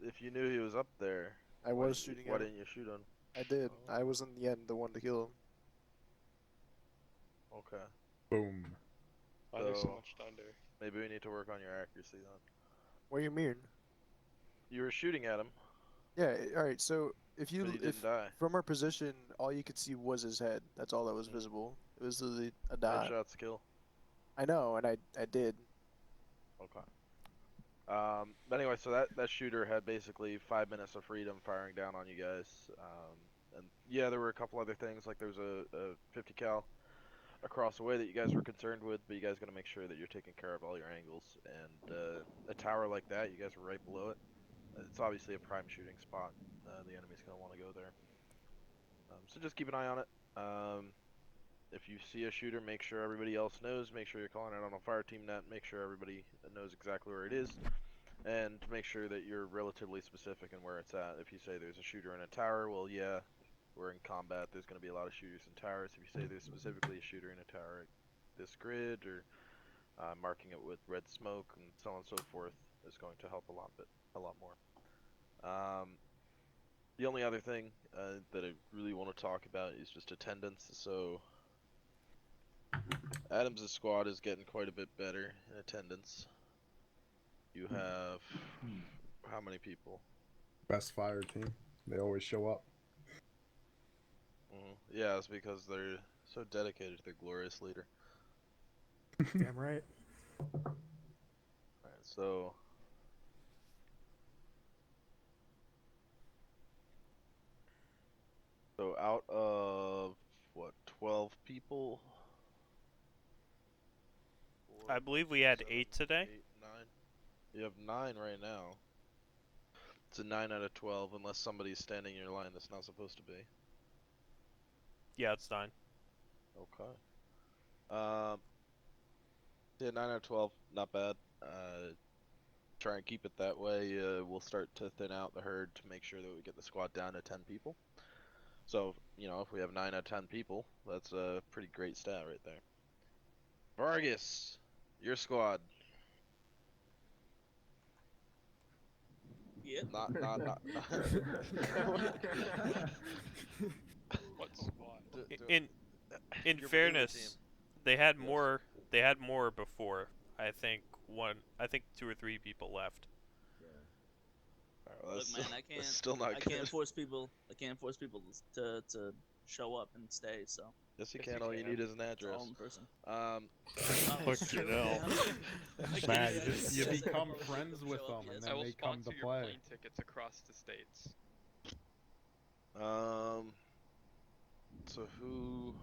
If you knew he was up there, I was shooting why at him. didn't you shoot him? I did. I was in the end the one to kill him. Okay. Boom. Why there's so much thunder? Maybe we need to work on your accuracy then. What do you mean? You were shooting at him. Yeah. All right. So if you But he didn't die. from our position, all you could see was his head. That's all that was visible. It was literally a dot. Headshots kill. I know, and I did. Okay. But anyway, so that shooter had basically 5 minutes of freedom firing down on you guys. And yeah, there were a couple other things, like there was a 50 cal across the way that you guys were concerned with, but you guys gotta make sure that you're taking care of all your angles. And a tower like that, you guys were right below it. It's obviously a prime shooting spot. The enemy's gonna want to go there. So just keep an eye on it. If you see a shooter, make sure everybody else knows. Make sure you're calling it on a fire team net. Make sure everybody knows exactly where it is. And make sure that you're relatively specific in where it's at. If you say there's a shooter in a tower, well, yeah, we're in combat. There's going to be a lot of shooters in towers. If you say there's specifically a shooter in a tower, this grid, or marking it with red smoke, and so on and so forth, is going to help a lot more. The only other thing that I really want to talk about is just attendance. So Adams' squad is getting quite a bit better in attendance. You have how many people? Best fire team. They always show up. Yeah, it's because they're so dedicated to their glorious leader. Damn right. Alright, so out of what, 12 people? I believe we had 8 today. 8, 9. You have 9 right now. It's a 9 out of 12 unless somebody's standing in your line that's not supposed to be. Yeah, it's 9. Okay. Yeah, 9 out of 12, not bad. Try and keep it that way. We'll start to thin out the herd to make sure that we get the squad down to 10 people. So, you know, if we have 9 out of 10 people, that's a pretty great stat right there. Vargas, your squad. Yep. Not. What squad? In Your fairness, they had more. They had more before. I think 2 or 3 people left. Well, Look, man, I can't. still not I good. can't force people. I can't force people to show up and stay. So. Yes, you can. All you need is an address. All in person. Fucking hell. Man, you become friends with them, and I then will they come sponsor to your play. plane tickets across the states. So who...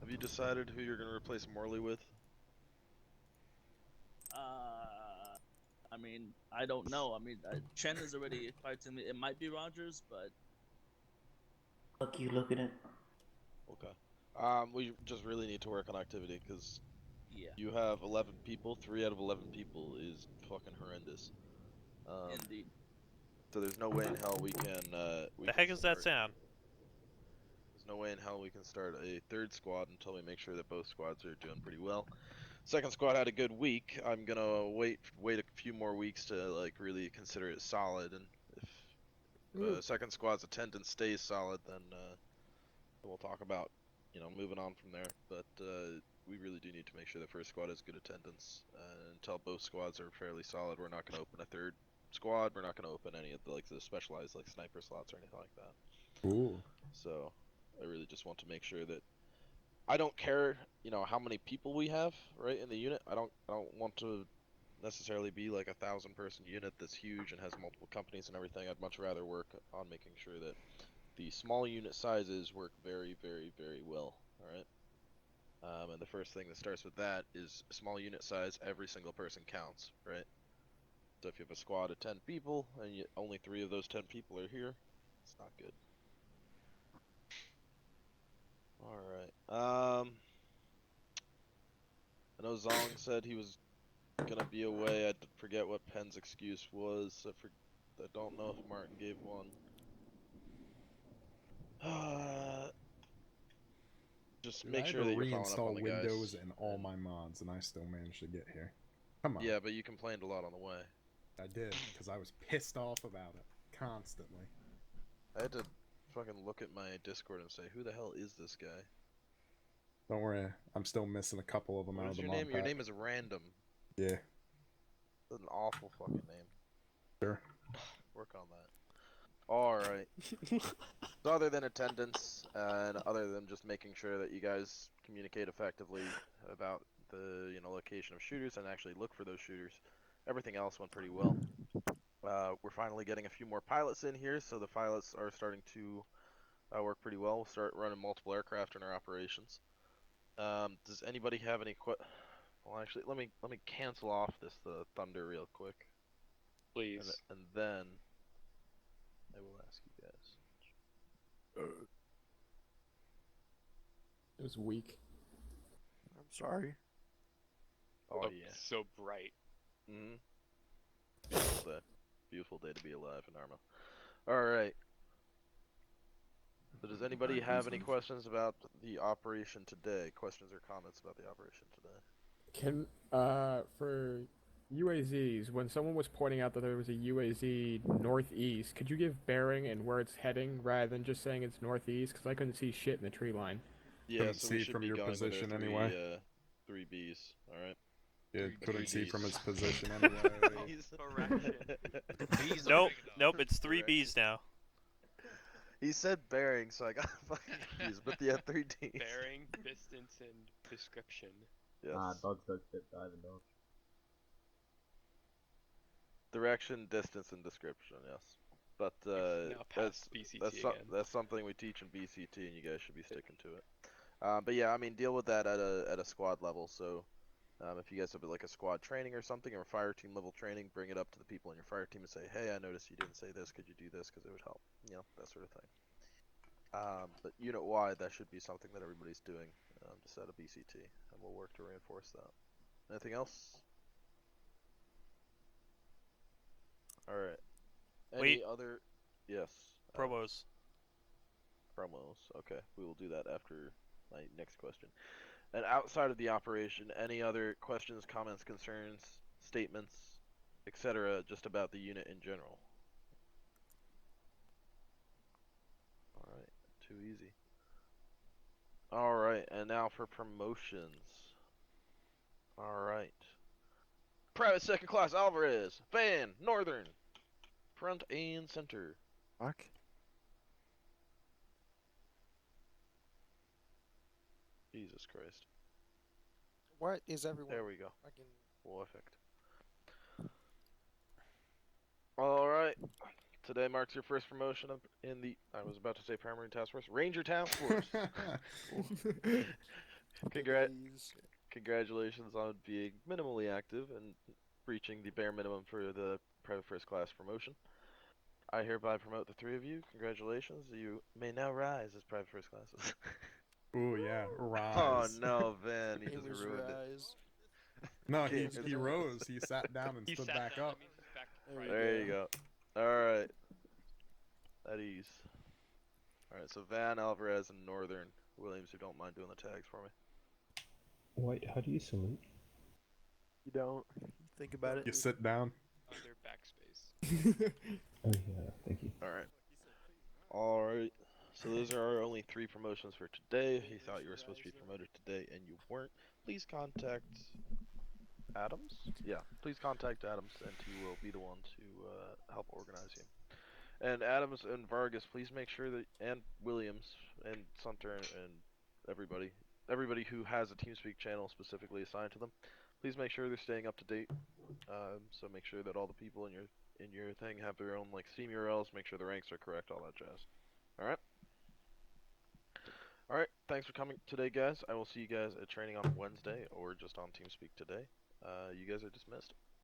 Have you decided who you're going to replace Morley with? I mean, I don't know. I mean, Chen is already acquired to me. It might be Rogers, but. Fuck you, look at it. Okay. We just really need to work on activity, because you have 11 people. 3 out of 11 people is fucking horrendous. Indeed. So there's no way in hell we can... The heck is that sound? There's no way in hell we can start a 3rd squad until we make sure that both squads are doing pretty well. 2nd squad had a good week. I'm gonna wait a few more weeks to like really consider it solid, and if 2nd squad's attendance stays solid, then we'll talk about, you know, moving on from there. But we really do need to make sure the 1st squad has good attendance. Until both squads are fairly solid, we're not gonna open a 3rd squad. We're not gonna open any of the specialized like sniper slots or anything like that. Ooh. So I really just want to make sure that I don't care, you know, how many people we have, right, in the unit. I don't want to necessarily be like a 1,000-person unit that's huge and has multiple companies and everything. I'd much rather work on making sure that the small unit sizes work very, very, very well. All right. And the first thing that starts with that is small unit size. Every single person counts, right? So if you have a squad of 10 people and only 3 of those 10 people are here, it's not good. Alright. I know Zong said he was gonna be away. I forget what Penn's excuse was. I don't know if Martin gave one. Just Dude, make I had sure to that you're following up on reinstall the Windows guys. and all my mods, and I still managed to get here. Come on. Yeah, but you complained a lot on the way. I did, because I was pissed off about it. Constantly. I had to fucking look at my Discord and say, who the hell is this guy? Don't worry, I'm still missing a couple of them What out is of the your mod name? pack. Your name is Random. Yeah. That's an awful fucking name. Sure. Work on that. Alright. So other than attendance, and other than just making sure that you guys communicate effectively about the location of shooters and actually look for those shooters, everything else went pretty well. We're finally getting a few more pilots in here, so the pilots are starting to work pretty well. We'll start running multiple aircraft in our operations. Does anybody have any Well, actually, let me cancel off this thunder real quick. Please. And then I will ask you guys. It was weak. I'm sorry. Oh yeah. So bright. Beautiful day. Beautiful day to be alive in ArmA. Alright. So does anybody have any questions about the operation today? Questions or comments about the operation today? Can for UAZs, when someone was pointing out that there was a UAZ northeast, could you give bearing and where it's heading rather than just saying it's northeast? Because I couldn't see shit in the tree line. Yeah, Couldn't so we see should from be your going position with our anyway. 3 Bs, alright? Yeah, couldn't see from his position Bs. anyway. Nope, it's 3 Bs now. He said bearing, so I got fucking confused, but yeah, 3 Ds. Bearing, distance, and description. Yes. Dodge, diving dodge. Direction, distance, and description, yes. But Now past BCT again. that's something we teach in BCT, and you guys should be sticking to it. But yeah, I mean, deal with that at a squad level. So if you guys have like a squad training or something, or fire team level training, bring it up to the people in your fire team and say, hey, I noticed you didn't say this. Could you do this? Because it would help. That sort of thing. But unit-wide, that should be something that everybody's doing just out of BCT, and we'll work to reinforce that. Anything else? Alright. Any other... Yes. Promos. Promos. Okay, we will do that after my next question. And outside of the operation, any other questions, comments, concerns, statements, etc., just about the unit in general? Alright, too easy. Alright, and now for promotions. Alright. Private Second Class Alvarez, Van, Northern, front and center. Fuck. Jesus Christ. What is everyone? There we go. Fucking... Perfect. Alright. Today marks your first promotion up in the, I was about to say Primary Task Force, Ranger Task Force. Congratulations on being minimally active and reaching the bare minimum for the Private First Class promotion. I hereby promote the 3 of you. Congratulations. You may now rise as Private First Classes. Ooh, yeah, rise. Oh no, Van, he just ruined it. No, he rose. He sat down and stood back up. There you go. Alright. At ease. Alright, so Van, Alvarez, and Northern. Williams, who don't mind doing the tags for me. White, how do you salute? You don't. Think about it. You sit down. Under backspace. Oh yeah, thank you. Alright. Alright. So those are our only 3 promotions for today. If you thought you were supposed to be promoted today and you weren't, please contact Adams? Yeah, please contact Adams and he will be the one to help organize you. And Adams and Vargas, please make sure that, and Williams, and Sunter, and everybody who has a TeamSpeak channel specifically assigned to them, please make sure they're staying up to date. So make sure that all the people in your thing have their own like Steam URLs, make sure the ranks are correct, all that jazz. Alright? Alright, thanks for coming today, guys. I will see you guys at training on Wednesday, or just on TeamSpeak today. You guys are dismissed.